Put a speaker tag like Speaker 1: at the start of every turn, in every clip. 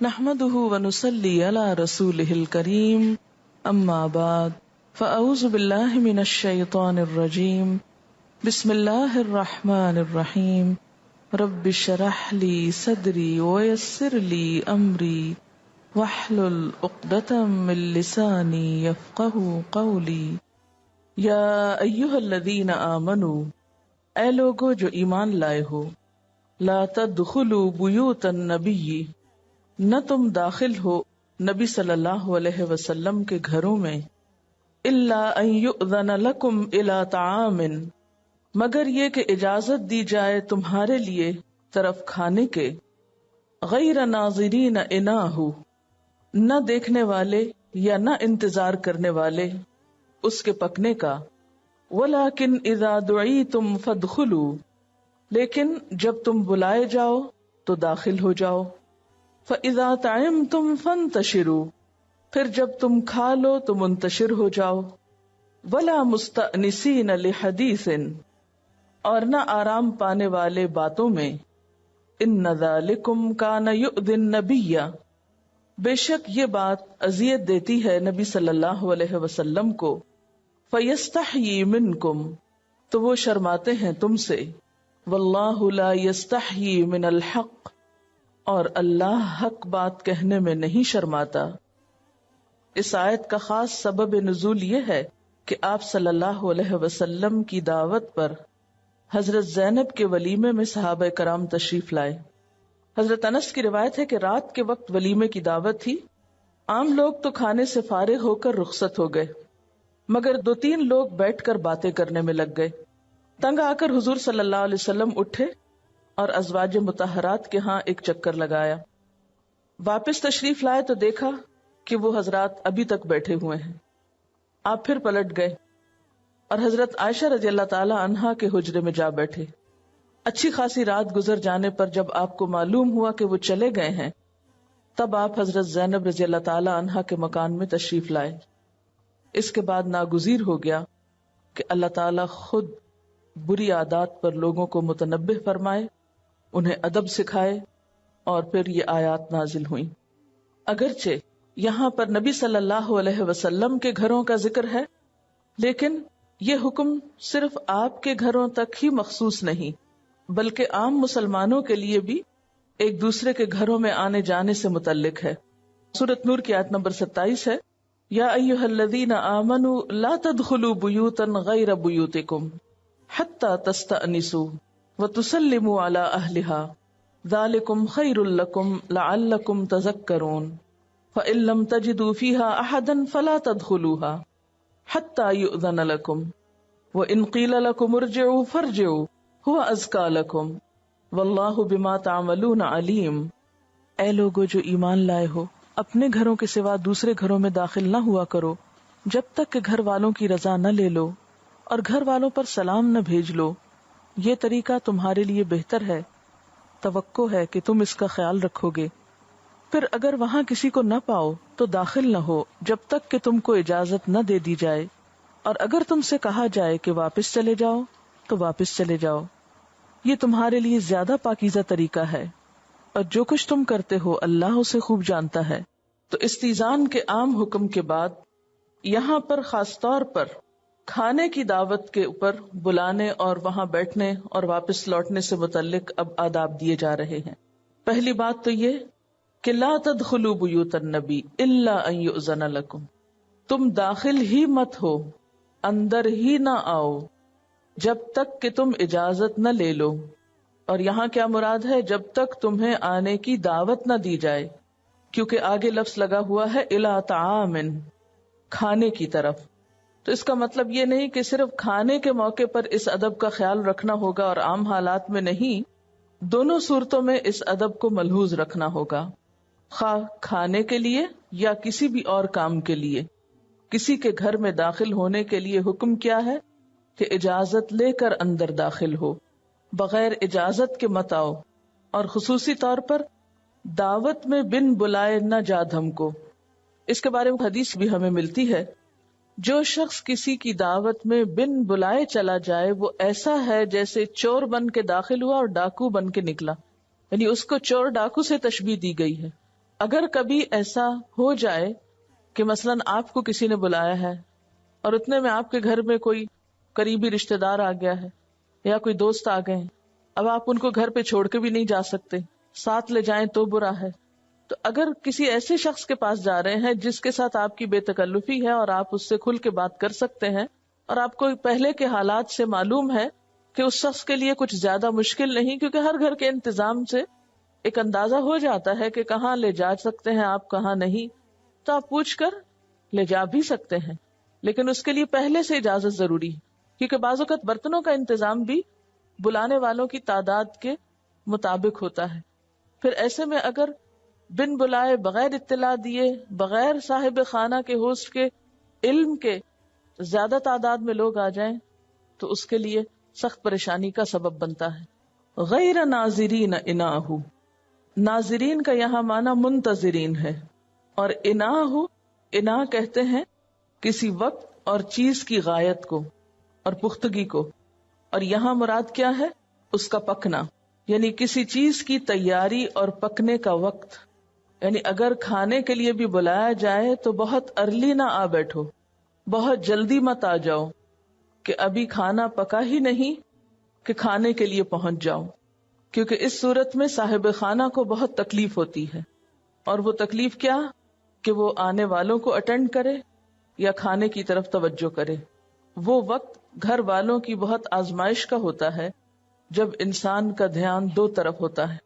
Speaker 1: نحمده ونصلي على رسوله الكريم اما بعد فاعوذ بالله من الشيطان الرجيم بسم الله الرحمن الرحيم رب اشرح لي صدري ويسر لي امري واحلل عقدة من لساني يفقهوا قولي یا ایھا الذین آمنوا، اے لوگو جو ایمان لائے ہو، لا تدخلوا بیوت النبی، نہ تم داخل ہو نبی صلی اللہ علیہ وسلم کے گھروں میں، الا ان یؤذن لکم الی طعام، مگر یہ کہ اجازت دی جائے تمہارے لیے طرف کھانے کے، غیر ناظرین اناہ، نہ دیکھنے والے یا نہ انتظار کرنے والے اس کے پکنے کا، ولیکن اذا دعیتم فادخلوا، لیکن جب تم بلائے جاؤ تو داخل ہو جاؤ، فاذا طعمتم فانتشروا، پھر جب تم کھا لو تو منتشر ہو جاؤ، ولا مستأنسین لحدیث، اور نہ آرام پانے والے باتوں میں، ان ذالکم کان یؤذی النبی، بے شک یہ بات اذیت دیتی ہے نبی صلی اللہ علیہ وسلم کو، فیستحیی منکم، تو وہ شرماتے ہیں تم سے، واللہ لا یستحیی من الحق، اور اللہ حق بات کہنے میں نہیں شرماتا۔ اس آیت کا خاص سبب نزول یہ ہے کہ آپ صلی اللہ علیہ وسلم کی دعوت پر حضرت زینب کے ولیمے میں صحابہ کرام تشریف لائے۔ حضرت انس کی روایت ہے کہ رات کے وقت ولیمے کی دعوت تھی، عام لوگ تو کھانے سے فارغ ہو کر رخصت ہو گئے، مگر 2-3 لوگ بیٹھ کر باتیں کرنے میں لگ گئے۔ تنگ آ کر حضور صلی اللہ علیہ وسلم اٹھے اور ازواج مطہرات کے ہاں ایک چکر لگایا۔ واپس تشریف لائے تو دیکھا کہ وہ حضرات ابھی تک بیٹھے ہوئے ہیں۔ آپ پھر پلٹ گئے اور حضرت عائشہ رضی اللہ تعالی عنہا کے حجرے میں جا بیٹھے۔ اچھی خاصی رات گزر جانے پر جب آپ کو معلوم ہوا کہ وہ چلے گئے ہیں، تب آپ حضرت زینب رضی اللہ تعالی عنہا کے مکان میں تشریف لائے۔ اس کے بعد ناگزیر ہو گیا کہ اللہ تعالیٰ خود بری عادات پر لوگوں کو متنبہ فرمائے، انہیں ادب سکھائے، اور پھر یہ آیات نازل ہوئیں۔ اگرچہ یہاں پر نبی صلی اللہ علیہ وسلم کے گھروں کا ذکر ہے، لیکن یہ حکم صرف آپ کے گھروں تک ہی مخصوص نہیں، بلکہ عام مسلمانوں کے لیے بھی ایک دوسرے کے گھروں میں آنے جانے سے متعلق ہے۔ سورۃ نور کی آیت نمبر 27 ہے، یا ایھا الذین آمنوا لا تدخلوا بیوتا غیر بیوتکم حتی تستأنسوا وتسلموا علی اہلہا ذالکم خیر لکم لعلکم تذکرون فإن لم تجدوا فیہا احدا فلا تدخلوها حتی یؤذن لکم وإن قیل لکم ارجعوا فارجعوا هو ازکا لکم واللہ بما تعملون علیم۔ اے لوگو جو ایمان لائے ہو، اپنے گھروں کے سوا دوسرے گھروں میں داخل نہ ہوا کرو جب تک کہ گھر والوں کی رضا نہ لے لو، اور گھر والوں پر سلام نہ بھیج لو، یہ طریقہ تمہارے لیے بہتر ہے، توقع ہے کہ تم اس کا خیال رکھو گے۔ پھر اگر وہاں کسی کو نہ پاؤ تو داخل نہ ہو جب تک کہ تم کو اجازت نہ دے دی جائے، اور اگر تم سے کہا جائے کہ واپس چلے جاؤ تو واپس چلے جاؤ، یہ تمہارے لیے زیادہ پاکیزہ طریقہ ہے، اور جو کچھ تم کرتے ہو اللہ اسے خوب جانتا ہے۔ تو استیزان کے عام حکم کے بعد یہاں پر خاص طور پر کھانے کی دعوت کے اوپر بلانے اور وہاں بیٹھنے اور واپس لوٹنے سے متعلق اب آداب دیے جا رہے ہیں۔ پہلی بات تو یہ کہ لا تدخلوا بیوت النبی الا ان یؤذن لکم، تم داخل ہی مت ہو، اندر ہی نہ آؤ جب تک کہ تم اجازت نہ لے لو، اور یہاں کیا مراد ہے؟ جب تک تمہیں آنے کی دعوت نہ دی جائے، کیونکہ آگے لفظ لگا ہوا ہے الی طعام، کھانے کی طرف۔ تو اس کا مطلب یہ نہیں کہ صرف کھانے کے موقع پر اس ادب کا خیال رکھنا ہوگا اور عام حالات میں نہیں، دونوں صورتوں میں اس ادب کو ملحوظ رکھنا ہوگا، خواہ کھانے کے لیے یا کسی بھی اور کام کے لیے۔ کسی کے گھر میں داخل ہونے کے لیے حکم کیا ہے کہ اجازت لے کر اندر داخل ہو، بغیر اجازت کے مت آؤ، اور خصوصی طور پر دعوت میں بن بلائے نہ جا دھمکو۔ اس کے بارے میں حدیث بھی ہمیں ملتی ہے، جو شخص کسی کی دعوت میں بن بلائے چلا جائے وہ ایسا ہے جیسے چور بن کے داخل ہوا اور ڈاکو بن کے نکلا، یعنی اس کو چور ڈاکو سے تشبیہ دی گئی ہے۔ اگر کبھی ایسا ہو جائے کہ مثلاً آپ کو کسی نے بلایا ہے اور اتنے میں آپ کے گھر میں کوئی قریبی رشتہ دار آ گیا ہے یا کوئی دوست آ گئے ہیں، اب آپ ان کو گھر پہ چھوڑ کے بھی نہیں جا سکتے، ساتھ لے جائیں تو برا ہے، تو اگر کسی ایسے شخص کے پاس جا رہے ہیں جس کے ساتھ آپ کی بے تکلفی ہے اور آپ اس سے کھل کے بات کر سکتے ہیں اور آپ کو پہلے کے حالات سے معلوم ہے کہ اس شخص کے لیے کچھ زیادہ مشکل نہیں، کیونکہ ہر گھر کے انتظام سے ایک اندازہ ہو جاتا ہے کہ کہاں لے جا سکتے ہیں آپ، کہاں نہیں، تو آپ پوچھ کر لے جا بھی سکتے ہیں، لیکن اس کے لیے پہلے سے اجازت ضروری ہے، کیونکہ بعض اوقات برتنوں کا انتظام بھی بلانے والوں کی تعداد کے مطابق ہوتا ہے۔ پھر ایسے میں اگر بن بلائے، بغیر اطلاع دیے، بغیر صاحب خانہ کے ہوسٹ کے علم کے زیادہ تعداد میں لوگ آ جائیں تو اس کے لیے سخت پریشانی کا سبب بنتا ہے۔ غیر ناظرین اناہ، ناظرین کا یہاں معنی منتظرین ہے، اور اناہ کہتے ہیں کسی وقت اور چیز کی غایت کو اور پختگی کو، اور یہاں مراد کیا ہے؟ اس کا پکنا، یعنی کسی چیز کی تیاری اور پکنے کا وقت، یعنی اگر کھانے کے لیے بھی بلایا جائے تو بہت ارلی نہ آ بیٹھو، بہت جلدی مت آ جاؤ کہ ابھی کھانا پکا ہی نہیں کہ کھانے کے لیے پہنچ جاؤ، کیونکہ اس صورت میں صاحب خانہ کو بہت تکلیف ہوتی ہے، اور وہ تکلیف کیا کہ وہ آنے والوں کو اٹینڈ کرے یا کھانے کی طرف توجہ کرے۔ وہ وقت گھر والوں کی بہت آزمائش کا ہوتا ہے جب انسان کا دھیان دو طرف ہوتا ہے،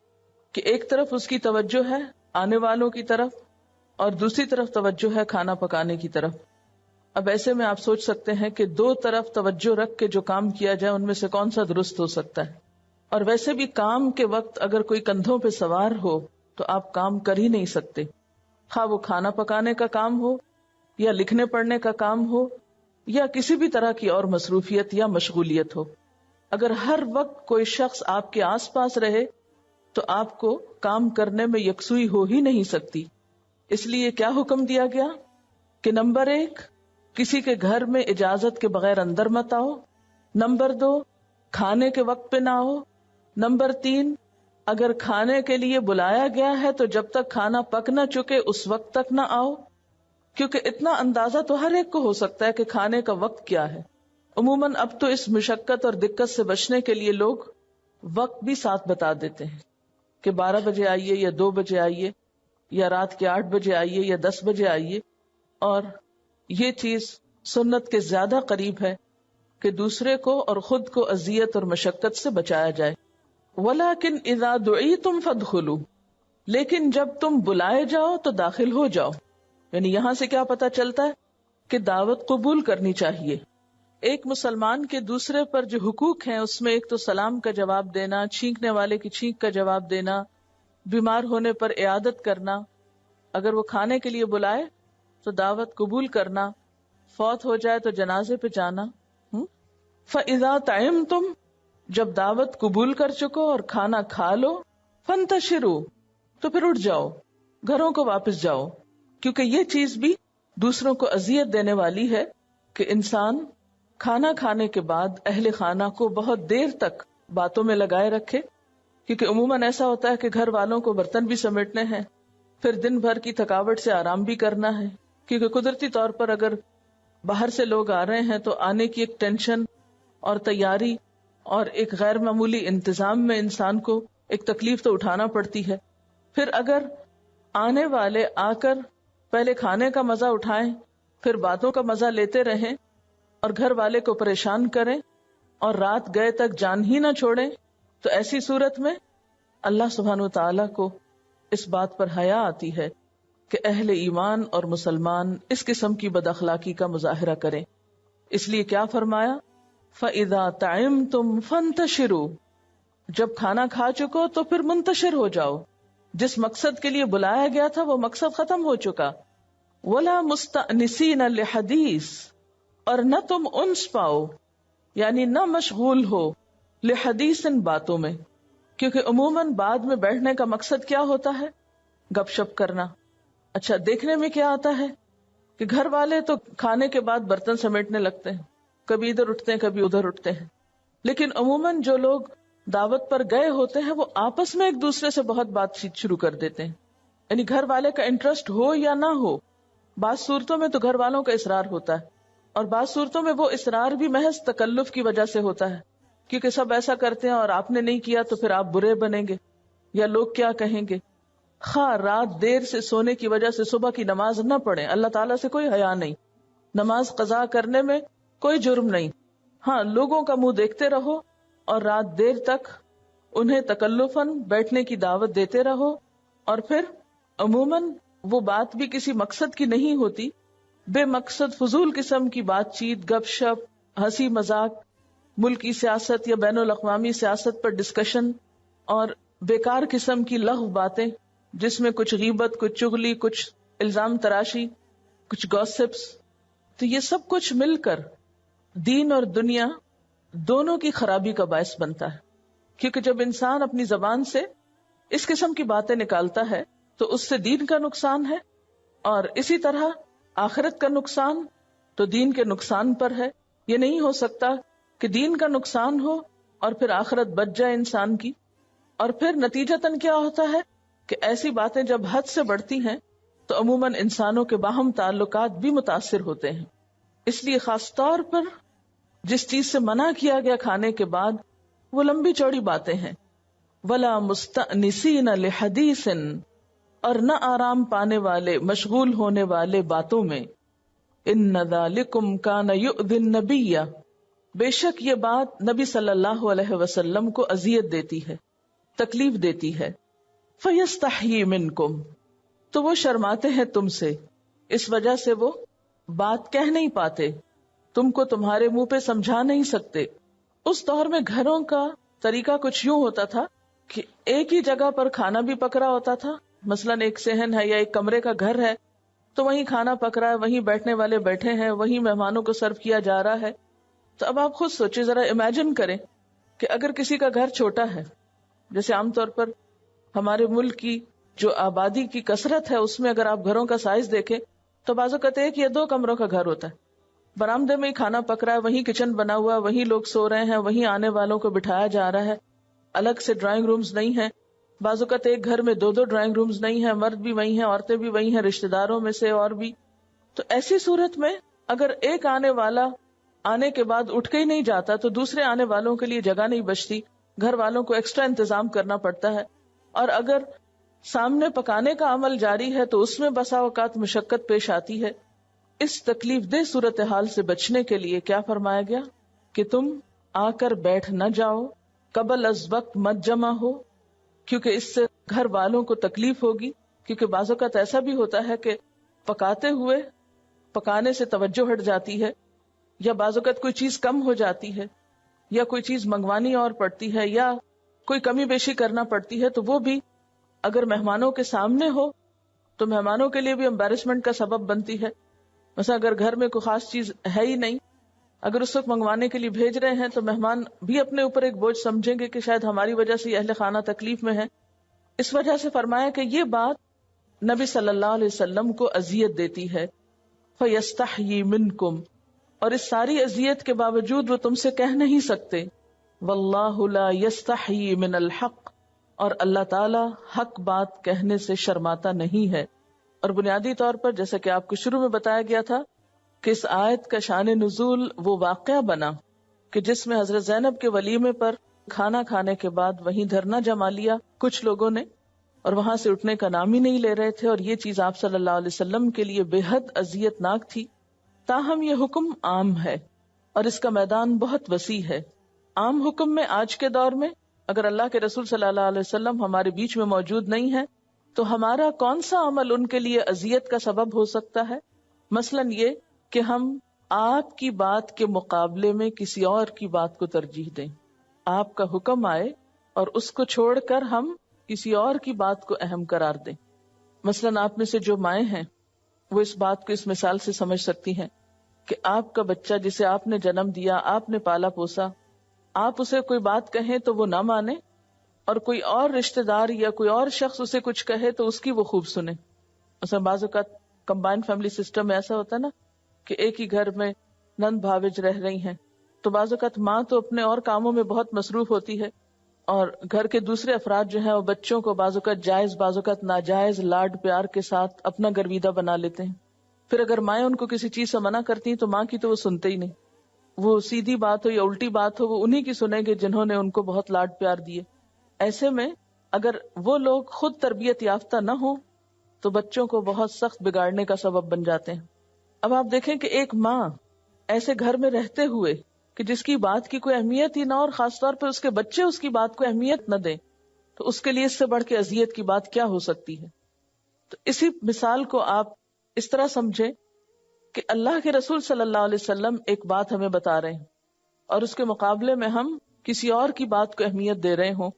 Speaker 1: کہ ایک طرف اس کی توجہ ہے آنے والوں کی طرف اور دوسری طرف توجہ ہے کھانا پکانے کی طرف۔ اب ایسے میں آپ سوچ سکتے ہیں کہ دو طرف توجہ رکھ کے جو کام کیا جائے ان میں سے کون سا درست ہو سکتا ہے۔ اور ویسے بھی کام کے وقت اگر کوئی کندھوں پہ سوار ہو تو آپ کام کر ہی نہیں سکتے، خواہ وہ کھانا پکانے کا کام ہو یا لکھنے پڑھنے کا کام ہو یا کسی بھی طرح کی اور مصروفیت یا مشغولیت ہو۔ اگر ہر وقت کوئی شخص آپ کے آس پاس رہے تو آپ کو کام کرنے میں یکسوئی ہو ہی نہیں سکتی۔ اس لیے کیا حکم دیا گیا کہ نمبر 1، کسی کے گھر میں اجازت کے بغیر اندر مت آؤ، نمبر 2، کھانے کے وقت پہ نہ آؤ، نمبر 3، اگر کھانے کے لیے بلایا گیا ہے تو جب تک کھانا پک نہ چکے اس وقت تک نہ آؤ، کیونکہ اتنا اندازہ تو ہر ایک کو ہو سکتا ہے کہ کھانے کا وقت کیا ہے۔ عموماً اب تو اس مشقت اور دقت سے بچنے کے لیے لوگ وقت بھی ساتھ بتا دیتے ہیں کہ 12 بجے آئیے یا 2 بجے آئیے یا رات کے 8 بجے آئیے یا 10 بجے آئیے، اور یہ چیز سنت کے زیادہ قریب ہے کہ دوسرے کو اور خود کو اذیت اور مشقت سے بچایا جائے۔ وَلَكِنْ إِذَا دُعِيتُمْ فَادْخُلُوا، لیکن جب تم بلائے جاؤ تو داخل ہو جاؤ۔ یعنی یہاں سے کیا پتہ چلتا ہے کہ دعوت قبول کرنی چاہیے۔ ایک مسلمان کے دوسرے پر جو حقوق ہیں اس میں ایک تو سلام کا جواب دینا، چھینکنے والے کی چھینک کا جواب دینا، بیمار ہونے پر عیادت کرنا، اگر وہ کھانے کے لیے بلائے تو دعوت قبول کرنا، فوت ہو جائے تو جنازے پہ جانا۔ فَإِذَا طَعِمْتُمْ، جب دعوت قبول کر چکو اور کھانا کھا لو، فَانْتَشِرُوا، تو پھر اٹھ جاؤ، گھروں کو واپس جاؤ، کیونکہ یہ چیز بھی دوسروں کو اذیت دینے والی ہے کہ انسان کھانا کھانے کے بعد اہل خانہ کو بہت دیر تک باتوں میں لگائے رکھے، کیونکہ عموماً ایسا ہوتا ہے کہ گھر والوں کو برتن بھی سمیٹنے ہیں، پھر دن بھر کی تھکاوٹ سے آرام بھی کرنا ہے، کیونکہ قدرتی طور پر اگر باہر سے لوگ آ رہے ہیں تو آنے کی ایک ٹینشن اور تیاری اور ایک غیر معمولی انتظام میں انسان کو ایک تکلیف تو اٹھانا پڑتی ہے۔ پھر اگر آنے والے آ کر پہلے کھانے کا مزہ اٹھائیں، پھر باتوں کا مزہ لیتے رہیں اور گھر والے کو پریشان کریں اور رات گئے تک جان ہی نہ چھوڑیں، تو ایسی صورت میں اللہ سبحانہ و تعالیٰ کو اس بات پر حیا آتی ہے کہ اہل ایمان اور مسلمان اس قسم کی بد اخلاقی کا مظاہرہ کریں۔ اس لیے کیا فرمایا؟ فَإِذَا طَعِمْتُمْ فَانْتَشِرُوا، جب کھانا کھا چکو تو پھر منتشر ہو جاؤ، جس مقصد کے لیے بلایا گیا تھا وہ مقصد ختم ہو چکا۔ وَلَا مُسْتَأْنِسِينَ لِحَدِيثٍ، اور نہ تم انس پاؤ، یعنی نہ مشغول ہو لحدیث باتوں میں، کیونکہ عموماً بعد میں بیٹھنے کا مقصد کیا ہوتا ہے؟ گپ شپ کرنا۔ اچھا، دیکھنے میں کیا آتا ہے کہ گھر والے تو کھانے کے بعد برتن سمیٹنے لگتے ہیں، کبھی ادھر اٹھتے ہیں کبھی ادھر اٹھتے ہیں، لیکن عموماً جو لوگ دعوت پر گئے ہوتے ہیں وہ آپس میں ایک دوسرے سے بہت بات چیت شروع کر دیتے ہیں، یعنی گھر والے کا انٹرسٹ ہو یا نہ ہو، بعض صورتوں میں تو گھر والوں کا اصرار ہوتا ہے، اور بعض صورتوں میں وہ اصرار بھی محض تکلف کی وجہ سے ہوتا ہے، کیونکہ سب ایسا کرتے ہیں اور آپ نے نہیں کیا تو پھر آپ برے بنیں گے یا لوگ کیا کہیں گے۔ خواہ رات دیر سے سونے کی وجہ سے صبح کی نماز نہ پڑھیں، اللہ تعالیٰ سے کوئی حیا نہیں، نماز قضا کرنے میں کوئی جرم نہیں، ہاں لوگوں کا منہ دیکھتے رہو اور رات دیر تک انہیں تکلفاً بیٹھنے کی دعوت دیتے رہو، اور پھر عموماً وہ بات بھی کسی مقصد کی نہیں ہوتی، بے مقصد فضول قسم کی بات چیت، گپ شپ، ہنسی مذاق، ملکی سیاست یا بین الاقوامی سیاست پر ڈسکشن، اور بیکار قسم کی لغو باتیں جس میں کچھ غیبت، کچھ چغلی، کچھ الزام تراشی، کچھ گوسپس، تو یہ سب کچھ مل کر دین اور دنیا دونوں کی خرابی کا باعث بنتا ہے، کیونکہ جب انسان اپنی زبان سے اس قسم کی باتیں نکالتا ہے تو اس سے دین کا نقصان ہے، اور اسی طرح آخرت کا نقصان تو دین کے نقصان پر ہے۔ یہ نہیں ہو سکتا کہ دین کا نقصان ہو اور پھر آخرت بچ جائے انسان کی، اور پھر نتیجتاً کیا ہوتا ہے کہ ایسی باتیں جب حد سے بڑھتی ہیں تو عموماً انسانوں کے باہم تعلقات بھی متاثر ہوتے ہیں۔ اس لیے خاص طور پر جس چیز سے منع کیا گیا کھانے کے بعد وہ لمبی چوڑی باتیں ہیں، ولا مستأنسین لحدیث، اور نہ آرام پانے والے، مشغول ہونے والے باتوں میں، ان ذالکم کان یؤذی النبی، بے شک یہ بات نبی صلی اللہ علیہ وسلم کو اذیت دیتی ہے، تکلیف دیتی ہے، فیستحیی منکم، تو وہ شرماتے ہیں تم سے، اس وجہ سے وہ بات کہہ نہیں پاتے، تم کو تمہارے منہ پہ سمجھا نہیں سکتے۔ اس دور میں گھروں کا طریقہ کچھ یوں ہوتا تھا کہ ایک ہی جگہ پر کھانا بھی پک رہا ہوتا تھا، مثلاً ایک صحن ہے یا ایک کمرے کا گھر ہے تو وہیں کھانا پک رہا ہے، وہیں بیٹھنے والے بیٹھے ہیں، وہیں مہمانوں کو سرو کیا جا رہا ہے۔ تو اب آپ خود سوچیں، ذرا امیجن کریں کہ اگر کسی کا گھر چھوٹا ہے، جیسے عام طور پر ہمارے ملک کی جو آبادی کی کثرت ہے اس میں اگر آپ گھروں کا سائز دیکھیں تو بعض اوقات 1 یا 2 کمروں کا گھر ہوتا ہے، برآمدے میں ہی کھانا پک رہا ہے، وہیں کچن بنا ہوا ہے، وہیں لوگ سو رہے ہیں، وہیں آنے والوں کو بٹھایا جا رہا ہے، الگ سے ڈرائنگ رومز نہیں ہیں، بعض اوقات ایک گھر میں 2 ڈرائنگ رومز نہیں ہیں، مرد بھی وہی ہیں، عورتیں بھی وہی ہیں، رشتہ داروں میں سے اور بھی۔ تو ایسی صورت میں اگر ایک آنے والا آنے کے بعد اٹھ کے ہی نہیں جاتا تو دوسرے آنے والوں کے لیے جگہ نہیں بچتی، گھر والوں کو ایکسٹرا انتظام کرنا پڑتا ہے، اور اگر سامنے پکانے کا عمل جاری ہے تو اس میں بسا اوقات مشقت پیش آتی ہے۔ اس تکلیف دہ صورتحال سے بچنے کے لیے کیا فرمایا گیا کہ تم آ کر بیٹھ نہ جاؤ، قبل از وقت مت جمع ہو، کیونکہ اس سے گھر والوں کو تکلیف ہوگی، کیونکہ بعض اوقات ایسا بھی ہوتا ہے کہ پکاتے ہوئے پکانے سے توجہ ہٹ جاتی ہے، یا بعض اوقات کوئی چیز کم ہو جاتی ہے، یا کوئی چیز منگوانی اور پڑتی ہے، یا کوئی کمی بیشی کرنا پڑتی ہے، تو وہ بھی اگر مہمانوں کے سامنے ہو تو مہمانوں کے لیے بھی امبیرسمنٹ کا سبب بنتی ہے۔ مثلا اگر گھر میں کوئی خاص چیز ہے ہی نہیں، اگر اس وقت منگوانے کے لیے بھیج رہے ہیں تو مہمان بھی اپنے اوپر ایک بوجھ سمجھیں گے کہ شاید ہماری وجہ سے یہ اہل خانہ تکلیف میں ہے۔ اس وجہ سے فرمایا کہ یہ بات نبی صلی اللہ علیہ وسلم کو اذیت دیتی ہے، فَيَسْتَحْيِي مِنْكُمْ، اور اس ساری اذیت کے باوجود وہ تم سے کہہ نہیں سکتے، وَاللَّهُ لَا يَسْتَحْيِي مِنَ الْحَقِّ، اور اللہ تعالی حق بات کہنے سے شرماتا نہیں ہے۔ اور بنیادی طور پر جیسا کہ آپ کو شروع میں بتایا گیا تھا کہ اس آیت کا شان نزول وہ واقعہ بنا کہ جس میں حضرت زینب کے ولیمے پر کھانا کھانے کے بعد وہیں دھرنا جما لیا کچھ لوگوں نے، اور وہاں سے اٹھنے کا نام ہی نہیں لے رہے تھے، اور یہ چیز آپ صلی اللہ علیہ وسلم کے لیے بے حد اذیت ناک تھی۔ تاہم یہ حکم عام ہے اور اس کا میدان بہت وسیع ہے۔ عام حکم میں آج کے دور میں اگر اللہ کے رسول صلی اللہ علیہ وسلم ہمارے بیچ میں موجود نہیں ہے تو ہمارا کون سا عمل ان کے لیے اذیت کا سبب ہو سکتا ہے؟ مثلاً یہ کہ ہم آپ کی بات کے مقابلے میں کسی اور کی بات کو ترجیح دیں، آپ کا حکم آئے اور اس کو چھوڑ کر ہم کسی اور کی بات کو اہم قرار دیں۔ مثلاً آپ میں سے جو مائیں ہیں وہ اس بات کو اس مثال سے سمجھ سکتی ہیں کہ آپ کا بچہ جسے آپ نے جنم دیا، آپ نے پالا پوسا، آپ اسے کوئی بات کہیں تو وہ نہ مانے، اور کوئی اور رشتہ دار یا کوئی اور شخص اسے کچھ کہے تو اس کی وہ خوب سنے۔ مثلا بعض اوقات کمبائن فیملی سسٹم میں ایسا ہوتا ہے نا کہ ایک ہی گھر میں نند بھاوج رہ رہی ہیں، تو بعض اوقات ماں تو اپنے اور کاموں میں بہت مصروف ہوتی ہے، اور گھر کے دوسرے افراد جو ہیں وہ بچوں کو بعض اوقات جائز بعض اوقات ناجائز لاڈ پیار کے ساتھ اپنا گرویدہ بنا لیتے ہیں. پھر اگر مائیں ان کو کسی چیز سے منع کرتی ہیں تو ماں کی تو وہ سنتے ہی نہیں. وہ سیدھی بات ہو یا الٹی بات ہو وہ انہی کی سنیں گے جنہوں نے ان کو بہت لاڈ پیار دیے. ایسے میں اگر وہ لوگ خود تربیت یافتہ نہ ہوں تو بچوں کو بہت سخت بگاڑنے کا سبب بن جاتے ہیں. اب آپ دیکھیں کہ ایک ماں ایسے گھر میں رہتے ہوئے کہ جس کی بات کی کوئی اہمیت ہی نہ اور خاص طور پہ اس کے بچے اس کی بات کو اہمیت نہ دیں تو اس کے لیے اس سے بڑھ کے اذیت کی بات کیا ہو سکتی ہے. تو اسی مثال کو آپ اس طرح سمجھیں کہ اللہ کے رسول صلی اللہ علیہ وسلم ایک بات ہمیں بتا رہے ہیں اور اس کے مقابلے میں ہم کسی اور کی بات کو اہمیت دے رہے ہوں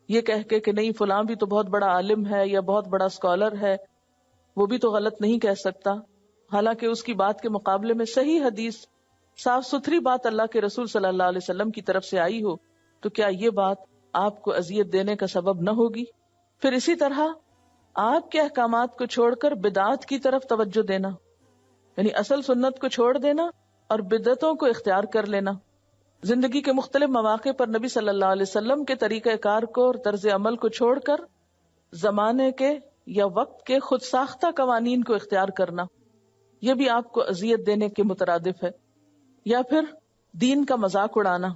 Speaker 1: یہ کہہ کے کہ نہیں فلاں بھی تو بہت بڑا عالم ہے یا بہت بڑا اسکالر ہے وہ بھی تو غلط نہیں کہہ سکتا، حالانکہ اس کی بات کے مقابلے میں صحیح حدیث صاف ستھری بات اللہ کے رسول صلی اللہ علیہ وسلم کی طرف سے آئی ہو تو کیا یہ بات آپ کو اذیت دینے کا سبب نہ ہوگی؟ پھر اسی طرح آپ کے احکامات کو چھوڑ کر بدعات کی طرف توجہ دینا، یعنی اصل سنت کو چھوڑ دینا اور بدعتوں کو اختیار کر لینا. زندگی کے مختلف مواقع پر نبی صلی اللہ علیہ وسلم کے طریقہ کار کو اور طرز عمل کو چھوڑ کر زمانے کے یا وقت کے خود ساختہ قوانین کو اختیار کرنا، یہ بھی آپ کو اذیت دینے کے مترادف ہے. یا پھر دین کا مذاق اڑانا.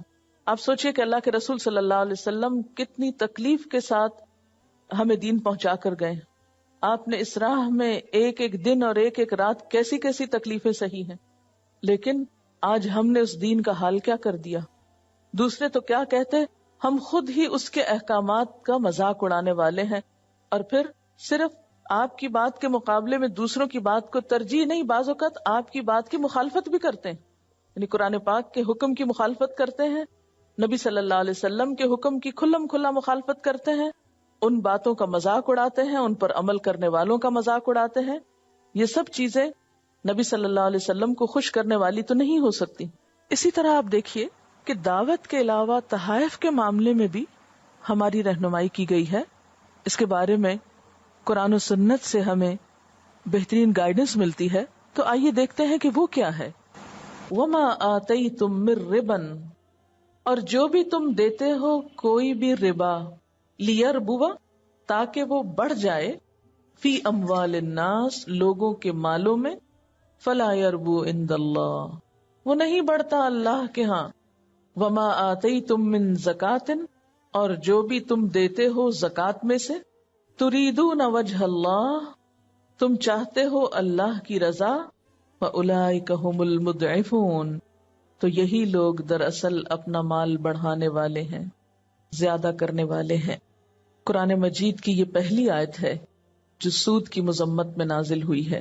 Speaker 1: آپ سوچئے کہ اللہ کے رسول صلی اللہ علیہ وسلم کتنی تکلیف کے ساتھ ہمیں دین پہنچا کر گئے. آپ نے اس راہ میں ایک ایک دن اور ایک ایک رات کیسی کیسی تکلیفیں سہی ہیں، لیکن آج ہم نے اس دین کا حال کیا کر دیا. دوسرے تو کیا کہتے ہم خود ہی اس کے احکامات کا مذاق اڑانے والے ہیں اور پھر صرف آپ کی بات کے مقابلے میں دوسروں کی بات کو ترجیح نہیں، بعض اوقات آپ کی بات کی مخالفت بھی کرتے ہیں، یعنی قرآن پاک کے حکم کی مخالفت کرتے ہیں، نبی صلی اللہ علیہ وسلم کے حکم کی کھلم کھلا مخالفت کرتے ہیں، ان باتوں کا مذاق اڑاتے ہیں، ان پر عمل کرنے والوں کا مذاق اڑاتے ہیں. یہ سب چیزیں نبی صلی اللہ علیہ وسلم کو خوش کرنے والی تو نہیں ہو سکتی. اسی طرح آپ دیکھیے کہ دعوت کے علاوہ تحائف کے معاملے میں بھی ہماری رہنمائی کی گئی ہے. اس کے بارے میں قرآن و سنت سے ہمیں بہترین گائیڈنس ملتی ہے. تو آئیے دیکھتے ہیں کہ وہ کیا ہے. وَمَا آتَيْتُم مِّن رِّبًا، اور جو بھی تم دیتے ہو کوئی بھی ربا، لیربوا، تاکہ وہ بڑھ جائے، فی اموال الناس، لوگوں کے مالوں میں، فلا یربو عند اللہ، وہ نہیں بڑھتا اللہ کے ہاں. وما آتیتم من زکات، اور جو بھی تم دیتے ہو زکات میں سے، تریدون وجہ اللہ، تم چاہتے ہو اللہ کی رضا، فاولئک ھم المضعفون، تو یہی لوگ دراصل اپنا مال بڑھانے والے ہیں، زیادہ کرنے والے ہیں. قرآن مجید کی یہ پہلی آیت ہے جو سود کی مذمت میں نازل ہوئی ہے.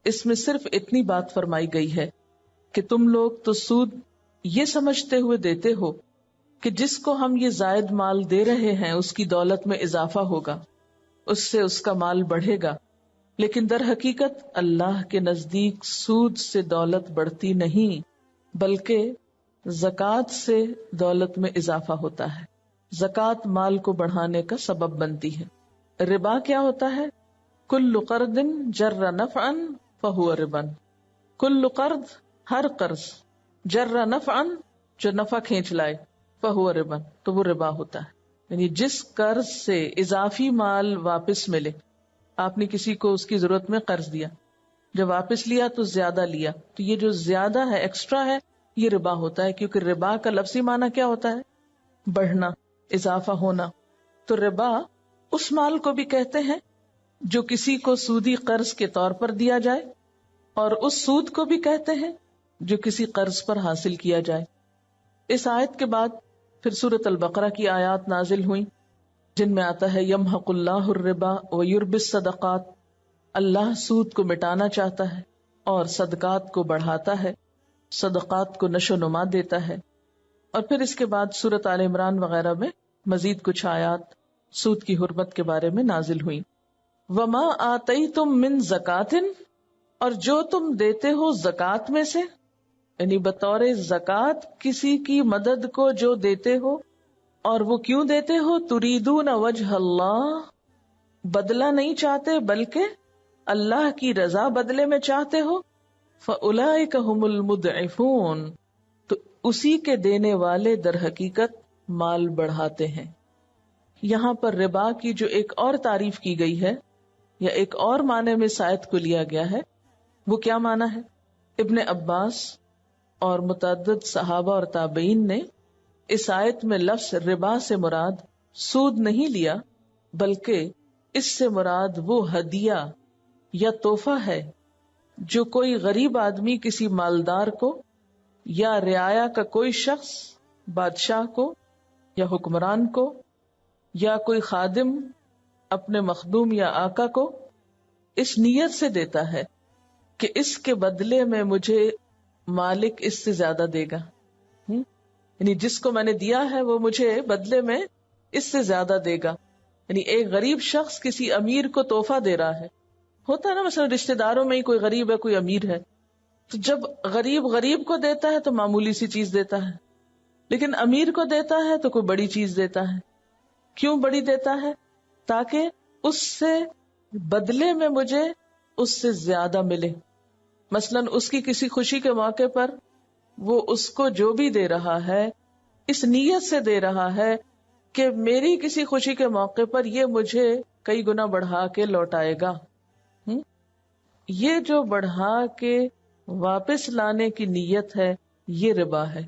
Speaker 1: اس میں صرف اتنی بات فرمائی گئی ہے کہ تم لوگ تو سود یہ سمجھتے ہوئے دیتے ہو کہ جس کو ہم یہ زائد مال دے رہے ہیں اس کی دولت میں اضافہ ہوگا، اس سے اس کا مال بڑھے گا، لیکن در حقیقت اللہ کے نزدیک سود سے دولت بڑھتی نہیں بلکہ زکوٰۃ سے دولت میں اضافہ ہوتا ہے. زکوٰۃ مال کو بڑھانے کا سبب بنتی ہے. ربا کیا ہوتا ہے؟ کل قرض جر نفعا فہو ربا، کل قرض، ہر قرض، جر نفعا، جو نفع کھینچ لائے، فہو ربا، تو وہ ربا ہوتا ہے. یعنی جس قرض سے اضافی مال واپس ملے، آپ نے کسی کو اس کی ضرورت میں قرض دیا، جب واپس لیا تو زیادہ لیا، تو یہ جو زیادہ ہے، ایکسٹرا ہے، یہ ربا ہوتا ہے. کیونکہ ربا کا لفظی معنی کیا ہوتا ہے؟ بڑھنا، اضافہ ہونا. تو ربا اس مال کو بھی کہتے ہیں جو کسی کو سودی قرض کے طور پر دیا جائے، اور اس سود کو بھی کہتے ہیں جو کسی قرض پر حاصل کیا جائے. اس آیت کے بعد پھر سورۃ البقرہ کی آیات نازل ہوئیں جن میں آتا ہے یمحق اللہ الربا ویربی الصدقات، اللہ سود کو مٹانا چاہتا ہے اور صدقات کو بڑھاتا ہے، صدقات کو نشو و نما دیتا ہے. اور پھر اس کے بعد سورۃ آل عمران وغیرہ میں مزید کچھ آیات سود کی حرمت کے بارے میں نازل ہوئیں. وما آتیتم من زکات، اور جو تم دیتے ہو زکات میں سے، یعنی بطور زکات کسی کی مدد کو جو دیتے ہو، اور وہ کیوں دیتے ہو؟ تریدون وجہ اللہ، بدلہ نہیں چاہتے بلکہ اللہ کی رضا بدلے میں چاہتے ہو، فاولئک ھم المضعفون، تو اسی کے دینے والے در حقیقت مال بڑھاتے ہیں. یہاں پر ربا کی جو ایک اور تعریف کی گئی ہے یا ایک اور معنی میں اس آیت کو لیا گیا ہے، وہ کیا معنی ہے؟ ابن عباس اور متعدد صحابہ اور تابعین نے اس آیت میں لفظ ربا سے مراد سود نہیں لیا، بلکہ اس سے مراد وہ ہدیہ یا تحفہ ہے جو کوئی غریب آدمی کسی مالدار کو یا رعایا کا کوئی شخص بادشاہ کو یا حکمران کو یا کوئی خادم اپنے مخدوم یا آقا کو اس نیت سے دیتا ہے کہ اس کے بدلے میں مجھے مالک اس سے زیادہ دے گا، یعنی جس کو میں نے دیا ہے وہ مجھے بدلے میں اس سے زیادہ دے گا. یعنی ایک غریب شخص کسی امیر کو تحفہ دے رہا ہے. ہوتا ہے نا، مثلا رشتہ داروں میں ہی کوئی غریب ہے کوئی امیر ہے، تو جب غریب غریب کو دیتا ہے تو معمولی سی چیز دیتا ہے، لیکن امیر کو دیتا ہے تو کوئی بڑی چیز دیتا ہے. کیوں بڑی دیتا ہے؟ تاکہ اس سے بدلے میں مجھے اس سے زیادہ ملے. مثلا اس کی کسی خوشی کے موقع پر وہ اس کو جو بھی دے رہا ہے اس نیت سے دے رہا ہے کہ میری کسی خوشی کے موقع پر یہ مجھے کئی گنا بڑھا کے لوٹائے گا. یہ جو بڑھا کے واپس لانے کی نیت ہے یہ ربا ہے.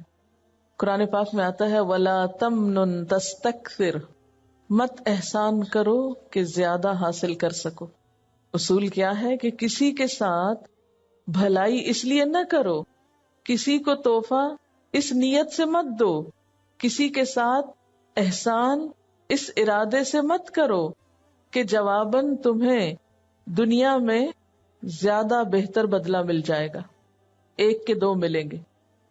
Speaker 1: قرآن پاک میں آتا ہے وَلَا تَمْنُن تَسْتَكْثِرْ، مت احسان کرو کہ زیادہ حاصل کر سکو. اصول کیا ہے کہ کسی کے ساتھ بھلائی اس لیے نہ کرو، کسی کو تحفہ اس نیت سے مت دو، کسی کے ساتھ احسان اس ارادے سے مت کرو کہ جواباً تمہیں دنیا میں زیادہ بہتر بدلہ مل جائے گا، ایک کے دو ملیں گے.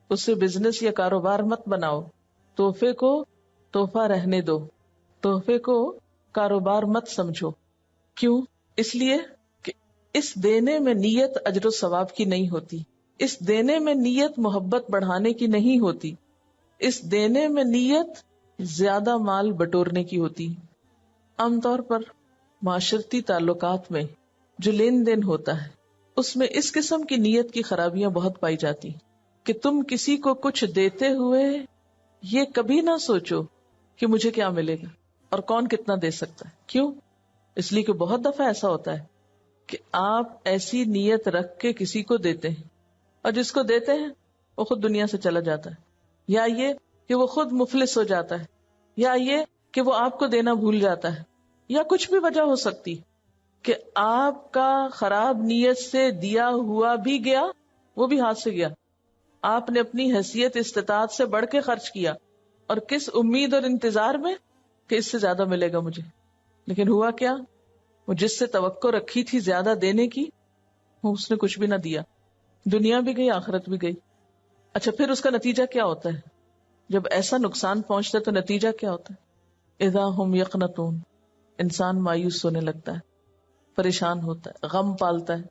Speaker 1: اس سے بزنس یا کاروبار مت بناؤ، تحفے کو تحفہ رہنے دو، تحفے کو کاروبار مت سمجھو. کیوں؟ اس لیے کہ اس دینے میں نیت اجر و ثواب کی نہیں ہوتی، اس دینے میں نیت محبت بڑھانے کی نہیں ہوتی، اس دینے میں نیت زیادہ مال بٹورنے کی ہوتی. عام طور پر معاشرتی تعلقات میں جو لین دین ہوتا ہے اس میں اس قسم کی نیت کی خرابیاں بہت پائی جاتی کہ تم کسی کو کچھ دیتے ہوئے یہ کبھی نہ سوچو کہ مجھے کیا ملے گا اور کون کتنا دے سکتا ہے. کیوں؟ اس لیے کہ بہت دفعہ ایسا ہوتا ہے کہ آپ ایسی نیت رکھ کے کسی کو دیتے ہیں اور جس کو دیتے ہیں وہ خود دنیا سے چلا جاتا ہے، یا یہ کہ وہ خود مفلس ہو جاتا ہے، یا یہ کہ وہ آپ کو دینا بھول جاتا ہے، یا کچھ بھی وجہ ہو سکتی کہ آپ کا خراب نیت سے دیا ہوا بھی گیا، وہ بھی ہاتھ سے گیا. آپ نے اپنی حیثیت استطاعت سے بڑھ کے خرچ کیا اور کس امید اور انتظار میں کہ اس سے زیادہ ملے گا مجھے، لیکن ہوا کیا؟ وہ جس سے توقع رکھی تھی زیادہ دینے کی وہ اس نے کچھ بھی نہ دیا، دنیا بھی گئی آخرت بھی گئی. اچھا پھر اس کا نتیجہ کیا ہوتا ہے؟ جب ایسا نقصان پہنچتا ہے تو نتیجہ کیا ہوتا ہے؟ اذا ہم یقنطون، انسان مایوس ہونے لگتا ہے، پریشان ہوتا ہے، غم پالتا ہے،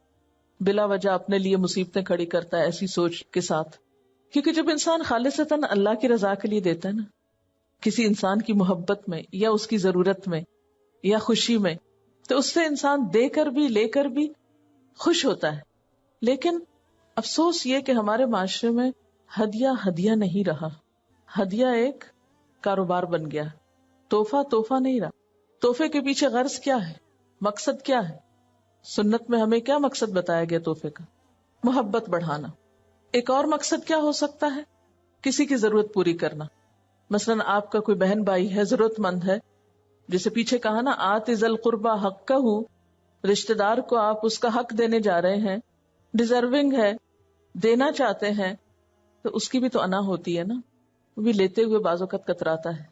Speaker 1: بلا وجہ اپنے لیے مصیبتیں کھڑی کرتا ہے ایسی سوچ کے ساتھ. کیونکہ جب انسان خالصتاً اللہ کی رضا کے لیے دیتا ہے نا، کسی انسان کی محبت میں یا اس کی ضرورت میں یا خوشی میں، تو اس سے انسان دے کر بھی لے کر بھی خوش ہوتا ہے. لیکن افسوس یہ کہ ہمارے معاشرے میں ہدیہ نہیں رہا، ہدیہ ایک کاروبار بن گیا، تحفہ نہیں رہا. تحفے کے پیچھے غرض کیا ہے؟ مقصد کیا ہے؟ سنت میں ہمیں کیا مقصد بتایا گیا تحفے کا؟ محبت بڑھانا. ایک اور مقصد کیا ہو سکتا ہے؟ کسی کی ضرورت پوری کرنا. مثلا آپ کا کوئی بہن بھائی ہے، ضرورت مند ہے، جیسے پیچھے کہا نا آت ذی القربى حقہ، رشتہ دار کو آپ اس کا حق دینے جا رہے ہیں، ڈیزرونگ ہے، دینا چاہتے ہیں، تو اس کی بھی تو انا ہوتی ہے نا، وہ بھی لیتے ہوئے بعض اوقات کتراتا ہے.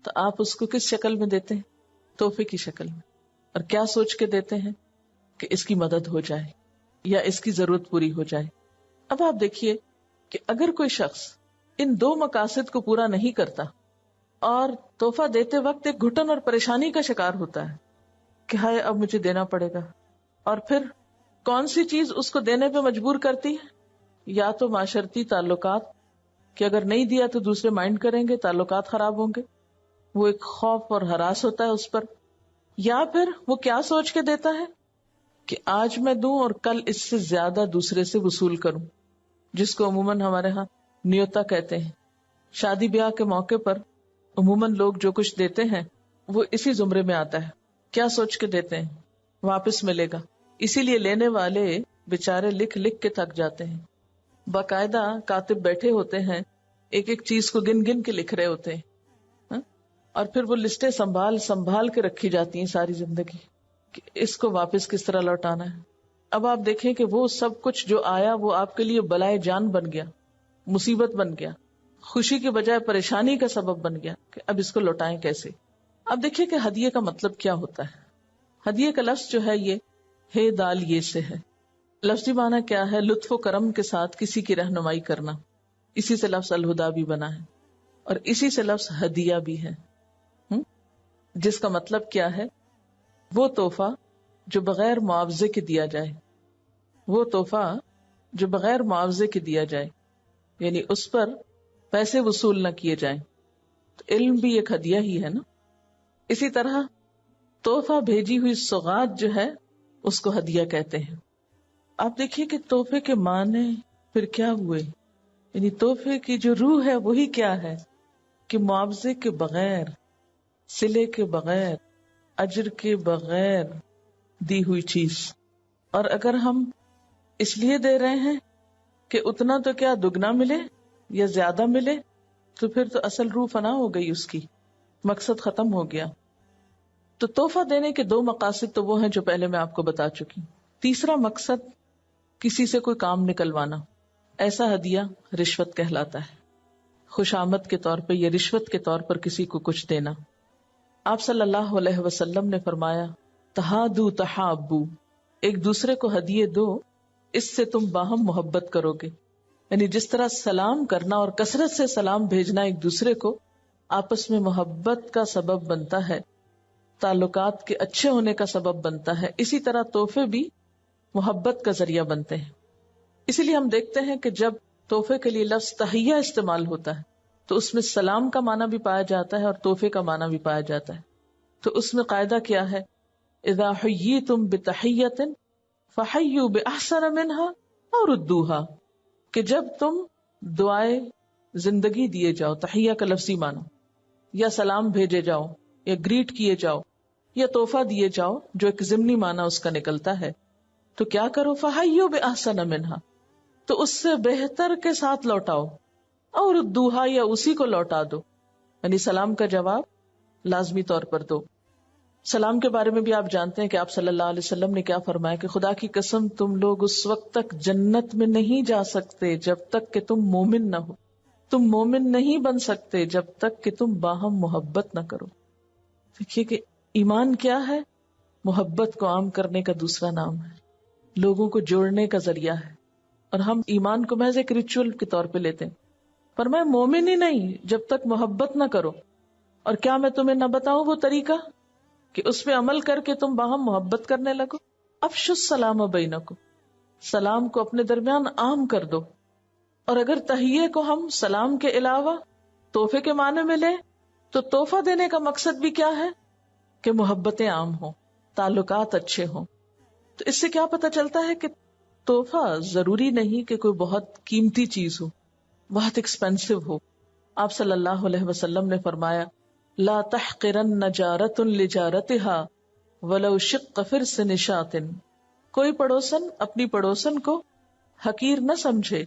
Speaker 1: تو آپ اس کو کس شکل میں دیتے ہیں؟ تحفے کی شکل میں. اور کیا سوچ کے دیتے ہیں؟ کہ اس کی مدد ہو جائے یا اس کی ضرورت پوری ہو جائے. اب آپ دیکھیے کہ اگر کوئی شخص ان دو مقاصد کو پورا نہیں کرتا اور تحفہ دیتے وقت ایک گھٹن اور پریشانی کا شکار ہوتا ہے کہ ہائے اب مجھے دینا پڑے گا، اور پھر کون سی چیز اس کو دینے پہ مجبور کرتی ہے؟ یا تو معاشرتی تعلقات کہ اگر نہیں دیا تو دوسرے مائنڈ کریں گے، تعلقات خراب ہوں گے، وہ ایک خوف اور ہراس ہوتا ہے اس پر. یا پھر وہ کیا سوچ کے دیتا ہے کہ آج میں دوں اور کل اس سے زیادہ دوسرے سے وصول کروں، جس کو عموماً ہمارے ہاں نیوتا کہتے ہیں. شادی بیاہ کے موقع پر عموماً لوگ جو کچھ دیتے ہیں وہ اسی زمرے میں آتا ہے. کیا سوچ کے دیتے ہیں؟ واپس ملے گا. اسی لیے لینے والے بےچارے لکھ لکھ کے تھک جاتے ہیں. باقاعدہ کاتب بیٹھے ہوتے ہیں, ایک ایک چیز کو گن گن کے لکھ رہے ہوتے ہیں, اور پھر وہ لسٹیں سنبھال سنبھال کے رکھی جاتی ہیں ساری زندگی کہ اس کو واپس کس طرح لوٹانا ہے. اب آپ دیکھیں کہ وہ سب کچھ جو آیا وہ آپ کے لیے بلائے جان بن گیا, مصیبت بن گیا, خوشی کے بجائے پریشانی کا سبب بن گیا کہ اب اس کو لوٹائیں کیسے. اب دیکھیے کہ ہدیے کا مطلب کیا ہوتا ہے. ہدیے کا لفظ جو ہے یہ ہے دال یہ سے ہے. لفظی معنی کیا ہے؟ لطف و کرم کے ساتھ کسی کی رہنمائی کرنا. اسی سے لفظ الہدا بھی بنا ہے, اور اسی سے لفظ ہدیہ بھی ہے, جس کا مطلب کیا ہے؟ وہ تحفہ جو بغیر معاوضے کے دیا جائے, وہ تحفہ جو بغیر معاوضے کے دیا جائے, یعنی اس پر پیسے وصول نہ کیے جائیں. تو علم بھی ایک ہدیہ ہی ہے نا. اسی طرح تحفہ بھیجی ہوئی سوغات جو ہے اس کو ہدیہ کہتے ہیں. آپ دیکھیے کہ تحفے کے معنی پھر کیا ہوئے, یعنی تحفے کی جو روح ہے وہی کیا ہے کہ معاوضے کے بغیر, صلے کے بغیر, اجر کے بغیر دی ہوئی چیز. اور اگر ہم اس لیے دے رہے ہیں کہ اتنا تو کیا دگنا ملے یا زیادہ ملے, تو پھر تو اصل روح فنا ہو گئی, اس کی مقصد ختم ہو گیا. تو تحفہ دینے کے دو مقاصد تو وہ ہیں جو پہلے میں آپ کو بتا چکی. تیسرا مقصد کسی سے کوئی کام نکلوانا. ایسا ہدیہ رشوت کہلاتا ہے. خوشامد کے طور پہ یا رشوت کے طور پر کسی کو کچھ دینا. آپ صلی اللہ علیہ وسلم نے فرمایا تہادو تحابو, ایک دوسرے کو ہدیے دو, اس سے تم باہم محبت کرو گے. یعنی جس طرح سلام کرنا اور کثرت سے سلام بھیجنا ایک دوسرے کو آپس میں محبت کا سبب بنتا ہے, تعلقات کے اچھے ہونے کا سبب بنتا ہے, اسی طرح تحفے بھی محبت کا ذریعہ بنتے ہیں. اسی لیے ہم دیکھتے ہیں کہ جب تحفے کے لیے لفظ تحیہ استعمال ہوتا ہے تو اس میں سلام کا معنی بھی پایا جاتا ہے اور تحفے کا معنی بھی پایا جاتا ہے. تو اس میں قاعدہ کیا ہے؟ اذا حییتم بتحیۃ فحیوا باحسن منها او ردوها, کہ جب تم دعائے زندگی دیے جاؤ, تحیہ کا لفظی معنی, یا سلام بھیجے جاؤ یا گریٹ کیے جاؤ یا تحفہ دیے جاؤ جو ایک ضمنی معنی اس کا نکلتا ہے, تو کیا کرو؟ فحیوا باحسن منها, تو اس سے بہتر کے ساتھ لوٹاؤ, اور ردوها, یا اسی کو لوٹا دو. یعنی سلام کا جواب لازمی طور پر دو. سلام کے بارے میں بھی آپ جانتے ہیں کہ آپ صلی اللہ علیہ وسلم نے کیا فرمایا کہ خدا کی قسم تم لوگ اس وقت تک جنت میں نہیں جا سکتے جب تک کہ تم مومن نہ ہو. تم مومن نہیں بن سکتے جب تک کہ تم باہم محبت نہ کرو. دیکھیے کہ ایمان کیا ہے؟ محبت کو عام کرنے کا دوسرا نام ہے, لوگوں کو جوڑنے کا ذریعہ ہے. اور ہم ایمان کو محض ایک ریچول کے طور پہ لیتے ہیں. پر میں مومن ہی نہیں جب تک محبت نہ کرو. اور کیا میں تمہیں نہ بتاؤں وہ طریقہ کہ اس پہ عمل کر کے تم باہم محبت کرنے لگو؟ افشوا السلام بینکم, سلام کو اپنے درمیان عام کر دو. اور اگر تحیے کو ہم سلام کے علاوہ تحفے کے معنی میں لیں تو تحفہ دینے کا مقصد بھی کیا ہے کہ محبتیں عام ہوں, تعلقات اچھے ہوں. تو اس سے کیا پتہ چلتا ہے کہ تحفہ ضروری نہیں کہ کوئی بہت قیمتی چیز ہو, بہت ایکسپینسو ہو. آپ صلی اللہ علیہ وسلم نے فرمایا لا تحقرن جارۃ لجارتها ولو شق فرس نشاط, کوئی پڑوسن اپنی پڑوسن کو حقیر نہ سمجھے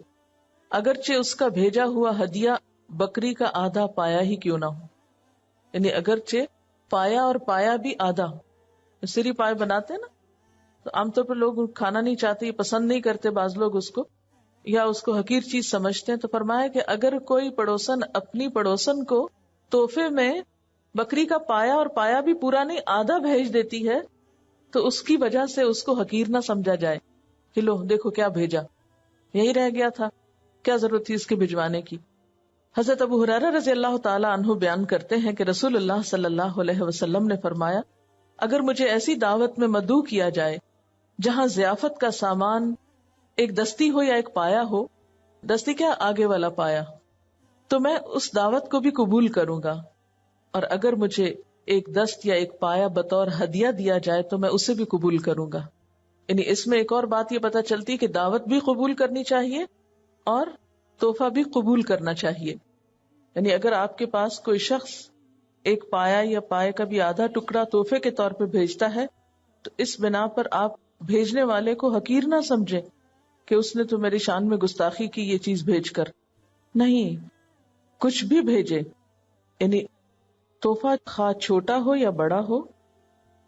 Speaker 1: اگرچہ اس کا بھیجا ہوا ہدیہ بکری کا آدھا پایا ہی کیوں نہ ہو. یعنی اگرچہ پایا اور پایا بھی آدھا, سری پائے بناتے نا, تو عام طور پر لوگ کھانا نہیں چاہتے, پسند نہیں کرتے بعض لوگ اس کو, یا اس کو حقیر چیز سمجھتے ہیں. تو فرمایا کہ اگر کوئی پڑوسن اپنی پڑوسن کو تحفے میں بکری کا پایا اور پایا بھی پورا نہیں آدھا بھیج دیتی ہے تو اس کی وجہ سے اس کو حقیر نہ سمجھا جائے کہ لو دیکھو کیا بھیجا, یہی رہ گیا تھا, کیا ضرورت تھی اس کے بھجوانے کی. حضرت ابو ہریرہ رضی اللہ تعالی عنہ بیان کرتے ہیں کہ رسول اللہ صلی اللہ علیہ وسلم نے فرمایا اگر مجھے ایسی دعوت میں مدعو کیا جائے جہاں ضیافت کا سامان ایک دستی ہو یا ایک پایا ہو, دستی کیا آگے والا پایا, تو میں اس دعوت کو بھی قبول کروں گا. اور اگر مجھے ایک دست یا ایک پایا بطور ہدیہ دیا جائے تو میں اسے بھی قبول کروں گا. یعنی اس میں ایک اور بات یہ پتہ چلتی کہ دعوت بھی قبول کرنی چاہیے اور تحفہ بھی قبول کرنا چاہیے. یعنی اگر آپ کے پاس کوئی شخص ایک پایا یا پائے کا بھی آدھا ٹکڑا تحفے کے طور پہ بھیجتا ہے تو اس بنا پر آپ بھیجنے والے کو حقیر نہ سمجھے کہ اس نے تو میری شان میں گستاخی کی یہ چیز بھیج کر. نہیں، کچھ بھی بھیجے، یعنی تحفہ خواہ چھوٹا ہو یا بڑا ہو،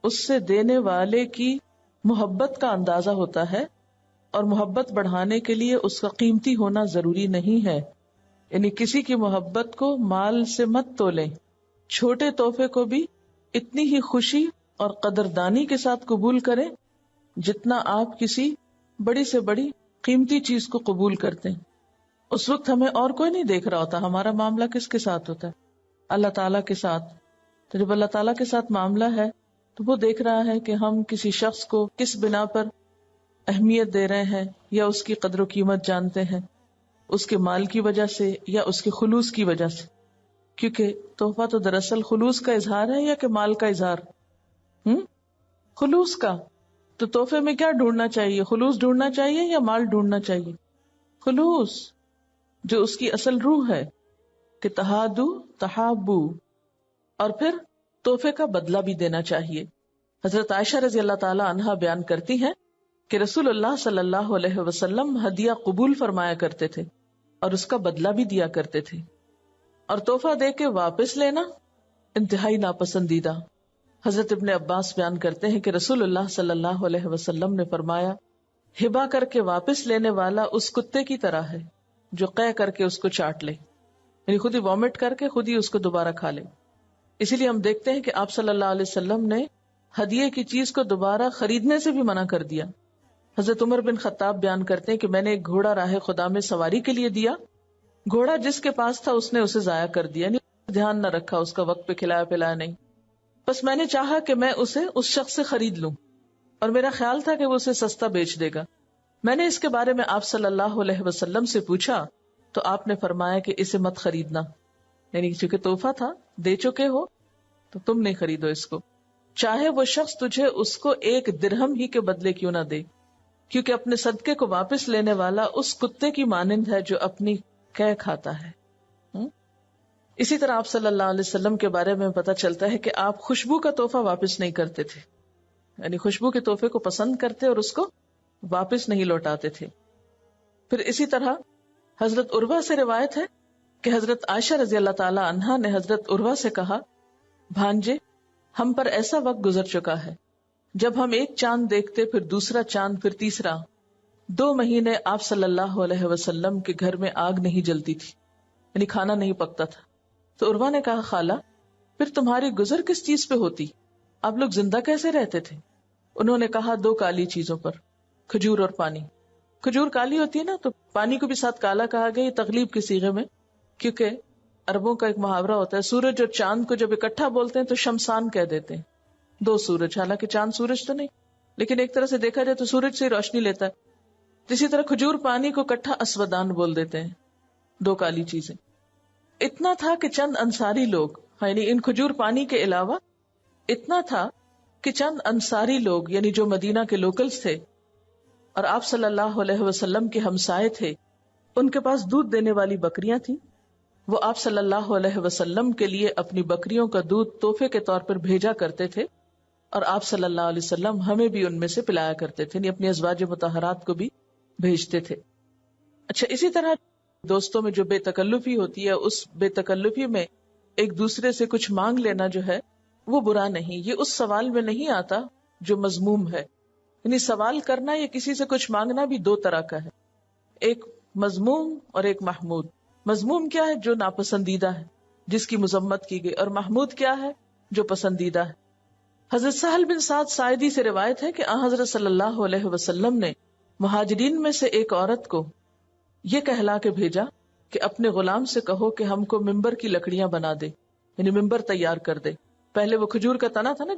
Speaker 1: اس سے دینے والے کی محبت کا اندازہ ہوتا ہے، اور محبت بڑھانے کے لیے اس کا قیمتی ہونا ضروری نہیں ہے. یعنی کسی کی محبت کو مال سے مت تولیں. چھوٹے تحفے کو بھی اتنی ہی خوشی اور قدردانی کے ساتھ قبول کریں جتنا آپ کسی بڑی سے بڑی قیمتی چیز کو قبول کرتے ہیں. اس وقت ہمیں اور کوئی نہیں دیکھ رہا ہوتا، ہمارا معاملہ کس کے ساتھ ہوتا ہے؟ اللہ تعالیٰ کے ساتھ. تو جب اللہ تعالیٰ کے ساتھ معاملہ ہے تو وہ دیکھ رہا ہے کہ ہم کسی شخص کو کس بنا پر اہمیت دے رہے ہیں، یا اس کی قدر و قیمت جانتے ہیں، اس کے مال کی وجہ سے یا اس کے خلوص کی وجہ سے. کیونکہ تحفہ تو دراصل خلوص کا اظہار ہے یا کہ مال کا اظہار؟ خلوص کا. تو تحفے میں کیا ڈھونڈنا چاہیے؟ خلوص ڈھونڈنا چاہیے یا مال ڈھونڈنا چاہیے؟ خلوص، جو اس کی اصل روح ہے کہ تہادو تحابو. اور پھر تحفے کا بدلہ بھی دینا چاہیے. حضرت عائشہ رضی اللہ تعالی عنہا بیان کرتی ہیں کہ رسول اللہ صلی اللہ علیہ وسلم ہدیہ قبول فرمایا کرتے تھے اور اس کا بدلہ بھی دیا کرتے تھے، اور تحفہ دے کے واپس لینا انتہائی ناپسندیدہ. حضرت ابن عباس بیان کرتے ہیں کہ رسول اللہ صلی اللہ علیہ وسلم نے فرمایا، ہبا کر کے واپس لینے والا اس کتے کی طرح ہے جو قے کر کے اس کو چاٹ لے، یعنی خود ہی وامٹ کر کے خود ہی اس کو دوبارہ کھا لے. اسی لیے ہم دیکھتے ہیں کہ آپ صلی اللہ علیہ وسلم نے ہدیے کی چیز کو دوبارہ خریدنے سے بھی منع کر دیا. حضرت عمر بن خطاب بیان کرتے ہیں کہ میں نے ایک گھوڑا راہ خدا میں سواری کے لیے دیا، گھوڑا جس کے پاس تھا اس نے اسے ضائع کر دیا، یعنی دھیان نہ رکھا، اس کا وقت پہ کھلایا پلایا نہیں. بس میں نے چاہا کہ میں اسے اس شخص سے خرید لوں، اور میرا خیال تھا کہ وہ اسے سستا بیچ دے گا. میں نے اس کے بارے میں آپ صلی اللہ علیہ وسلم سے پوچھا تو آپ نے فرمایا کہ اسے مت خریدنا، یعنی چونکہ تحفہ تھا، دے چکے ہو تو تم نہیں خریدو اس کو، چاہے وہ شخص تجھے اس کو 1 درہم ہی کے بدلے کیوں نہ دے، کیونکہ اپنے صدقے کو واپس لینے والا اس کتے کی مانند ہے جو اپنی قے کھاتا ہے. اسی طرح آپ صلی اللہ علیہ وسلم کے بارے میں پتہ چلتا ہے کہ آپ خوشبو کا تحفہ واپس نہیں کرتے تھے، یعنی خوشبو کے تحفے کو پسند کرتے اور اس کو واپس نہیں لوٹاتے تھے. پھر اسی طرح حضرت عروہ سے روایت ہے کہ حضرت عائشہ رضی اللہ تعالی عنہا نے حضرت عروہ سے کہا، بھانجے، ہم پر ایسا وقت گزر چکا ہے جب ہم ایک چاند دیکھتے، پھر دوسرا چاند، پھر تیسرا. 2 مہینے آپ صلی اللہ علیہ وسلم کے گھر میں آگ نہیں جلتی تھی، یعنی کھانا نہیں پکتا تھا. تو عروہ نے کہا، خالہ، پھر تمہاری گزر کس چیز پہ ہوتی؟ آپ لوگ زندہ کیسے رہتے تھے؟ انہوں نے کہا، 2 کالی چیزوں پر، کھجور اور پانی. کھجور کالی ہوتی ہے نا، تو پانی کو بھی ساتھ کالا کہا گیا، تغلیب کے صیغے میں، کیونکہ عربوں کا ایک محاورہ ہوتا ہے، سورج اور چاند کو جب اکٹھا بولتے ہیں تو شمسان کہہ دیتے ہیں، 2 سورج. حالانکہ چاند سورج تو نہیں، لیکن ایک طرح سے دیکھا جائے تو سورج سے ہی روشنی لیتا ہے. اسی طرح کھجور پانی کو اکٹھا اسودان بول دیتے ہیں، 2 کالی چیزیں. اتنا تھا کہ چند انصاری لوگ، یعنی ان کھجور پانی کے علاوہ اتنا تھا کہ چند انصاری لوگ، یعنی جو مدینہ کے لوکلز تھے اور آپ صلی اللہ علیہ وسلم کے ہمسائے تھے، ان کے پاس دودھ دینے والی بکریاں تھیں. وہ آپ صلی اللہ علیہ وسلم کے لیے اپنی بکریوں کا دودھ تحفے کے طور پر بھیجا کرتے تھے، اور آپ صلی اللہ علیہ وسلم ہمیں بھی ان میں سے پلایا کرتے تھے، یعنی اپنی ازواج مطہرات کو بھی بھیجتے تھے. اچھا، اسی طرح دوستوں میں جو بے تکلفی ہوتی ہے، اس بے تکلفی میں ایک دوسرے سے کچھ مانگ لینا جو ہے وہ برا نہیں. یہ اس سوال میں نہیں آتا جو مذموم ہے، یعنی سوال کرنا یا کسی سے کچھ مانگنا بھی 2 طرح کا ہے، ایک مذموم اور ایک محمود. مذموم کیا ہے؟ جو ناپسندیدہ ہے، جس کی مذمت کی گئی، اور محمود کیا ہے؟ جو پسندیدہ ہے. حضرت سہل بن سعد ساعدی سے روایت ہے کہ حضرت صلی اللہ علیہ وسلم نے مہاجرین میں سے ایک عورت کو یہ کہلا کے بھیجا کہ اپنے غلام سے کہو کہ ہم کو ممبر کی لکڑیاں بنا دے، یعنی ممبر تیار کر دے. پہلے وہ کھجور کا تنا تھا نا،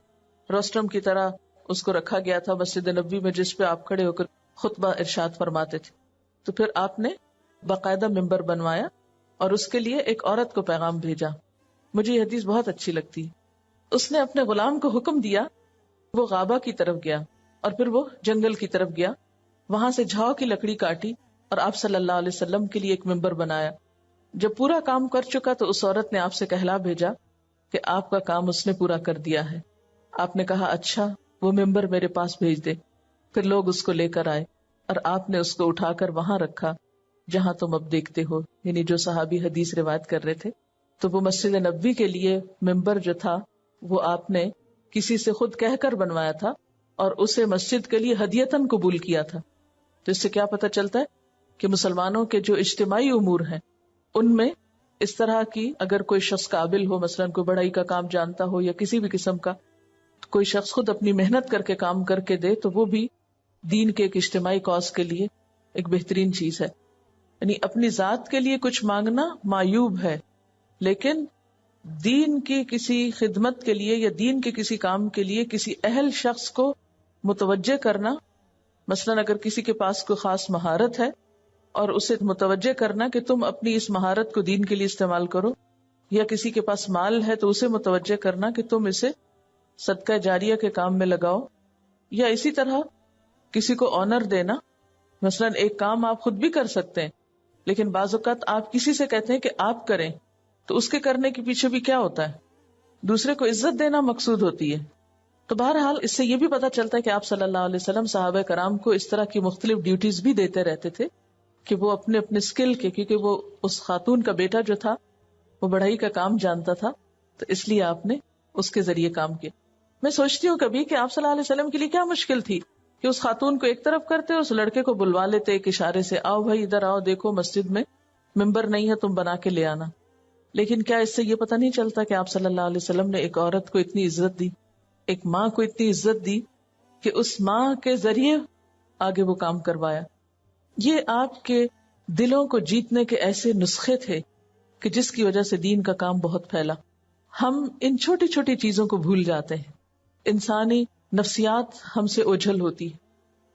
Speaker 1: روسٹرم کی طرح اس کو رکھا گیا تھا مسجد نبوی میں، جس پہ آپ کھڑے ہو کر خطبہ ارشاد فرماتے تھے. تو پھر آپ نے باقاعدہ ممبر بنوایا اور اس کے لیے ایک عورت کو پیغام بھیجا. مجھے یہ حدیث بہت اچھی لگتی. اس نے اپنے غلام کو حکم دیا، وہ غابہ کی طرف گیا اور پھر وہ جنگل کی طرف گیا، وہاں سے جھاؤ کی لکڑی کاٹی اور آپ صلی اللہ علیہ وسلم کے لیے ایک ممبر بنایا. جب پورا کام کر چکا تو اس عورت نے آپ سے کہلا بھیجا کہ آپ کا کام اس نے پورا کر دیا ہے. آپ نے کہا اچھا وہ ممبر میرے پاس بھیج دے. پھر لوگ اس کو لے کر آئے اور آپ نے اس کو اٹھا کر وہاں رکھا جہاں تم اب دیکھتے ہو، یعنی جو صحابی حدیث روایت کر رہے تھے. تو وہ مسجد نبوی کے لیے ممبر جو تھا وہ آپ نے کسی سے خود کہہ کر بنوایا تھا اور اسے مسجد کے لیے ہدیتاً قبول کیا تھا. تو اس سے کیا پتہ چلتا ہے کہ مسلمانوں کے جو اجتماعی امور ہیں ان میں اس طرح کی اگر کوئی شخص قابل ہو، مثلا کوئی بڑھائی کا کام جانتا ہو یا کسی بھی قسم کا، کوئی شخص خود اپنی محنت کر کے کام کر کے دے تو وہ بھی دین کے ایک اجتماعی کاز کے لیے ایک بہترین چیز ہے. یعنی اپنی ذات کے لیے کچھ مانگنا معیوب ہے، لیکن دین کی کسی خدمت کے لیے یا دین کے کسی کام کے لیے کسی اہل شخص کو متوجہ کرنا، مثلا اگر کسی کے پاس کوئی خاص مہارت ہے اور اسے متوجہ کرنا کہ تم اپنی اس مہارت کو دین کے لیے استعمال کرو، یا کسی کے پاس مال ہے تو اسے متوجہ کرنا کہ تم اسے صدقہ جاریہ کے کام میں لگاؤ، یا اسی طرح کسی کو آنر دینا. مثلا ایک کام آپ خود بھی کر سکتے ہیں لیکن بعض اوقات آپ کسی سے کہتے ہیں کہ آپ کریں تو اس کے کرنے کے پیچھے بھی کیا ہوتا ہے؟ دوسرے کو عزت دینا مقصود ہوتی ہے. تو بہرحال اس سے یہ بھی پتہ چلتا ہے کہ آپ صلی اللہ علیہ وسلم صحابہ کرام کو اس طرح کی مختلف ڈیوٹیز بھی دیتے رہتے تھے کہ وہ اپنے اپنے اسکل کے، کیونکہ وہ اس خاتون کا بیٹا جو تھا وہ بڑھائی کا کام جانتا تھا تو اس لیے آپ نے اس کے ذریعے کام کیا. میں سوچتی ہوں کبھی کہ آپ صلی اللہ علیہ وسلم کے لیے کیا مشکل تھی کہ اس خاتون کو ایک طرف کرتے، اس لڑکے کو بلوا لیتے ایک اشارے سے، آؤ بھائی ادھر آؤ، دیکھو مسجد میں ممبر نہیں ہے، تم بنا کے لے آنا. لیکن کیا اس سے یہ پتہ نہیں چلتا کہ آپ صلی اللہ علیہ وسلم نے ایک عورت کو اتنی عزت دی، ایک ماں کو اتنی عزت دی کہ اس ماں کے ذریعے آگے وہ کام کروایا. یہ آپ کے دلوں کو جیتنے کے ایسے نسخے تھے کہ جس کی وجہ سے دین کا کام بہت پھیلا. ہم ان چھوٹی چھوٹی چیزوں کو بھول جاتے ہیں. انسانی نفسیات ہم سے اوجھل ہوتی ہے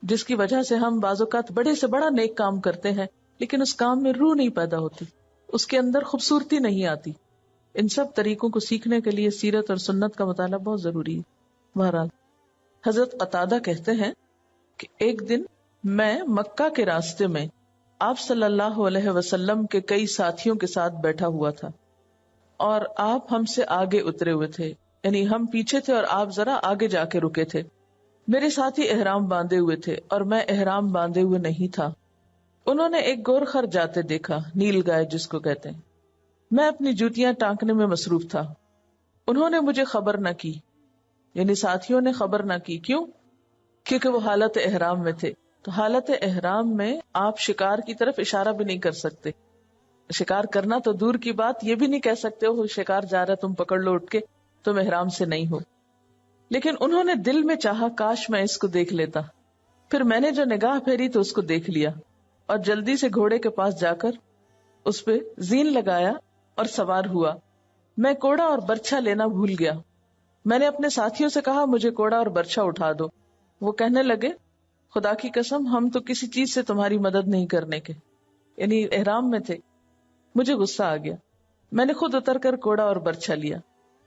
Speaker 1: جس کی وجہ سے ہم بعض اوقات بڑے سے بڑا نیک کام کرتے ہیں لیکن اس کام میں روح نہیں پیدا ہوتی، اس کے اندر خوبصورتی نہیں آتی. ان سب طریقوں کو سیکھنے کے لیے سیرت اور سنت کا مطالعہ بہت ضروری ہے. بہرحال حضرت قتادہ کہتے ہیں کہ ایک دن میں مکہ کے راستے میں آپ صلی اللہ علیہ وسلم کے کئی ساتھیوں کے ساتھ بیٹھا ہوا تھا اور آپ ہم سے آگے اترے ہوئے تھے، یعنی ہم پیچھے تھے اور آپ ذرا آگے جا کے رکے تھے. میرے ساتھی احرام باندھے ہوئے تھے اور میں احرام باندھے ہوئے نہیں تھا. انہوں نے ایک گورخر جاتے دیکھا، نیل گائے جس کو کہتے ہیں. میں اپنی جوتیاں ٹانکنے میں مصروف تھا. انہوں نے مجھے خبر نہ کی، یعنی ساتھیوں نے خبر نہ کی. کیوں؟ کیونکہ وہ حالت احرام میں تھے. تو حالت احرام میں آپ شکار کی طرف اشارہ بھی نہیں کر سکتے. شکار کرنا تو دور کی بات، یہ بھی نہیں کہہ سکتے ہو شکار جا رہا تم پکڑ لو اٹھ کے، تم احرام سے نہیں ہو. لیکن انہوں نے دل میں چاہا کاش میں اس کو دیکھ لیتا. پھر میں نے جو نگاہ پھیری تو اس کو دیکھ لیا اور جلدی سے گھوڑے کے پاس جا کر اس پہ زین لگایا اور سوار ہوا. میں کوڑا اور برچھا لینا بھول گیا. میں نے اپنے ساتھیوں سے کہا مجھے کوڑا اور برچھا اٹھا دو. وہ کہنے لگے خدا کی قسم ہم تو کسی چیز سے تمہاری مدد نہیں کرنے کے، یعنی احرام میں تھے. مجھے غصہ آ گیا. میں نے خود اتر کر کوڑا اور برچھا لیا،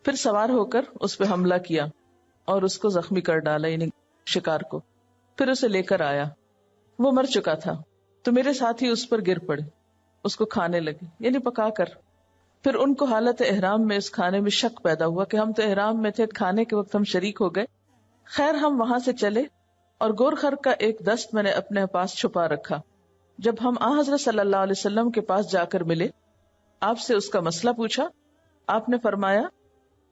Speaker 1: پھر سوار ہو کر اس پہ حملہ کیا اور اس کو زخمی کر ڈالا، یعنی شکار کو. پھر اسے لے کر آیا. وہ مر چکا تھا تو میرے ساتھی اس پر گر پڑے، اس کو کھانے لگے، یعنی پکا کر. پھر ان کو حالت احرام میں اس کھانے میں شک پیدا ہوا کہ ہم تو احرام میں تھے، کھانے کے وقت ہم شریک ہو گئے. خیر ہم وہاں سے چلے اور گورخر کا ایک دست میں نے اپنے پاس چھپا رکھا. جب ہم حضرت صلی اللہ علیہ وسلم کے پاس جا کر ملے، آپ سے اس کا مسئلہ پوچھا. آپ نے فرمایا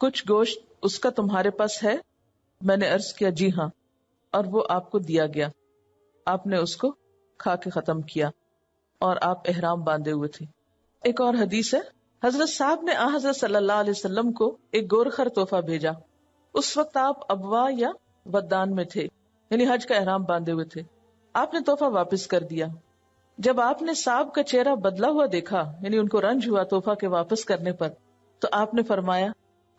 Speaker 1: کچھ گوشت اس کا تمہارے پاس ہے؟ میں نے عرض کیا جی ہاں، اور وہ آپ کو دیا گیا. آپ نے اس کو کھا کے ختم کیا اور آپ احرام باندھے ہوئے تھے. ایک اور حدیث ہے، حضرت صاحب نے حضرت صلی اللہ علیہ وسلم کو ایک گورخر تحفہ بھیجا. اس وقت آپ ابوا یا ودان میں تھے، یعنی حج کا احرام باندھے ہوئے تھے. آپ نے تحفہ واپس کر دیا. جب آپ نے صاحب کا چہرہ بدلا ہوا دیکھا، یعنی ان کو رنج ہوا تحفہ کے واپس کرنے پر، تو آپ نے فرمایا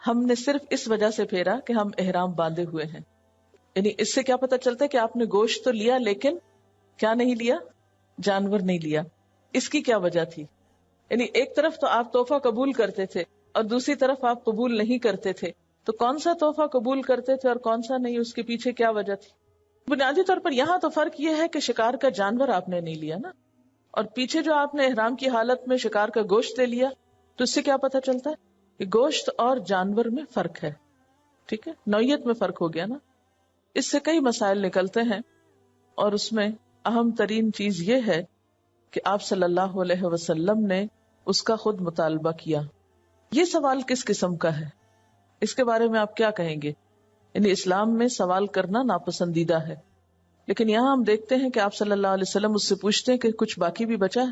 Speaker 1: ہم نے صرف اس وجہ سے پھیرا کہ ہم احرام باندھے ہوئے ہیں. یعنی اس سے کیا پتہ چلتا ہے کہ آپ نے گوشت تو لیا لیکن کیا نہیں لیا؟ جانور نہیں لیا. اس کی کیا وجہ تھی؟ یعنی ایک طرف تو آپ تحفہ قبول کرتے تھے اور دوسری طرف آپ قبول نہیں کرتے تھے. تو کون سا تحفہ قبول کرتے تھے اور کون سا نہیں، اس کے پیچھے کیا وجہ تھی؟ بنیادی طور پر یہاں تو فرق یہ ہے کہ شکار کا جانور آپ نے نہیں لیا نا، اور پیچھے جو آپ نے احرام کی حالت میں شکار کا گوشت لے لیا. تو اس سے کیا پتہ چلتا ہے کہ گوشت اور جانور میں فرق ہے، ٹھیک ہے، نوعیت میں فرق ہو گیا نا. اس سے کئی مسائل نکلتے ہیں، اور اس میں اہم ترین چیز یہ ہے کہ آپ صلی اللہ علیہ وسلم نے اس کا خود مطالبہ کیا. یہ سوال کس قسم کا ہے، اس کے بارے میں آپ کیا کہیں گے؟ یعنی اسلام میں سوال کرنا ناپسندیدہ ہے، لیکن یہاں ہم دیکھتے ہیں کہ آپ صلی اللہ علیہ وسلم اس سے پوچھتے ہیں کہ کچھ باقی بھی بچا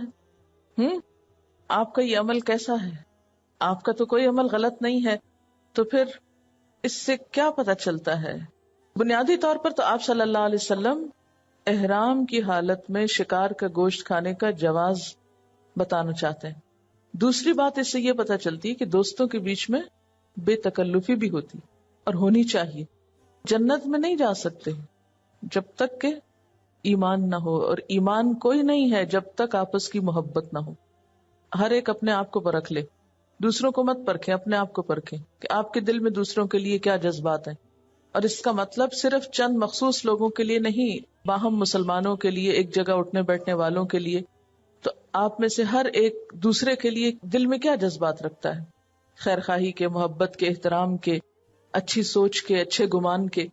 Speaker 1: ہے، آپ کا یہ عمل کیسا ہے؟ آپ کا تو کوئی عمل غلط نہیں ہے. تو پھر اس سے کیا پتہ چلتا ہے؟ بنیادی طور پر تو آپ صلی اللہ علیہ وسلم احرام کی حالت میں شکار کا گوشت کھانے کا جواز بتانا چاہتے ہیں. دوسری بات اس سے یہ پتہ چلتی ہے کہ دوستوں کے بیچ میں بے تکلفی بھی ہوتی اور ہونی چاہیے. جنت میں نہیں جا سکتے جب تک کہ ایمان نہ ہو، اور ایمان کوئی نہیں ہے جب تک آپس کی محبت نہ ہو. ہر ایک اپنے آپ کو پرکھ لے، دوسروں کو مت پرکھیں، اپنے آپ کو پرکھیں کہ آپ کے دل میں دوسروں کے لیے کیا جذبات ہیں. اور اس کا مطلب صرف چند مخصوص لوگوں کے لیے نہیں، باہم مسلمانوں کے لیے، ایک جگہ اٹھنے بیٹھنے والوں کے لیے. تو آپ میں سے ہر ایک دوسرے کے لیے دل میں کیا جذبات رکھتا ہے، خیر خواہی کے، محبت کے، احترام کے، اچھی سوچ کے، اچھے گمان کے.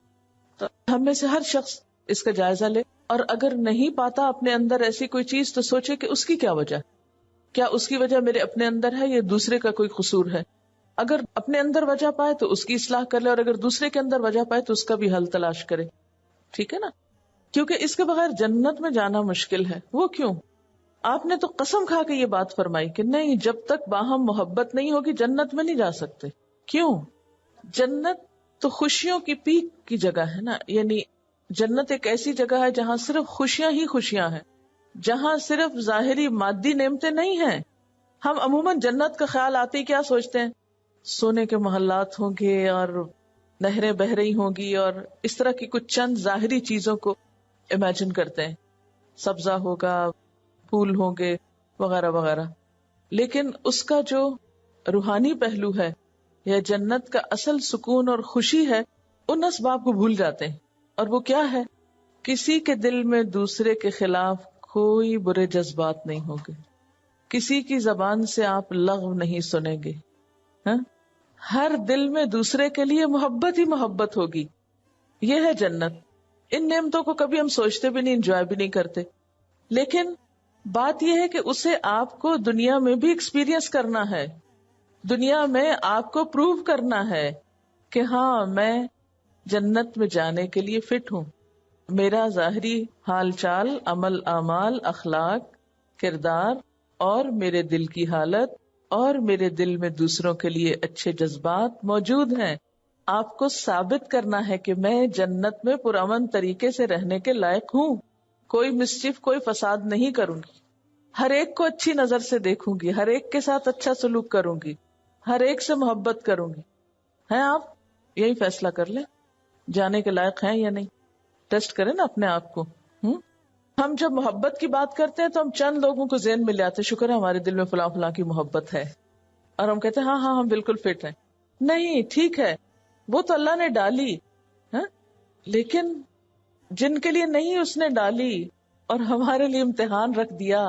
Speaker 1: تو ہم میں سے ہر شخص اس کا جائزہ لے، اور اگر نہیں پاتا اپنے اندر ایسی کوئی چیز تو سوچے کہ اس کی کیا وجہ، کیا اس کی وجہ میرے اپنے اندر ہے یا دوسرے کا کوئی قصور ہے. اگر اپنے اندر وجہ پائے تو اس کی اصلاح کر لے، اور اگر دوسرے کے اندر وجہ پائے تو اس کا بھی حل تلاش کرے. ٹھیک ہے نا؟ کیونکہ اس کے بغیر جنت میں جانا مشکل ہے. وہ کیوں؟ آپ نے تو قسم کھا کے یہ بات فرمائی کہ نہیں، جب تک باہم محبت نہیں ہوگی جنت میں نہیں جا سکتے. کیوں؟ جنت تو خوشیوں کی پیک کی جگہ ہے نا. یعنی جنت ایک ایسی جگہ ہے جہاں صرف خوشیاں ہی خوشیاں ہیں، جہاں صرف ظاہری مادی نعمتیں نہیں ہیں. ہم عموماً جنت کا خیال آتے ہی کیا سوچتے ہیں؟ سونے کے محلات ہوں گے اور نہریں بہ رہی ہوں گی، اور اس طرح کی کچھ چند ظاہری چیزوں کو امیجن کرتے ہیں. سبزہ ہوگا، پھول ہوں گے، وغیرہ وغیرہ. لیکن اس کا جو روحانی پہلو ہے یا جنت کا اصل سکون اور خوشی ہے، ان اسباب کو بھول جاتے ہیں. اور وہ کیا ہے؟ کسی کے دل میں دوسرے کے خلاف کوئی برے جذبات نہیں ہوں گے، کسی کی زبان سے آپ لغو نہیں سنیں گے. ہر دل میں دوسرے کے لیے محبت ہی محبت ہوگی. یہ ہے جنت. ان نعمتوں کو کبھی ہم سوچتے بھی نہیں، انجوائے بھی نہیں کرتے. لیکن بات یہ ہے کہ اسے آپ کو دنیا میں بھی ایکسپیرینس کرنا ہے، دنیا میں آپ کو پروو کرنا ہے کہ ہاں میں جنت میں جانے کے لیے فٹ ہوں. میرا ظاہری حال چال، عمل اعمال، اخلاق، کردار، اور میرے دل کی حالت، اور میرے دل میں دوسروں کے لیے اچھے جذبات موجود ہیں. آپ کو ثابت کرنا ہے کہ میں جنت میں پرامن طریقے سے رہنے کے لائق ہوں. کوئی مسچیف، کوئی فساد نہیں کروں گی، ہر ایک کو اچھی نظر سے دیکھوں گی، ہر ایک کے ساتھ اچھا سلوک کروں گی، ہر ایک سے محبت کروں گی. ہیں آپ؟ یہی فیصلہ کر لیں جانے کے لائق ہیں یا نہیں. ٹیسٹ کریں نا اپنے آپ کو. ہم جب محبت کی بات کرتے ہیں تو ہم چند لوگوں کو ذہن میں لے آتے، شکر ہے ہمارے دل میں فلاں فلاں کی محبت ہے، اور ہم کہتے ہیں ہاں ہاں ہم بالکل فٹ ہیں. نہیں، ٹھیک ہے، وہ تو اللہ نے ڈالی، لیکن جن کے لیے نہیں اس نے ڈالی اور ہمارے لیے امتحان رکھ دیا،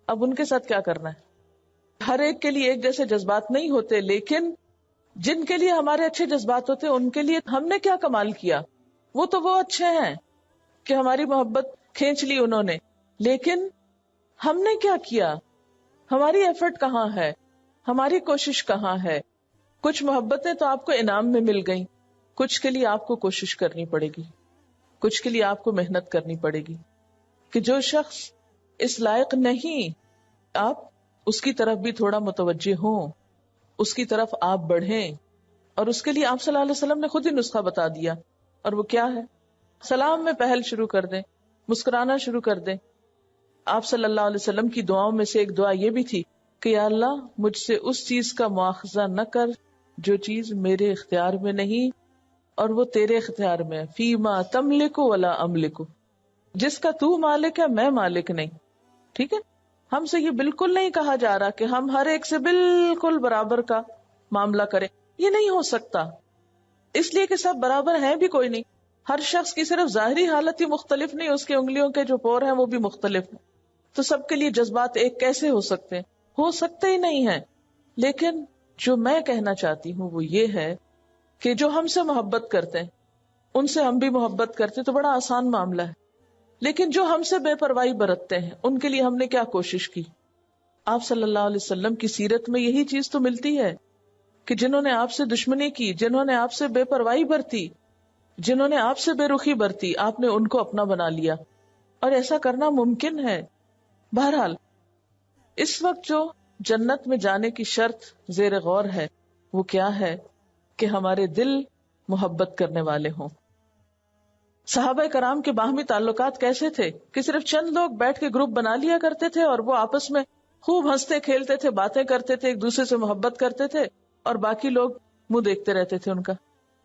Speaker 1: اب ان کے ساتھ کیا کرنا ہے؟ ہر ایک کے لیے ایک جیسے جذبات نہیں ہوتے، لیکن جن کے لیے ہمارے اچھے جذبات ہوتے ان کے لیے ہم نے کیا کمال کیا. وہ تو وہ اچھے ہیں کہ ہماری محبت کھینچ لی انہوں نے، لیکن ہم نے کیا کیا؟ ہماری ایفرٹ کہاں ہے؟ ہماری کوشش کہاں ہے؟ کچھ محبتیں تو آپ کو انعام میں مل گئیں، کچھ کے لیے آپ کو کوشش کرنی پڑے گی، کچھ کے لیے آپ کو محنت کرنی پڑے گی. کہ جو شخص اس لائق نہیں، آپ اس کی طرف بھی تھوڑا متوجہ ہوں، اس کی طرف آپ بڑھیں. اور اس کے لیے آپ صلی اللہ علیہ وسلم نے خود ہی نسخہ بتا دیا، اور وہ کیا ہے؟ سلام میں پہل شروع کر دیں، مسکرانا شروع کر دیں. آپ صلی اللہ علیہ وسلم کی دعاؤں میں سے ایک دعا یہ بھی تھی کہ یا اللہ مجھ سے اس چیز کا مواخذہ نہ کر جو چیز میرے اختیار میں نہیں اور وہ تیرے اختیار میں ہے. فیما تملک ولا املک، جس کا تو مالک ہے میں مالک نہیں. ٹھیک ہے؟ ہم سے یہ بالکل نہیں کہا جا رہا کہ ہم ہر ایک سے بالکل برابر کا معاملہ کریں، یہ نہیں ہو سکتا، اس لیے کہ سب برابر ہیں بھی کوئی نہیں. ہر شخص کی صرف ظاہری حالت ہی مختلف نہیں، اس کی انگلیوں کے جو پور ہیں وہ بھی مختلف ہیں. تو سب کے لیے جذبات ایک کیسے ہو سکتے ہیں؟ ہو سکتے ہی نہیں ہیں. لیکن جو میں کہنا چاہتی ہوں وہ یہ ہے کہ جو ہم سے محبت کرتے ہیں ان سے ہم بھی محبت کرتے تو بڑا آسان معاملہ ہے، لیکن جو ہم سے بے پرواہی برتتے ہیں ان کے لیے ہم نے کیا کوشش کی؟ آپ صلی اللہ علیہ وسلم کی سیرت میں یہی چیز تو ملتی ہے کہ جنہوں نے آپ سے دشمنی کی، جنہوں نے آپ سے بے پرواہی برتی، جنہوں نے آپ سے بے رخی برتی، آپ نے ان کو اپنا بنا لیا، اور ایسا کرنا ممکن ہے۔ بہرحال اس وقت جو جنت میں جانے کی شرط زیر غور ہے وہ کیا ہے کہ ہمارے دل محبت کرنے والے ہوں۔ صحابہ کرام کے باہمی تعلقات کیسے تھے کہ صرف چند لوگ بیٹھ کے گروپ بنا لیا کرتے تھے اور وہ آپس میں خوب ہنستے کھیلتے تھے، باتیں کرتے تھے، ایک دوسرے سے محبت کرتے تھے، اور باقی لوگ منہ دیکھتے رہتے تھے ان کا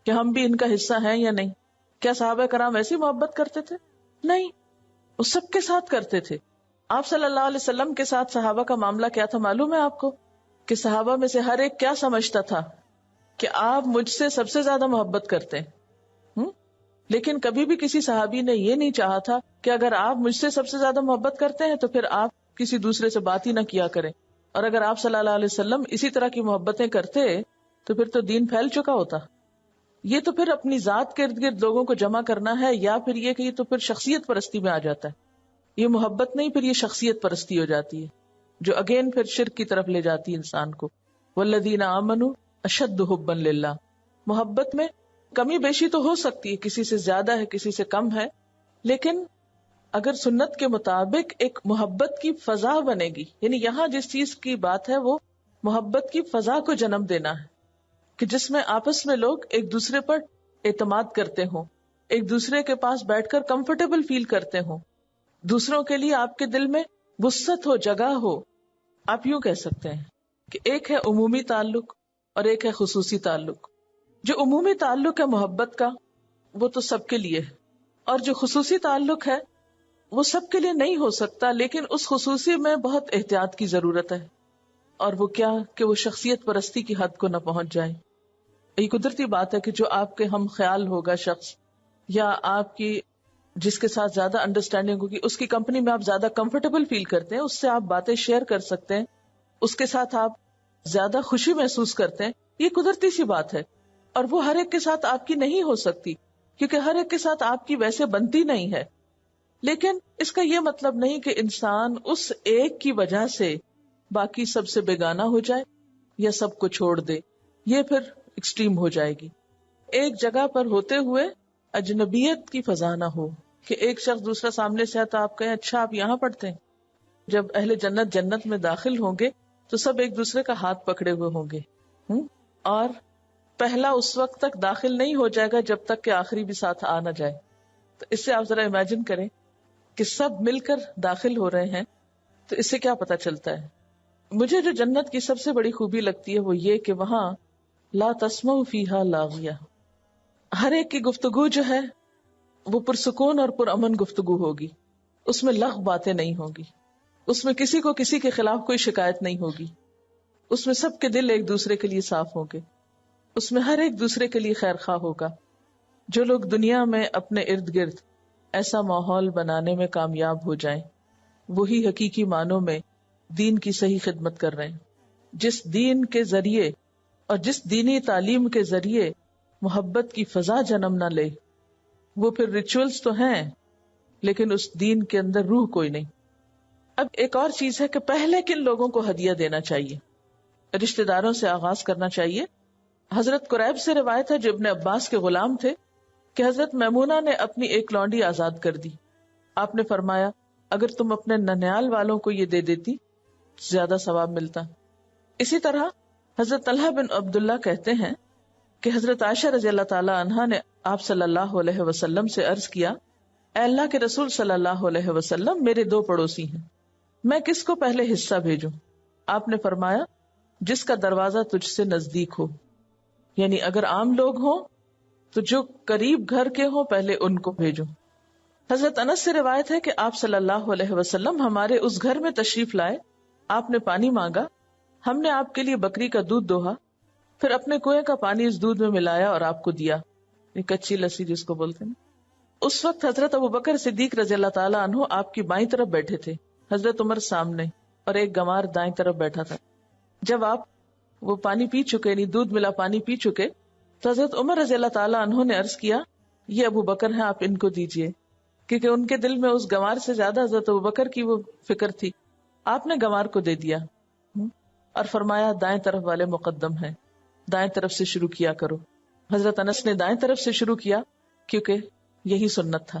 Speaker 1: کہ ہم بھی ان کا حصہ ہیں یا نہیں۔ کیا صحابہ کرام ایسی محبت کرتے تھے؟ نہیں، وہ سب کے ساتھ کرتے تھے۔ آپ صلی اللہ علیہ وسلم کے ساتھ صحابہ کا معاملہ کیا تھا معلوم ہے آپ کو؟ کہ صحابہ میں سے ہر ایک کیا سمجھتا تھا کہ آپ مجھ سے سب سے زیادہ محبت کرتے ہیں، لیکن کبھی بھی کسی صحابی نے یہ نہیں چاہا تھا کہ اگر آپ مجھ سے سب سے زیادہ محبت کرتے ہیں تو پھر آپ کسی دوسرے سے بات ہی نہ کیا کریں، اور اگر آپ صلی اللہ علیہ وسلم اسی طرح کی محبتیں کرتے تو پھر تو دین پھیل چکا ہوتا۔ یہ تو پھر اپنی ذات کے ارد گرد لوگوں کو جمع کرنا ہے، یا پھر یہ کہ یہ تو پھر شخصیت پرستی میں آ جاتا ہے۔ یہ محبت نہیں، پھر یہ شخصیت پرستی ہو جاتی ہے، جو اگین پھر شرک کی طرف لے جاتی ہے انسان کو۔ والذین آمنوا اشد حبا للہ۔ محبت میں کمی بیشی تو ہو سکتی ہے، کسی سے زیادہ ہے کسی سے کم ہے، لیکن اگر سنت کے مطابق ایک محبت کی فضا بنے گی، یعنی یہاں جس چیز کی بات ہے وہ محبت کی فضا کو جنم دینا ہے کہ جس میں آپس میں لوگ ایک دوسرے پر اعتماد کرتے ہوں، ایک دوسرے کے پاس بیٹھ کر کمفرٹیبل فیل کرتے ہوں، دوسروں کے لیے آپ کے دل میں وسعت ہو، جگہ ہو۔ آپ یوں کہہ سکتے ہیں کہ ایک ہے عمومی تعلق اور ایک ہے خصوصی تعلق۔ جو عمومی تعلق ہے محبت کا وہ تو سب کے لیے ہے، اور جو خصوصی تعلق ہے وہ سب کے لیے نہیں ہو سکتا، لیکن اس خصوصی میں بہت احتیاط کی ضرورت ہے، اور وہ کیا کہ وہ شخصیت پرستی کی حد کو نہ پہنچ جائے۔ یہ قدرتی بات ہے کہ جو آپ کے ہم خیال ہوگا شخص، یا آپ کی جس کے ساتھ زیادہ انڈرسٹینڈنگ ہوگی، اس کی کمپنی میں آپ زیادہ کمفرٹیبل فیل کرتے ہیں، اس سے آپ باتیں شیئر کر سکتے ہیں، اس کے ساتھ آپ زیادہ خوشی محسوس کرتے ہیں، یہ قدرتی سی بات ہے، اور وہ ہر ایک کے ساتھ آپ کی نہیں ہو سکتی، کیونکہ ہر ایک کے ساتھ آپ کی ویسے بنتی نہیں ہے۔ لیکن اس کا یہ مطلب نہیں کہ انسان اس ایک کی وجہ سے باقی سب سے بیگانہ ہو جائے یا سب کو چھوڑ دے، یہ پھر ایکسٹریم ہو جائے گی۔ ایک جگہ پر ہوتے ہوئے اجنبیت کی فضا نہ ہو کہ ایک شخص دوسرا سامنے سے ہے تو آپ کہیں اچھا آپ یہاں پڑھتے ہیں۔ جب اہل جنت جنت میں داخل ہوں گے تو سب ایک دوسرے کا ہاتھ پکڑے ہوئے ہوں گے، اور پہلا اس وقت تک داخل نہیں ہو جائے گا جب تک کہ آخری بھی ساتھ آ نہ جائے۔ تو اس سے آپ ذرا امیجن کریں کہ سب مل کر داخل ہو رہے ہیں، تو اس سے کیا پتا چلتا ہے؟ مجھے جو جنت کی سب سے بڑی خوبی لگتی ہے وہ یہ کہ وہاں لا تسمع فیہا لاغیہ، ہر ایک کی گفتگو جو ہے وہ پرسکون اور پرامن گفتگو ہوگی، اس میں لغو باتیں نہیں ہوگی، اس میں کسی کو کسی کے خلاف کوئی شکایت نہیں ہوگی، اس میں سب کے دل ایک دوسرے کے لیے صاف ہوں گے، اس میں ہر ایک دوسرے کے لیے خیر خواہ ہوگا۔ جو لوگ دنیا میں اپنے ارد گرد ایسا ماحول بنانے میں کامیاب ہو جائیں وہی حقیقی معنوں میں دین کی صحیح خدمت کر رہے ہیں۔ جس دین کے ذریعے اور جس دینی تعلیم کے ذریعے محبت کی فضا جنم نہ لے، وہ پھر ریچولز تو ہیں لیکن اس دین کے اندر روح کوئی نہیں۔ اب ایک اور چیز ہے کہ پہلے کن لوگوں کو ہدیہ دینا چاہیے؟ رشتہ داروں سے آغاز کرنا چاہیے۔ حضرت قریب سے روایت ہے جو ابن عباس کے غلام تھے کہ حضرت میمونہ نے اپنی ایک لونڈی آزاد کر دی۔ آپ نے فرمایا اگر تم اپنے ننیال والوں کو یہ دے دیتی زیادہ ثواب ملتا۔ اسی طرح حضرت طلحہ بن عبداللہ کہتے ہیں کہ حضرت عائشہ رضی اللہ تعالی عنہا نے آپ صلی اللہ علیہ وسلم سے عرض کیا، اے اللہ کے رسول صلی اللہ علیہ وسلم، میرے دو پڑوسی ہیں، میں کس کو پہلے حصہ بھیجوں؟ آپ نے فرمایا جس کا دروازہ تجھ سے نزدیک ہو، یعنی اگر عام لوگ ہوں تو جو قریب گھر کے ہوں پہلے ان کو بھیجو۔ حضرت انس سے روایت ہے کہ آپ صلی اللہ علیہ وسلم ہمارے اس گھر میں تشریف لائے، آپ نے پانی مانگا، ہم نے آپ کے لیے بکری کا دودھ دوہا، پھر اپنے کنویں کا پانی اس دودھ میں ملایا اور آپ کو دیا، یہ کچی لسی جس کو بولتے ہیں۔ اس وقت حضرت ابوبکر صدیق رضی اللہ تعالی عنہ آپ کی بائیں طرف بیٹھے تھے، حضرت عمر سامنے، اور ایک گمار دائیں طرف بیٹھا تھا۔ جب آپ وہ پانی پی چکے، نہیں دودھ ملا پانی پی چکے، تو حضرت عمر رضی اللہ تعالیٰ عنہ نے عرض کیا یہ ابو بکر ہیں، آپ ان کو دیجئے، کیونکہ ان کے دل میں اس گنوار سے زیادہ حضرت ابو بکر کی وہ فکر تھی. آپ نے گنوار کو دے دیا اور فرمایا دائیں طرف والے مقدم ہیں، دائیں طرف سے شروع کیا کرو. حضرت انس نے دائیں طرف سے شروع کیا کیونکہ یہی سنت تھا.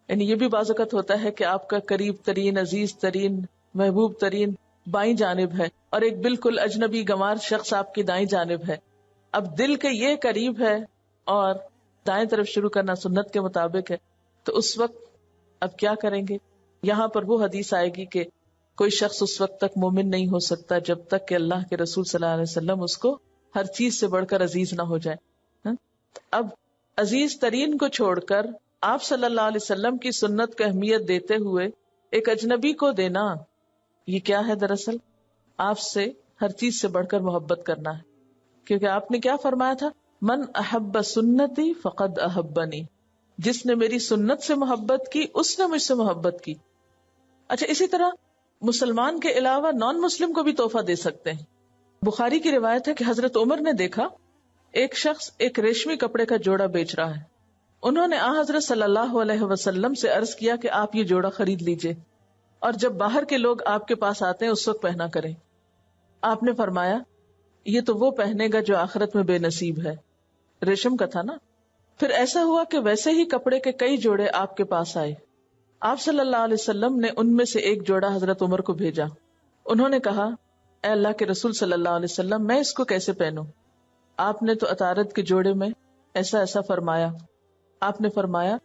Speaker 1: یعنی یہ بھی بعض اوقات ہوتا ہے کہ آپ کا قریب ترین، عزیز ترین، محبوب ترین بائیں جانب ہے اور ایک بالکل اجنبی گنوار شخص آپ کی دائیں جانب ہے. اب دل کے یہ قریب ہے اور دائیں طرف شروع کرنا سنت کے مطابق ہے، تو اس وقت اب کیا کریں گے؟ یہاں پر وہ حدیث آئے گی کہ کوئی شخص اس وقت تک مومن نہیں ہو سکتا جب تک کہ اللہ کے رسول صلی اللہ علیہ وسلم اس کو ہر چیز سے بڑھ کر عزیز نہ ہو جائے. اب عزیز ترین کو چھوڑ کر آپ صلی اللہ علیہ وسلم کی سنت کو اہمیت دیتے ہوئے ایک اجنبی کو دینا، یہ کیا ہے؟ دراصل آپ سے ہر چیز سے بڑھ کر محبت کرنا ہے. کیونکہ آپ نے کیا فرمایا تھا؟ من احب سنتی فقد احبنی، جس نے میری سنت سے محبت کی اس نے مجھ سے محبت کی. اچھا، اسی طرح مسلمان کے علاوہ نان مسلم کو بھی تحفہ دے سکتے ہیں. بخاری کی روایت ہے کہ حضرت عمر نے دیکھا ایک شخص ایک ریشمی کپڑے کا جوڑا بیچ رہا ہے. انہوں نے حضرت صلی اللہ علیہ وسلم سے عرض کیا کہ آپ یہ جوڑا خرید لیجئے اور جب باہر کے لوگ آپ کے پاس آتے ہیں اس وقت پہنا کریں. آپ نے فرمایا یہ تو وہ پہنے گا جو آخرت میں بے نصیب ہے. ریشم کا تھا نا. پھر ایسا ہوا کہ ویسے ہی کپڑے کے کئی جوڑے آپ کے پاس آئے. آپ صلی اللہ علیہ وسلم نے ان میں سے ایک جوڑا حضرت عمر کو بھیجا. انہوں نے کہا اے اللہ کے رسول صلی اللہ علیہ وسلم، میں اس کو کیسے پہنوں؟ آپ نے تو عطارد کے جوڑے میں ایسا ایسا فرمایا. آپ نے فرمایا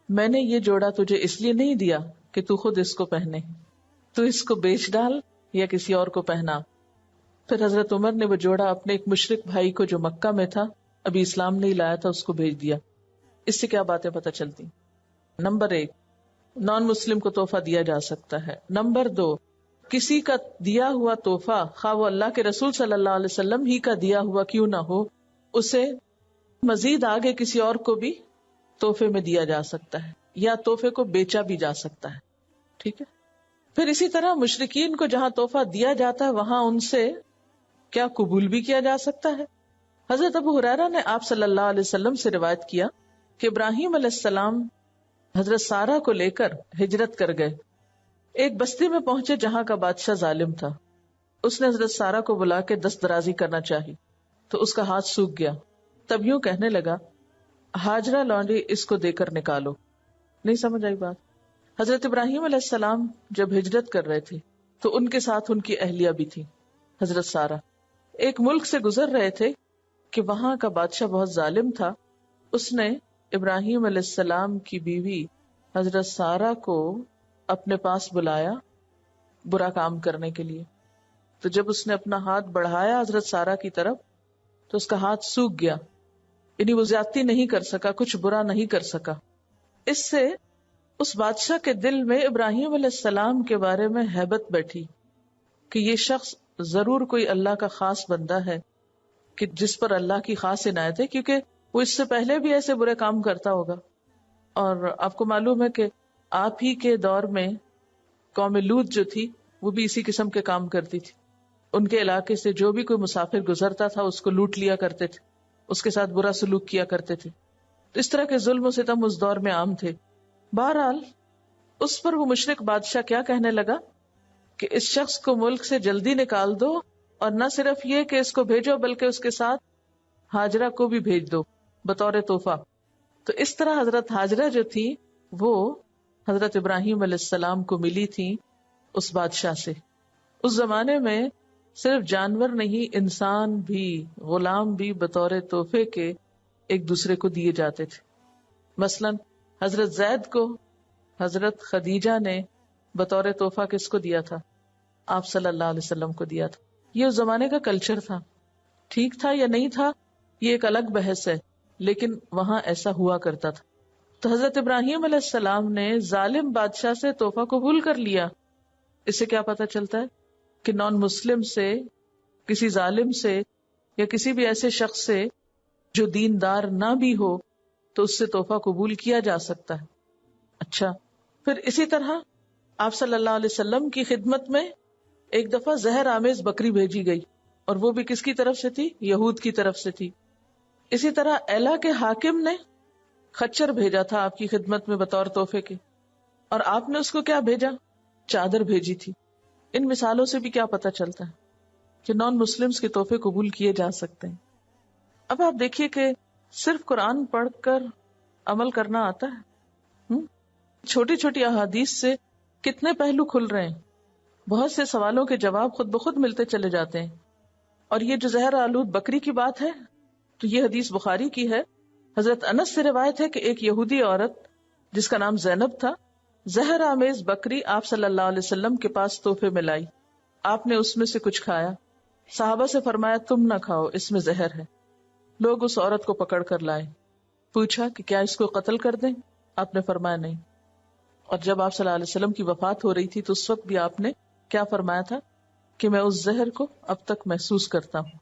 Speaker 1: میں نے یہ جوڑا تجھے اس لیے نہیں دیا کہ تو خود اس کو پہنے، تو اس کو بیچ ڈال یا کسی اور کو پہنا. پھر حضرت عمر نے وہ جوڑا اپنے ایک مشرک بھائی کو جو مکہ میں تھا، ابھی اسلام نہیں لایا تھا، اس کو بھیج دیا. اس سے کیا باتیں پتہ چلتی؟ نمبر 1، نان مسلم کو تحفہ دیا جا سکتا ہے. نمبر 2، کسی کا دیا ہوا تحفہ خواہ وہ اللہ کے رسول صلی اللہ علیہ وسلم ہی کا دیا ہوا کیوں نہ ہو، اسے مزید آگے کسی اور کو بھی تحفے میں دیا جا سکتا ہے یا تحفے کو بیچا بھی جا سکتا ہے. ٹھیک ہے. پھر اسی طرح مشرکین کو جہاں تحفہ دیا جاتا ہے وہاں ان سے کیا قبول بھی کیا جا سکتا ہے. حضرت ابو ہریرہ نے آپ صلی اللہ علیہ وسلم سے روایت کیا کہ ابراہیم علیہ السلام حضرت سارہ کو لے کر ہجرت کر گئے. ایک بستی میں پہنچے جہاں کا بادشاہ ظالم تھا. اس نے حضرت سارہ کو بلا کے دست درازی کرنا چاہی تو اس کا ہاتھ سوکھ گیا. تب یوں کہنے لگا ہاجرہ لونڈی اس کو دے کر نکالو. نہیں سمجھ آئی بات؟ حضرت ابراہیم علیہ السلام جب ہجرت کر رہے تھے تو ان کے ساتھ ان کی اہلیہ بھی تھی حضرت سارہ. ایک ملک سے گزر رہے تھے کہ وہاں کا بادشاہ بہت ظالم تھا. اس نے ابراہیم علیہ السلام کی بیوی حضرت سارہ کو اپنے پاس بلایا برا کام کرنے کے لیے. تو جب اس نے اپنا ہاتھ بڑھایا حضرت سارہ کی طرف تو اس کا ہاتھ سوکھ گیا. یعنی وہ زیادتی نہیں کر سکا، کچھ برا نہیں کر سکا. اس سے اس بادشاہ کے دل میں ابراہیم علیہ السلام کے بارے میں ہیبت بیٹھی کہ یہ شخص ضرور کوئی اللہ کا خاص بندہ ہے کہ جس پر اللہ کی خاص عنایت ہے، کیونکہ وہ اس سے پہلے بھی ایسے برے کام کرتا ہوگا. اور آپ کو معلوم ہے کہ آپ ہی کے دور میں قوم لوط جو تھی وہ بھی اسی قسم کے کام کرتی تھی. ان کے علاقے سے جو بھی کوئی مسافر گزرتا تھا اس کو لوٹ لیا کرتے تھے، اس کے ساتھ برا سلوک کیا کرتے تھے. اس طرح کے ظلم و ستم اس دور میں عام تھے. بہرحال اس پر وہ مشرک بادشاہ کیا کہنے لگا کہ اس شخص کو ملک سے جلدی نکال دو، اور نہ صرف یہ کہ اس کو بھیجو بلکہ اس کے ساتھ ہاجرہ کو بھی بھیج دو بطور تحفہ. تو اس طرح حضرت ہاجرہ جو تھی وہ حضرت ابراہیم علیہ السلام کو ملی تھی اس بادشاہ سے. اس زمانے میں صرف جانور نہیں، انسان بھی، غلام بھی بطور تحفے کے ایک دوسرے کو دیے جاتے تھے. مثلا حضرت زید کو حضرت خدیجہ نے بطور تحفہ کس کو دیا تھا؟ آپ صلی اللہ علیہ وسلم کو دیا تھا. یہ اس زمانے کا کلچر تھا. ٹھیک تھا یا نہیں تھا یہ ایک الگ بحث ہے، لیکن وہاں ایسا ہوا کرتا تھا. تو حضرت ابراہیم علیہ السلام نے ظالم بادشاہ سے تحفہ قبول کر لیا. اس سے کیا پتہ چلتا ہے کہ نان مسلم سے، کسی ظالم سے یا کسی بھی ایسے شخص سے جو دیندار نہ بھی ہو تو اس سے تحفہ قبول کیا جا سکتا ہے. اچھا، پھر اسی طرح آپ صلی اللہ علیہ وسلم کی خدمت میں ایک دفعہ زہر آمیز بکری بھیجی گئی. اور وہ بھی کس کی طرف سے تھی؟ یہود کی طرف سے تھی. اسی طرح ایلا کے حاکم نے خچر بھیجا تھا آپ کی خدمت میں بطور تحفے کے، اور آپ نے اس کو کیا بھیجا؟ چادر بھیجی تھی. ان مثالوں سے بھی کیا پتہ چلتا ہے کہ نان مسلمز کے تحفے قبول کیے جا سکتے ہیں. اب آپ دیکھیے کہ صرف قرآن پڑھ کر عمل کرنا آتا ہے؟ چھوٹی چھوٹی احادیث سے کتنے پہلو کھل رہے ہیں، بہت سے سوالوں کے جواب خود بخود ملتے چلے جاتے ہیں. اور یہ جو زہر آلود بکری کی بات ہے تو یہ حدیث بخاری کی ہے. حضرت انس سے روایت ہے کہ ایک یہودی عورت جس کا نام زینب تھا زہر آمیز بکری آپ صلی اللہ علیہ وسلم کے پاس تحفے میں لائی. آپ نے اس میں سے کچھ کھایا. صحابہ سے فرمایا تم نہ کھاؤ، اس میں زہر ہے. لوگ اس عورت کو پکڑ کر لائے. پوچھا کہ کیا اس کو قتل کر دیں؟ آپ نے فرمایا نہیں. اور جب آپ صلی اللہ علیہ وسلم کی وفات ہو رہی تھی تو اس وقت بھی آپ نے کیا فرمایا تھا کہ میں اس زہر کو اب تک محسوس کرتا ہوں.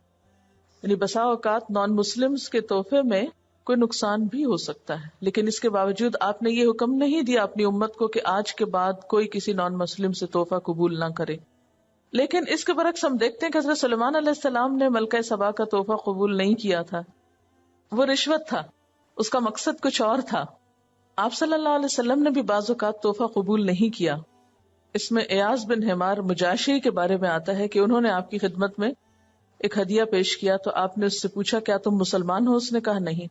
Speaker 1: یعنی بسا اوقات نان مسلمز کے تحفے میں کوئی نقصان بھی ہو سکتا ہے، لیکن اس کے باوجود آپ نے یہ حکم نہیں دیا اپنی امت کو کہ آج کے بعد کوئی کسی نان مسلم سے تحفہ قبول نہ کرے. لیکن اس کے برعکس ہم دیکھتے ہیں کہ حضرت سلیمان علیہ السلام نے ملکہ سبا کا تحفہ قبول نہیں کیا تھا. وہ رشوت تھا، اس کا مقصد کچھ اور تھا. آپ صلی اللہ علیہ وسلم نے بھی بعض اوقات تحفہ قبول نہیں کیا. اس میں ایاز بن حمار مجاشی کے بارے میں آتا ہے کہ انہوں نے آپ کی خدمت میں ایک ہدیہ پیش کیا تو آپ نے اس سے پوچھا کیا تم مسلمان ہو؟ اس نے کہا نہیں.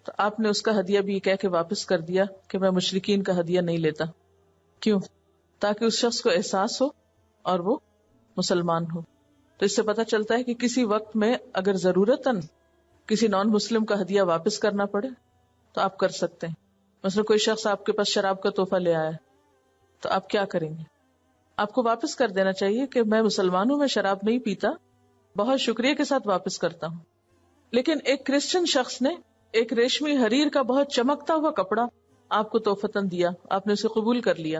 Speaker 1: تو آپ نے اس کا ہدیہ بھی کہہ کے واپس کر دیا کہ میں مشرکین کا ہدیہ نہیں لیتا. کیوں؟ تاکہ اس شخص کو احساس ہو اور وہ مسلمان ہو. تو اس سے پتہ چلتا ہے کہ کسی وقت میں اگر ضرورتاً کسی نان مسلم کا ہدیہ واپس کرنا پڑے تو آپ کر سکتے ہیں. مثلا کوئی شخص آپ کے پاس شراب کا تحفہ لے آیا تو آپ کیا کریں گے؟ آپ کو واپس کر دینا چاہیے کہ میں مسلمان ہوں، میں شراب نہیں پیتا، بہت شکریہ کے ساتھ واپس کرتا ہوں. لیکن ایک کرسچن شخص نے ایک ریشمی حریر کا بہت چمکتا ہوا کپڑا آپ کو تحفتاً دیا، آپ نے اسے قبول کر لیا.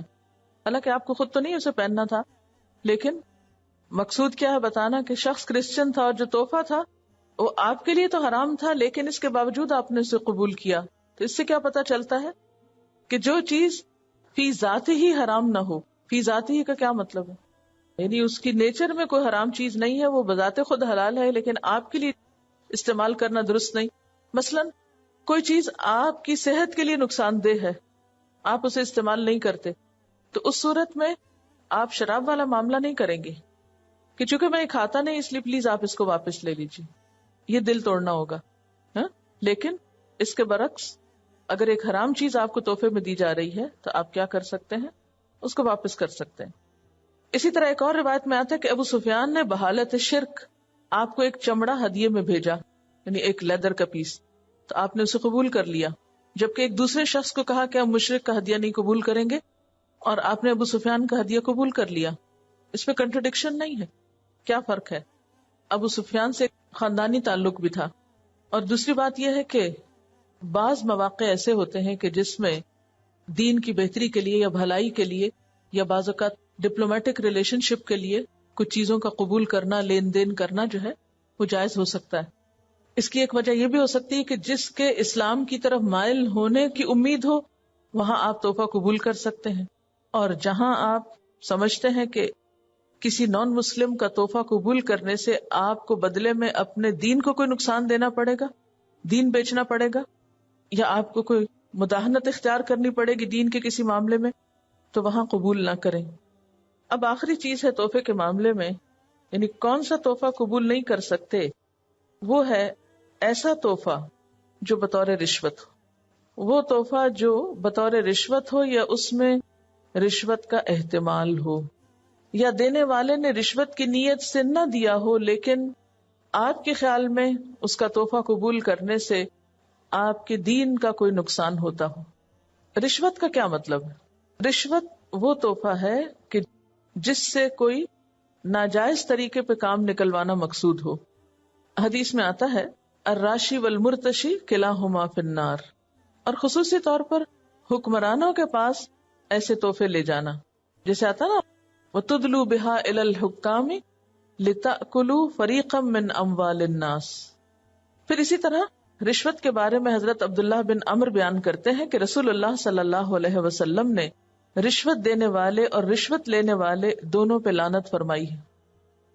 Speaker 1: حالانکہ آپ کو خود تو نہیں اسے پہننا تھا، لیکن مقصود کیا ہے؟ بتانا کہ شخص کرسچن تھا اور جو تحفہ تھا وہ آپ کے لیے تو حرام تھا، لیکن اس کے باوجود آپ نے اسے قبول کیا. تو اس سے کیا پتا چلتا ہے کہ جو چیز فی ذات ہی حرام نہ ہو. فی ذات ہی کا کیا مطلب ہے؟ یعنی اس کی نیچر میں کوئی حرام چیز نہیں ہے، وہ بذات خود حلال ہے، لیکن آپ کے لیے استعمال کرنا درست نہیں. مثلا کوئی چیز آپ کی صحت کے لیے نقصان دہ ہے، آپ اسے استعمال نہیں کرتے، تو اس صورت میں آپ شراب والا معاملہ نہیں کریں گے کہ چونکہ میں یہ کھاتا نہیں اس لیے پلیز آپ اس کو واپس لے لیجیے. یہ دل توڑنا ہوگا. لیکن اس کے برعکس اگر ایک حرام چیز آپ کو تحفے میں دی جا رہی ہے تو آپ کیا کر سکتے ہیں؟ اس کو واپس کر سکتے ہیں. اسی طرح ایک اور روایت میں آتا ہے کہ ابو سفیان نے بحالت شرک آپ کو ایک چمڑا ہدیے میں بھیجا، یعنی ایک لیدر کا پیس، تو آپ نے اسے قبول کر لیا. جبکہ ایک دوسرے شخص کو کہا کہ ہم مشرک کا ہدیہ نہیں قبول کریں گے، اور آپ نے ابو سفیان کا ہدیہ قبول کر لیا. اس میں کنٹرڈکشن نہیں ہے. کیا فرق ہے؟ ابو سفیان سے خاندانی تعلق بھی تھا. اور دوسری بات یہ ہے کہ بعض مواقع ایسے ہوتے ہیں کہ جس میں دین کی بہتری کے لیے یا بھلائی کے لیے یا بعض اوقات ڈپلومیٹک ریلیشن شپ کے لیے کچھ چیزوں کا قبول کرنا، لین دین کرنا جو ہے وہ جائز ہو سکتا ہے. اس کی ایک وجہ یہ بھی ہو سکتی ہے کہ جس کے اسلام کی طرف مائل ہونے کی امید ہو وہاں آپ تحفہ قبول کر سکتے ہیں، اور جہاں آپ سمجھتے ہیں کہ کسی نان مسلم کا تحفہ قبول کرنے سے آپ کو بدلے میں اپنے دین کو کوئی نقصان دینا پڑے گا، دین بیچنا پڑے گا، یا آپ کو کوئی مداہنت اختیار کرنی پڑے گی دین کے کسی معاملے میں، تو وہاں قبول نہ کریں. اب آخری چیز ہے تحفے کے معاملے میں، یعنی کون سا تحفہ قبول نہیں کر سکتے، وہ ہے ایسا تحفہ جو بطور رشوت ہو. وہ تحفہ جو بطور رشوت ہو یا اس میں رشوت کا احتمال ہو، یا دینے والے نے رشوت کی نیت سے نہ دیا ہو لیکن آپ کے خیال میں اس کا تحفہ قبول کرنے سے آپ کے دین کا کوئی نقصان ہوتا ہو. رشوت کا کیا مطلب ہے؟ رشوت وہ تحفہ ہے کہ جس سے کوئی ناجائز طریقے پہ کام نکلوانا مقصود ہو. حدیث میں آتا ہے الراشی والمرتشی کلاہما فی النار، اور خصوصی طور پر حکمرانوں کے پاس ایسے تحفے لے جانا، جیسے آتا نا وَتُدْلُوا بِهَا إِلَى الْحُكَّامِ لِتَأْكُلُوا فَرِيقًا مِّنْ أَمْوَالِ النَّاسِ. پھر اسی طرح رشوت کے بارے میں حضرت عبداللہ بن عمر بیان کرتے ہیں کہ رسول اللہ صلی اللہ علیہ وسلم نے رشوت دینے والے اور رشوت لینے والے دونوں پہ لعنت فرمائی ہے.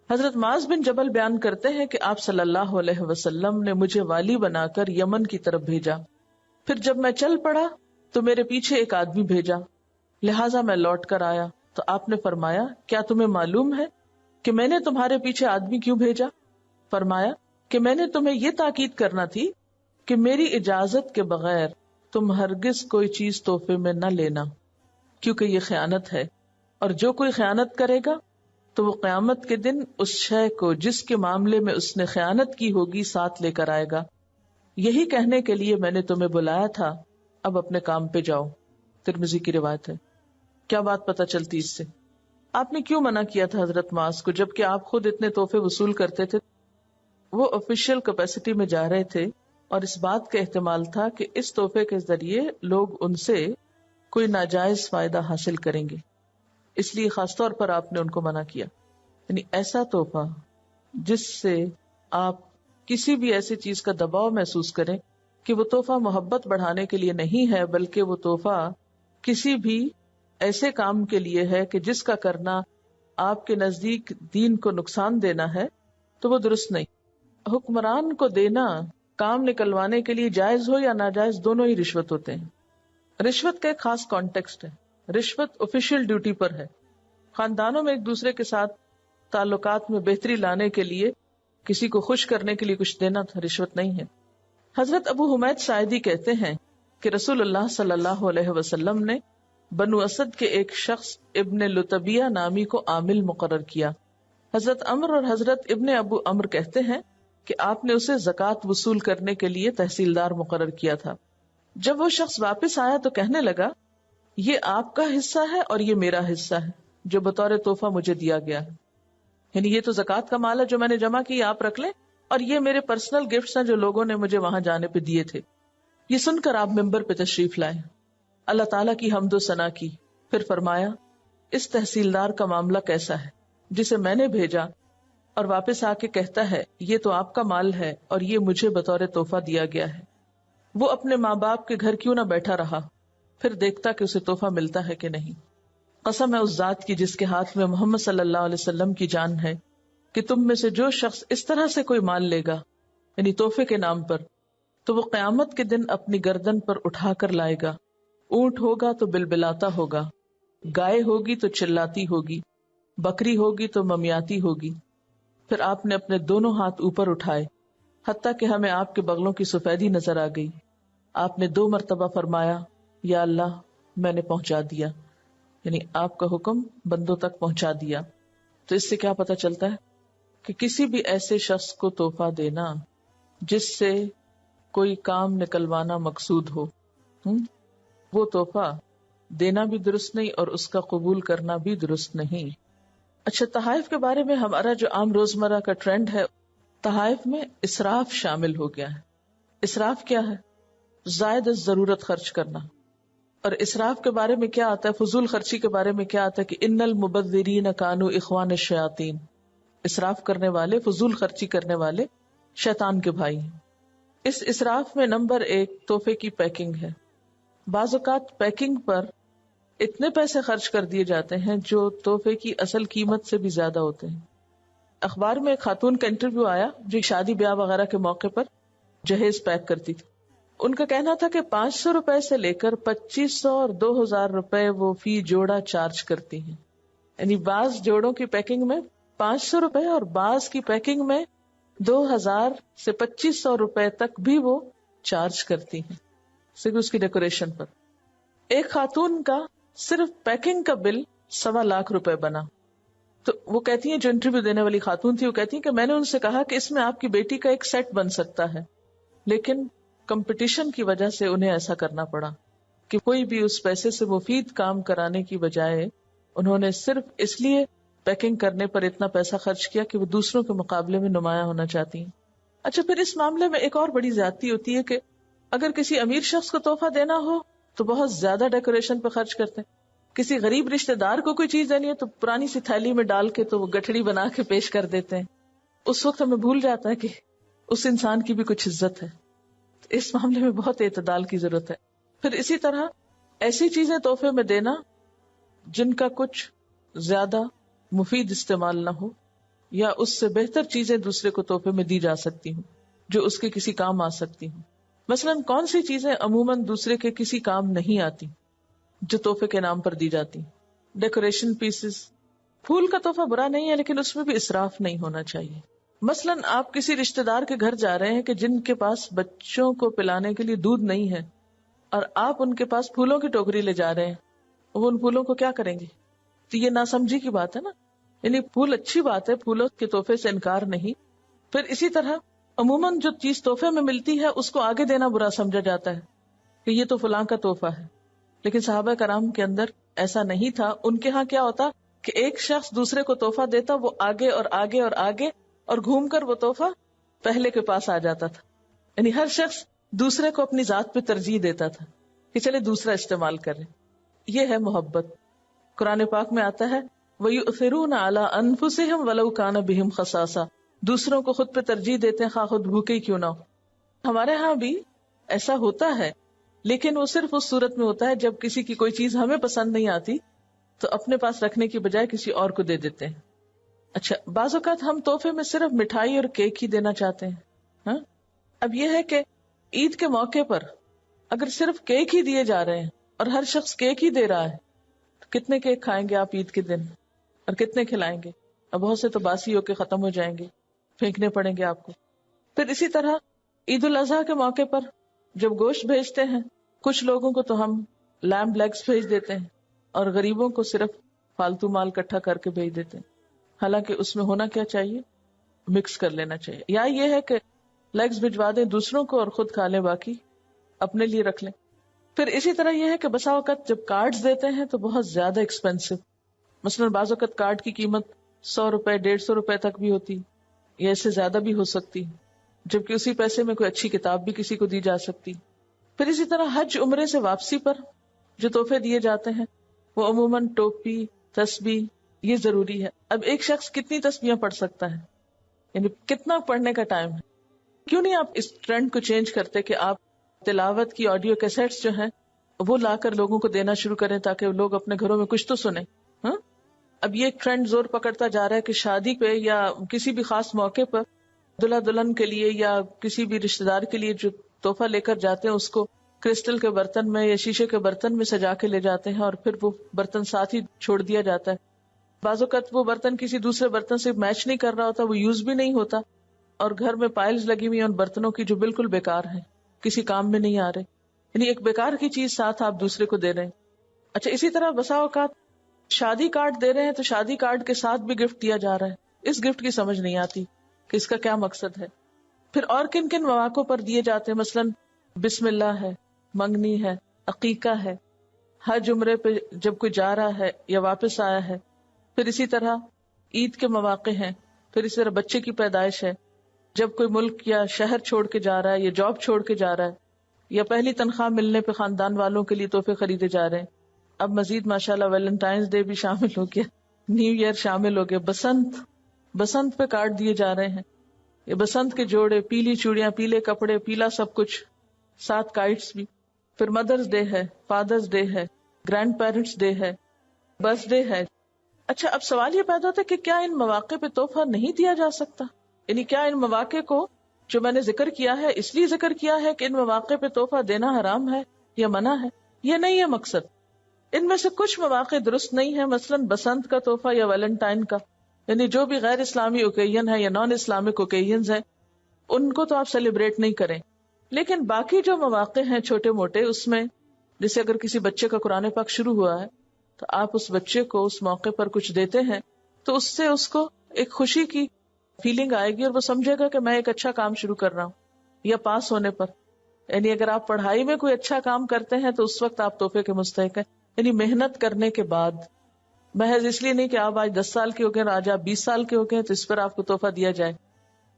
Speaker 1: حضرت معاذ بن جبل بیان کرتے ہیں کہ آپ صلی اللہ علیہ وسلم نے مجھے والی بنا کر یمن کی طرف بھیجا، پھر جب میں چل پڑا تو میرے پیچھے ایک آدمی بھیجا، لہٰذا میں لوٹ کر آیا تو آپ نے فرمایا کیا تمہیں معلوم ہے کہ میں نے تمہارے پیچھے آدمی کیوں بھیجا؟ فرمایا کہ میں نے تمہیں یہ تاکید کرنا تھی کہ میری اجازت کے بغیر تم ہرگز کوئی چیز تحفے میں نہ لینا، کیونکہ یہ خیانت ہے، اور جو کوئی خیانت کرے گا تو وہ قیامت کے دن اس شے کو جس کے معاملے میں اس نے خیانت کی ہوگی ساتھ لے کر آئے گا۔ یہی کہنے کے لیے میں نے تمہیں بلایا تھا، اب اپنے کام پہ جاؤ۔ ترمذی کی روایت ہے۔ کیا بات پتہ چلتی اس سے؟ آپ نے کیوں منع کیا تھا حضرت معاذ کو، جبکہ آپ خود اتنے تحفے وصول کرتے تھے؟ وہ آفیشیل کیپیسٹی میں جا رہے تھے اور اس بات کا احتمال تھا کہ اس تحفے کے ذریعے لوگ ان سے کوئی ناجائز فائدہ حاصل کریں گے، اس لیے خاص طور پر آپ نے ان کو منع کیا۔ یعنی ایسا تحفہ جس سے آپ کسی بھی ایسی چیز کا دباؤ محسوس کریں کہ وہ تحفہ محبت بڑھانے کے لیے نہیں ہے، بلکہ وہ تحفہ کسی بھی ایسے کام کے لیے ہے کہ جس کا کرنا آپ کے نزدیک دین کو نقصان دینا ہے، تو وہ درست نہیں۔ حکمران کو دینا کام نکلوانے کے لیے جائز ہو یا ناجائز، دونوں ہی رشوت ہوتے ہیں۔ رشوت کا ایک خاص کانٹیکسٹ ہے، رشوت آفیشیل ڈیوٹی پر ہے۔ خاندانوں میں ایک دوسرے کے ساتھ تعلقات میں بہتری لانے کے لیے، کسی کو خوش کرنے کے لیے کچھ دینا تھا، رشوت نہیں ہے۔ حضرت ابو حمید ساعدی کہتے ہیں کہ رسول اللہ صلی اللہ علیہ وسلم نے بنو اسد کے ایک شخص ابن لتبیہ نامی کو عامل مقرر کیا۔ حضرت عمر اور حضرت ابن ابو عمر کہتے ہیں کہ آپ نے اسے زکوٰۃ وصول کرنے کے لیے تحصیلدار مقرر کیا تھا۔ جب وہ شخص واپس آیا تو کہنے لگا، یہ آپ کا حصہ ہے اور یہ میرا حصہ ہے جو بطور تحفہ مجھے دیا گیا ہے، یعنی یہ تو زکوٰۃ کا مال ہے جو میں نے جمع کی، آپ رکھ لیں، اور یہ میرے پرسنل گفٹس ہیں جو لوگوں نے مجھے وہاں جانے پہ دیے تھے۔ یہ سن کر آپ ممبر پہ تشریف لائے، اللہ تعالیٰ کی حمد و ثنا کی، پھر فرمایا اس تحصیلدار کا معاملہ کیسا ہے جسے میں نے بھیجا اور واپس آ کے کہتا ہے یہ تو آپ کا مال ہے اور یہ مجھے بطور تحفہ دیا گیا ہے۔ وہ اپنے ماں باپ کے گھر کیوں نہ بیٹھا رہا، پھر دیکھتا کہ اسے تحفہ ملتا ہے کہ نہیں۔ قسم ہے اس ذات کی جس کے ہاتھ میں محمد صلی اللہ علیہ وسلم کی جان ہے کہ تم میں سے جو شخص اس طرح سے کوئی مال لے گا، یعنی تحفے کے نام پر، تو وہ قیامت کے دن اپنی گردن پر اٹھا کر لائے گا۔ اونٹ ہوگا تو بلبلاتا ہوگا، گائے ہوگی تو چلاتی ہوگی، بکری ہوگی تو ممیاتی ہوگی۔ پھر آپ نے اپنے دونوں ہاتھ اوپر اٹھائے حتیٰ کہ ہمیں آپ کے بغلوں کی سفیدی نظر آ گئی۔ آپ نے 2 مرتبہ فرمایا یا اللہ میں نے پہنچا دیا، یعنی آپ کا حکم بندوں تک پہنچا دیا۔ تو اس سے کیا پتہ چلتا ہے کہ کسی بھی ایسے شخص کو تحفہ دینا جس سے کوئی کام نکلوانا مقصود ہو، وہ تحفہ دینا بھی درست نہیں اور اس کا قبول کرنا بھی درست نہیں۔ اچھا، تحائف کے بارے میں ہمارا جو عام روزمرہ کا ٹرینڈ ہے، تحائف میں اسراف شامل ہو گیا ہے۔ اسراف کیا ہے؟ زائد از ضرورت خرچ کرنا۔ اور اسراف کے بارے میں کیا آتا ہے، فضول خرچی کے بارے میں کیا آتا ہے کہ ان المبذرین کانوا اخوان الشیاطین، اسراف کرنے والے، فضول خرچی کرنے والے شیطان کے بھائی ہیں۔ اس اسراف میں نمبر 1 تحفے کی پیکنگ ہے۔ بعض اوقات پیکنگ پر اتنے پیسے خرچ کر دیے جاتے ہیں جو تحفے کی اصل قیمت سے بھی زیادہ ہوتے ہیں۔ اخبار میں ایک خاتون کا انٹرویو آیا جو شادی بیاہ وغیرہ کے موقع پر جہیز پیک کرتی تھی۔ ان کا کہنا تھا کہ 500 روپے سے لے کر 2500 اور 2000 روپے وہ فی جوڑا چارج کرتی ہیں، یعنی بعض جوڑوں کی پیکنگ میں 500 روپے اور بعض کی پیکنگ میں 2000 سے 2500 روپے تک بھی وہ چارج کرتی ہیں صرف اس کی ڈیکوریشن پر۔ ایک خاتون کا صرف پیکنگ کا بل 1.25 لاکھ روپے بنا۔ تو وہ کہتی ہیں، جو انٹرویو دینے والی خاتون تھی، وہ کہتی ہیں کہ میں نے ان سے کہا کہ اس میں آپ کی بیٹی کا ایک سیٹ بن سکتا ہے، لیکن کمپٹیشن کی وجہ سے انہیں ایسا کرنا پڑا کہ کوئی بھی اس پیسے سے مفید کام کرانے کی بجائے انہوں نے صرف اس لیے پیکنگ کرنے پر اتنا پیسہ خرچ کیا کہ وہ دوسروں کے مقابلے میں نمایاں ہونا چاہتی ہیں۔ اچھا، پھر اس معاملے میں ایک اور بڑی زیادتی ہوتی ہے کہ اگر کسی امیر شخص کو تحفہ دینا ہو تو بہت زیادہ ڈیکوریشن پہ خرچ کرتے ہیں۔ کسی غریب رشتہ دار کو کوئی چیز دینی ہے تو پرانی سی تھیلی میں ڈال کے تو وہ گٹھڑی بنا کے پیش کر دیتے ہیں۔ اس وقت ہمیں بھول جاتا ہے کہ اس انسان کی بھی کچھ عزت ہے۔ اس معاملے میں بہت اعتدال کی ضرورت ہے۔ پھر اسی طرح ایسی چیزیں تحفے میں دینا جن کا کچھ زیادہ مفید استعمال نہ ہو، یا اس سے بہتر چیزیں دوسرے کو تحفے میں دی جا سکتی ہوں جو اس کے کسی کام آ سکتی ہوں. مثلاً کون سی چیزیں عموماً دوسرے کے کسی کام نہیں آتی جو تحفے کے نام پر دی جاتی؟ Decoration pieces. پھول کا تحفہ برا نہیں ہے لیکن اس میں بھی اسراف نہیں ہونا چاہیے. مثلاً آپ کسی رشتہ دار کے گھر جا رہے ہیں کہ جن کے پاس بچوں کو پلانے کے لیے دودھ نہیں ہے اور آپ ان کے پاس پھولوں کی ٹوکری لے جا رہے ہیں, وہ ان پھولوں کو کیا کریں گے؟ تو یہ ناسمجھی کی بات ہے نا. یعنی پھول اچھی بات ہے, پھولوں کے تحفے سے انکار نہیں. پھر اسی طرح عموماً جو چیز تحفے میں ملتی ہے اس کو آگے دینا برا سمجھا جاتا ہے کہ یہ تو فلاں کا تحفہ ہے, لیکن صحابہ کرام کے اندر ایسا نہیں تھا. ان کے ہاں کیا ہوتا کہ ایک شخص دوسرے کو تحفہ دیتا, وہ آگے اور آگے اور آگے اور گھوم کر وہ تحفہ پہلے کے پاس آ جاتا تھا. یعنی ہر شخص دوسرے کو اپنی ذات پہ ترجیح دیتا تھا کہ چلے دوسرا استعمال کرے. یہ ہے محبت. قرآن پاک میں آتا ہے وَيُؤْثِرُونَ عَلَىٰ أَنفُسِهِمْ وَلَوْ كَانَ بِهِمْ خَصَاصَةٌ, دوسروں کو خود پہ ترجیح دیتے ہیں خواہ خود بھوکے ہی کیوں نہ ہو. ہمارے ہاں بھی ایسا ہوتا ہے, لیکن وہ صرف اس صورت میں ہوتا ہے جب کسی کی کوئی چیز ہمیں پسند نہیں آتی تو اپنے پاس رکھنے کی بجائے کسی اور کو دے دیتے ہیں. اچھا, بعض اوقات ہم تحفے میں صرف مٹھائی اور کیک ہی دینا چاہتے ہیں. ہاں, اب یہ ہے کہ عید کے موقع پر اگر صرف کیک ہی دیے جا رہے ہیں اور ہر شخص کیک ہی دے رہا ہے تو کتنے کیک کھائیں گے آپ عید کے دن اور کتنے کھلائیں گے؟ اب بہت سے تو باسی ہو کے ختم ہو جائیں گے, پھینکنے پڑیں گے آپ کو. پھر اسی طرح عید الاضحیٰ کے موقع پر جب گوشت بھیجتے ہیں, کچھ لوگوں کو تو ہم لیمب لیگز بھیج دیتے ہیں اور غریبوں کو صرف فالتو مال اکٹھا کر کے بھیج دیتے ہیں. حالانکہ اس میں ہونا کیا چاہیے, مکس کر لینا چاہیے. یا یہ ہے کہ لیگز بھجوا دیں دوسروں کو اور خود کھا لیں, باقی اپنے لیے رکھ لیں. پھر اسی طرح یہ ہے کہ بسا اوقات جب کارڈز دیتے ہیں تو بہت زیادہ ایکسپینسو, مثلاً بعض اوقات کارڈ کی قیمت 100 روپے 150 روپے تک بھی ہوتی یا اس سے زیادہ بھی ہو سکتی, جبکہ اسی پیسے میں کوئی اچھی کتاب بھی کسی کو دی جا سکتی. پھر اسی طرح حج عمرے سے واپسی پر جو تحفے دیے جاتے ہیں وہ عموماً ٹوپی, تسبیح, یہ ضروری ہے. اب ایک شخص کتنی تسبیحیں پڑھ سکتا ہے, یعنی کتنا پڑھنے کا ٹائم ہے؟ کیوں نہیں آپ اس ٹرینڈ کو چینج کرتے کہ آپ تلاوت کی آڈیو کیسٹس جو ہیں وہ لا کر لوگوں کو دینا شروع کریں تاکہ لوگ اپنے گھروں میں کچھ تو سنیں. ہاں, اب یہ ٹرینڈ زور پکڑتا جا رہا ہے کہ شادی پہ یا کسی بھی خاص موقع پر دلہا دلہن کے لیے یا کسی بھی رشتہ دار کے لیے جو تحفہ لے کر جاتے ہیں اس کو کرسٹل کے برتن میں یا شیشے کے برتن میں سجا کے لے جاتے ہیں اور پھر وہ برتن ساتھ ہی چھوڑ دیا جاتا ہے. بعض اوقات وہ برتن کسی دوسرے برتن سے میچ نہیں کر رہا ہوتا, وہ یوز بھی نہیں ہوتا, اور گھر میں پائلز لگی ہوئی ہیں ان برتنوں کی جو بالکل بیکار ہیں, کسی کام میں نہیں آ رہے. یعنی ایک بیکار کی چیز ساتھ آپ دوسرے کو دے رہے ہیں. اچھا, اسی طرح بسا اوقات شادی کارڈ دے رہے ہیں تو شادی کارڈ کے ساتھ بھی گفٹ دیا جا رہا ہے. اس گفٹ کی سمجھ نہیں آتی کہ اس کا کیا مقصد ہے. پھر اور کن کن مواقع پر دیے جاتے ہیں, مثلاً بسم اللہ ہے, منگنی ہے, عقیقہ ہے, حج عمرے پہ جب کوئی جا رہا ہے یا واپس آیا ہے. پھر اسی طرح عید کے مواقع ہیں. پھر اسی طرح بچے کی پیدائش ہے, جب کوئی ملک یا شہر چھوڑ کے جا رہا ہے یا جاب چھوڑ کے جا رہا ہے, یا پہلی تنخواہ ملنے پہ خاندان والوں کے لیے تحفے خریدے جا رہے ہیں. اب مزید ماشاءاللہ ویلنٹائنز ڈے بھی شامل ہو گیا, نیو ایئر شامل ہو گیا, بسنت پہ کارڈ دیے جا رہے ہیں. یہ بسنت کے جوڑے, پیلی چوڑیاں, پیلے کپڑے, پیلا سب کچھ, ساتھ کائٹس بھی. پھر مدرز ڈے ہے, فادرز ڈے ہے, گرینڈ پیرنٹس ڈے ہے, برتھ ڈے ہے. اچھا, اب سوال یہ پیدا ہوتا ہے کہ کیا ان مواقع پہ تحفہ نہیں دیا جا سکتا؟ یعنی کیا ان مواقع کو جو میں نے ذکر کیا ہے اس لیے ذکر کیا ہے کہ ان مواقع پہ تحفہ دینا حرام ہے یا منع ہے؟ یہ نہیں ہے مقصد. ان میں سے کچھ مواقع درست نہیں ہے, مثلاً بسنت کا تحفہ یا ویلنٹائن کا, یعنی جو بھی غیر اسلامی اوکیزن ہے یا نان اسلامک اوکیزنز ہیں ان کو تو آپ سیلیبریٹ نہیں کریں. لیکن باقی جو مواقع ہیں چھوٹے موٹے, اس میں جیسے اگر کسی بچے کا قرآن پاک شروع ہوا ہے تو آپ اس بچے کو اس موقع پر کچھ دیتے ہیں تو اس سے اس کو ایک خوشی کی فیلنگ آئے گی اور وہ سمجھے گا کہ میں ایک اچھا کام شروع کر رہا ہوں. یا پاس ہونے پر, یعنی اگر آپ پڑھائی میں کوئی اچھا کام کرتے ہیں تو اس وقت آپ تحفے کے مستحق ہیں. یعنی محنت کرنے کے بعد, محض اس لیے نہیں کہ آپ آج 10 سال کے ہو گئے, آج آپ 20 سال کے ہو گئے تو اس پر آپ کو تحفہ دیا جائے.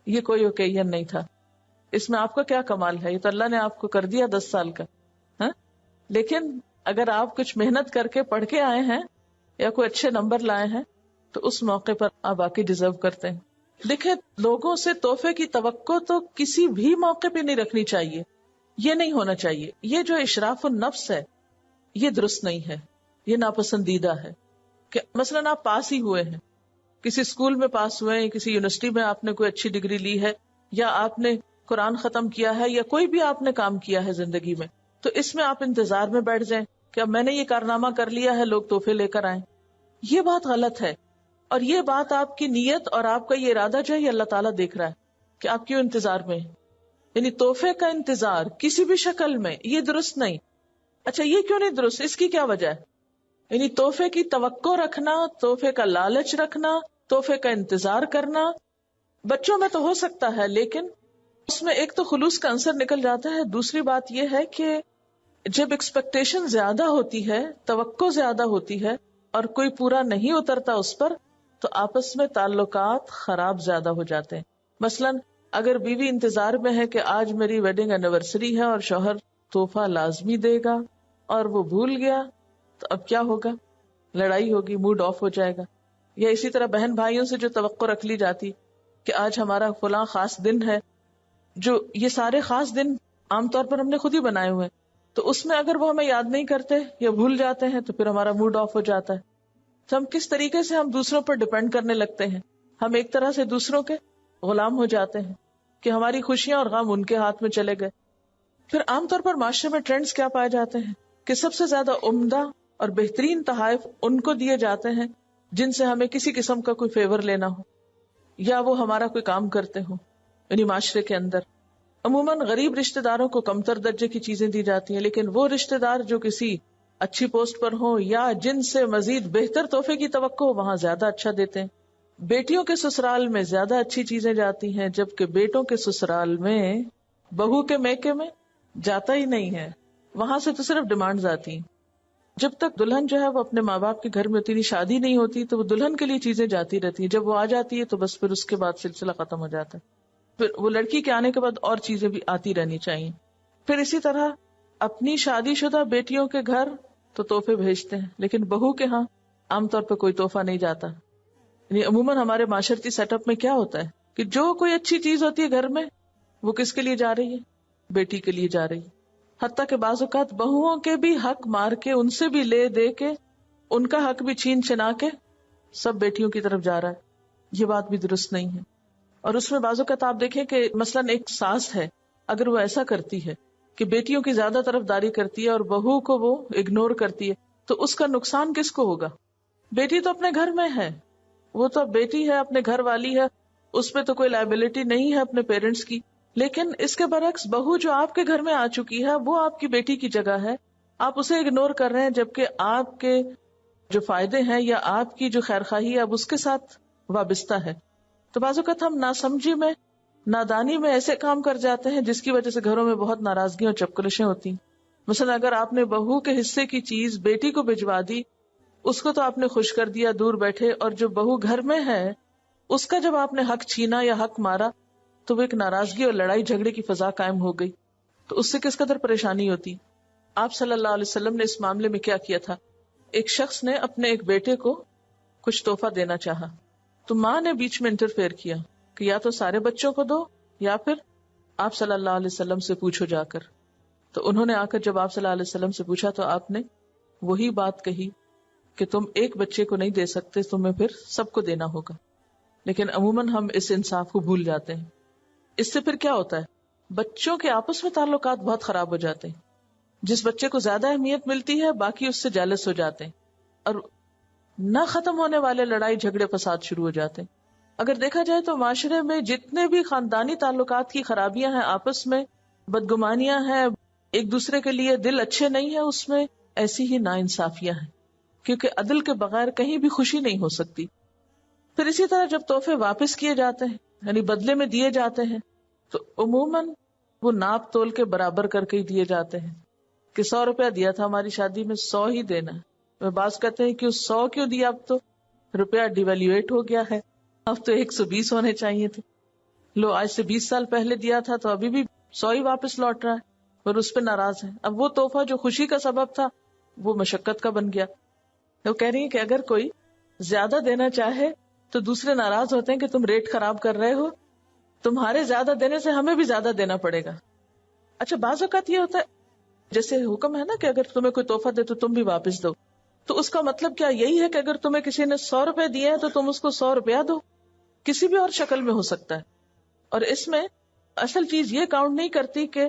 Speaker 1: یہ کوئی اوکیزن نہیں تھا. اس میں آپ کا کیا کمال ہے؟ یہ تو اللہ نے آپ کو کر دیا 10 سال کا. ہاں, لیکن اگر آپ کچھ محنت کر کے پڑھ کے آئے ہیں یا کوئی اچھے نمبر لائے ہیں تو اس موقع پر آپ واقعی ڈیزرو کرتے ہیں. دیکھیں, لوگوں سے تحفے کی توقع تو کسی بھی موقع پہ نہیں رکھنی چاہیے. یہ نہیں ہونا چاہیے. یہ جو اشراف النفس ہے یہ درست نہیں ہے, یہ ناپسندیدہ ہے. کہ مثلاً آپ پاس ہی ہوئے ہیں کسی اسکول میں پاس ہوئے ہیں، کسی یونیورسٹی میں آپ نے کوئی اچھی ڈگری لی ہے، یا آپ نے قرآن ختم کیا ہے، یا کوئی بھی آپ نے کام کیا ہے زندگی میں، تو اس میں آپ انتظار میں بیٹھ جائیں کہ اب میں نے یہ کارنامہ کر لیا ہے، لوگ تحفے لے کر آئیں. یہ بات غلط ہے. اور یہ بات آپ کی نیت اور آپ کا یہ ارادہ جو ہے یہ اللہ تعالیٰ دیکھ رہا ہے کہ آپ کیوں انتظار میں ہیں. یعنی تحفے کا انتظار کسی بھی شکل میں یہ درست نہیں. اچھا یہ کیوں نہیں درست؟ اس کی کیا وجہ ہے؟ یعنی تحفے کی توقع رکھنا، تحفے کا لالچ رکھنا، تحفے کا انتظار کرنا بچوں میں تو ہو سکتا ہے، لیکن اس میں ایک تو خلوص کا عنصر نکل جاتا ہے. دوسری بات یہ ہے کہ جب ایکسپیکٹیشن زیادہ ہوتی ہے، توقع زیادہ ہوتی ہے اور کوئی پورا نہیں اترتا اس پر، تو آپس میں تعلقات خراب زیادہ ہو جاتے ہیں. مثلا اگر بیوی انتظار میں ہے کہ آج میری ویڈنگ اینیورسری ہے اور شوہر تحفہ لازمی دے گا اور وہ بھول گیا، تو اب کیا ہوگا؟ لڑائی ہوگی، موڈ آف ہو جائے گا. یا اسی طرح بہن بھائیوں سے جو توقع رکھ لی جاتی کہ آج ہمارا فلاں خاص دن ہے، جو یہ سارے خاص دن عام طور پر ہم نے خود ہی بنائے ہوئے ہیں، تو اس میں اگر وہ ہمیں یاد نہیں کرتے یا بھول جاتے ہیں تو پھر ہمارا موڈ آف ہو جاتا ہے. تو ہم کس طریقے سے ہم دوسروں پر ڈپینڈ کرنے لگتے ہیں، ہم ایک طرح سے دوسروں کے غلام ہو جاتے ہیں کہ ہماری خوشیاں اور غم ان کے ہاتھ میں چلے گئے. پھر عام طور پر معاشرے میں ٹرینڈز کیا پائے جاتے ہیں کہ سب سے زیادہ عمدہ اور بہترین تحائف ان کو دیے جاتے ہیں جن سے ہمیں کسی قسم کا کوئی فیور لینا ہو یا وہ ہمارا کوئی کام کرتے ہو. یعنی معاشرے کے اندر عموماً غریب رشتہ داروں کو کمتر درجے کی چیزیں دی جاتی ہیں، لیکن وہ رشتہ دار جو کسی اچھی پوسٹ پر ہوں یا جن سے مزید بہتر تحفے کی توقع ہو وہاں زیادہ اچھا دیتے ہیں. بیٹیوں کے سسرال میں زیادہ اچھی چیزیں جاتی ہیں، جبکہ بیٹوں کے سسرال میں بہو کے میکے میں جاتا ہی نہیں ہے. وہاں سے تو صرف ڈیمانڈز آتی ہیں. جب تک دلہن جو ہے وہ اپنے ماں باپ کے گھر میں ہوتی نہیں، شادی نہیں ہوتی، تو وہ دلہن کے لیے چیزیں جاتی رہتی ہیں. جب وہ آ جاتی ہے تو بس پھر اس کے بعد سلسلہ ختم ہو جاتا ہے. پھر وہ لڑکی کے آنے کے بعد اور چیزیں بھی آتی رہنی چاہیے. پھر اسی طرح اپنی شادی شدہ بیٹیوں کے گھر تو تحفے بھیجتے ہیں، لیکن بہو کے ہاں عام طور پہ کوئی تحفہ نہیں جاتا. یعنی عموماً ہمارے معاشرتی سیٹ اپ میں کیا ہوتا ہے کہ جو کوئی اچھی چیز ہوتی ہے گھر میں وہ کس کے لیے جا رہی ہے؟ بیٹی کے لیے جا رہی ہے. حتیٰ کہ بعض اوقات بہوؤں کے بھی حق مار کے، ان سے بھی لے دے کے، ان کا حق بھی چھین چھنا کے سب بیٹیوں کی طرف جا رہا ہے. یہ بات بھی درست نہیں ہے. اور اس میں بعض اوقات آپ دیکھیں کہ مثلاً ایک ساس ہے، اگر وہ ایسا کرتی ہے کہ بیٹیوں کی زیادہ طرفداری کرتی ہے اور بہو کو وہ اگنور کرتی ہے، تو اس کا نقصان کس کو ہوگا؟ بیٹی تو اپنے گھر میں ہے، وہ تو بیٹی ہے، اپنے گھر والی ہے، اس پہ تو کوئی لائبلٹی نہیں ہے اپنے پیرنٹس کی. لیکن اس کے برعکس بہو جو آپ کے گھر میں آ چکی ہے وہ آپ کی بیٹی کی جگہ ہے، آپ اسے اگنور کر رہے ہیں، جبکہ آپ کے جو فائدے ہیں یا آپ کی جو خیرخواہی ہے اب اس کے ساتھ وابستہ ہے. تو بعض اوقات ہم ناسمجھی میں، نادانی میں ایسے کام کر جاتے ہیں جس کی وجہ سے گھروں میں بہت ناراضگیاں اور چپکلشیں ہوتی ہیں. مثلا اگر آپ نے بہو کے حصے کی چیز بیٹی کو بھجوا دی، اس کو تو آپ نے خوش کر دیا دور بیٹھے، اور جو بہو گھر میں ہے اس کا جب آپ نے حق چھینا یا حق مارا تو وہ ایک ناراضگی اور لڑائی جھگڑے کی فضا قائم ہو گئی. تو اس سے کس قدر پریشانی ہوتی. آپ صلی اللہ علیہ وسلم نے اس معاملے میں کیا کیا تھا؟ ایک شخص نے اپنے ایک بیٹے کو کچھ تحفہ دینا چاہا، تو ماں نے بیچ میں انٹرفیئر کیا کہ یا تو سارے بچوں کو دو یا پھر آپ صلی اللہ علیہ وسلم سے پوچھو جا کر. تو انہوں نے آ کر جب آپ صلی اللہ علیہ وسلم سے پوچھا تو آپ نے وہی بات کہی کہ تم ایک بچے کو نہیں دے سکتے، تمہیں پھر سب کو دینا ہوگا. لیکن عموماً ہم اس انصاف کو بھول جاتے ہیں. اس سے پھر کیا ہوتا ہے؟ بچوں کے آپس میں تعلقات بہت خراب ہو جاتے ہیں. جس بچے کو زیادہ اہمیت ملتی ہے باقی اس سے جیلس ہو جاتے ہیں اور نہ ختم ہونے والے لڑائی جھگڑے فساد شروع ہو جاتے ہیں. اگر دیکھا جائے تو معاشرے میں جتنے بھی خاندانی تعلقات کی خرابیاں ہیں، آپس میں بدگمانیاں ہیں، ایک دوسرے کے لیے دل اچھے نہیں ہیں، اس میں ایسی ہی ناانصافیاں ہیں، کیونکہ عدل کے بغیر کہیں بھی خوشی نہیں ہو سکتی. پھر اسی طرح جب تحفے واپس کیے جاتے ہیں، یعنی بدلے میں دیے جاتے ہیں، تو عموماً وہ ناپ تول کے برابر کر کے ہی دیے جاتے ہیں کہ 100 روپیہ دیا تھا ہماری شادی میں، 100 ہی دینا ہے. میں بعض کہتے ہیں کہ 100 کیوں دیا، اب تو روپیہ ڈیویلیویٹ ہو گیا ہے، اب تو 120 ہونے چاہیے تھے. لو آج سے 20 سال پہلے دیا تھا تو ابھی بھی 100 ہی واپس لوٹ رہا ہے، اور اس پہ ناراض ہے. اب وہ تحفہ جو خوشی کا سبب تھا وہ مشقت کا بن گیا. وہ کہہ رہی ہیں کہ اگر کوئی زیادہ دینا چاہے تو دوسرے ناراض ہوتے ہیں کہ تم ریٹ خراب کر رہے ہو، تمہارے زیادہ دینے سے ہمیں بھی زیادہ دینا پڑے گا. اچھا بعض اوقات یہ ہوتا ہے جیسے حکم ہے نا کہ اگر تمہیں کوئی تحفہ دے تو تم بھی واپس دو، تو اس کا مطلب کیا یہی ہے کہ اگر تمہیں کسی نے 100 روپے دیے ہیں تو تم اس کو 100 روپیہ دو؟ کسی بھی اور شکل میں ہو سکتا ہے. اور اس میں اصل چیز یہ کاؤنٹ نہیں کرتی کہ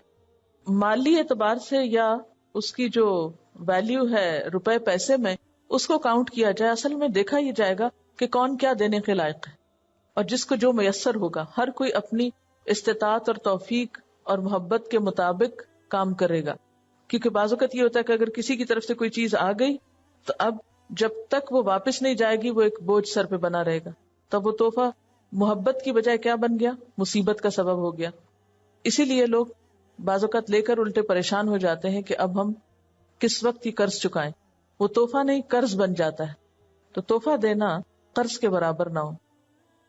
Speaker 1: مالی اعتبار سے یا اس کی جو ویلیو ہے روپے پیسے میں اس کو کاؤنٹ کیا جائے. اصل میں دیکھا ہی جائے گا کہ کون کیا دینے کے لائق ہے اور جس کو جو میسر ہوگا. ہر کوئی اپنی استطاعت اور توفیق اور محبت کے مطابق کام کرے گا. کیونکہ بعض اوقات یہ ہوتا ہے کہ اگر کسی کی طرف سے کوئی چیز آ گئی تو اب جب تک وہ واپس نہیں جائے گی وہ ایک بوجھ سر پہ بنا رہے گا. تب وہ تحفہ محبت کی بجائے کیا بن گیا؟ مصیبت کا سبب ہو گیا. اسی لیے لوگ بعض اوقات لے کر الٹے پریشان ہو جاتے ہیں کہ اب ہم کس وقت ہی قرض چکائیں. وہ تحفہ نہیں قرض بن جاتا ہے. تو تحفہ دینا قرض کے برابر نہ ہو.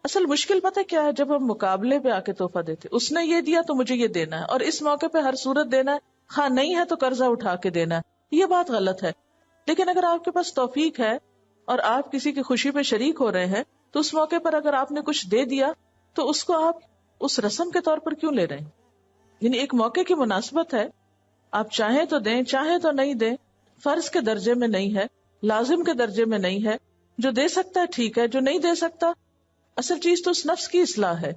Speaker 1: اصل مشکل پتہ کیا ہے؟ جب ہم مقابلے پہ آ کے تحفہ دیتے, اس نے یہ دیا تو مجھے یہ دینا ہے, اور اس موقع پہ ہر صورت دینا ہے, ہاں نہیں ہے تو قرضہ اٹھا کے دینا ہے. یہ بات غلط ہے. لیکن اگر آپ کے پاس توفیق ہے اور آپ کسی کی خوشی پہ شریک ہو رہے ہیں تو اس موقع پر اگر آپ نے کچھ دے دیا تو اس کو آپ اس رسم کے طور پر کیوں لے رہے ہیں؟ یعنی ایک موقع کی مناسبت ہے, آپ چاہیں تو دیں چاہیں تو نہیں دیں, فرض کے درجے میں نہیں ہے, لازم کے درجے میں نہیں ہے. جو دے سکتا ہے ٹھیک ہے, جو نہیں دے سکتا, اصل چیز تو اس نفس کی اصلاح ہے.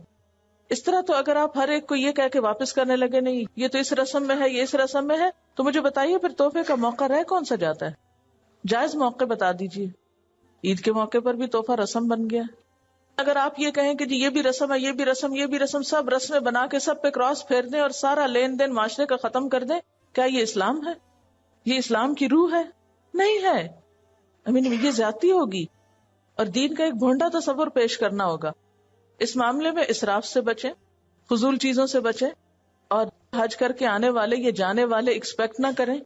Speaker 1: اس طرح تو اگر آپ ہر ایک کو یہ کہہ کے واپس کرنے لگے نہیں یہ تو اس رسم میں ہے یہ اس رسم میں ہے, تو مجھے بتائیے پھر تحفے کا موقع رہ کون سا جاتا ہے؟ جائز موقع بتا دیجیے. عید کے موقع پر بھی تحفہ رسم بن گیا. اگر آپ یہ کہیں کہ جی یہ بھی رسم ہے یہ بھی رسم یہ بھی رسم, سب رسمیں بنا کے سب پہ کراس پھیر دیں اور سارا لین دین معاشرے کا ختم کر دیں, کیا یہ اسلام ہے؟ یہ اسلام کی روح ہے؟ نہیں ہے. یہ زیادتی ہوگی اور دین کا ایک بھونڈا تصور پیش کرنا ہوگا. اس معاملے میں اسراف سے بچیں, فضول چیزوں سے بچیں, اور حج کر کے آنے والے یا جانے والے ایکسپیکٹ نہ کریں,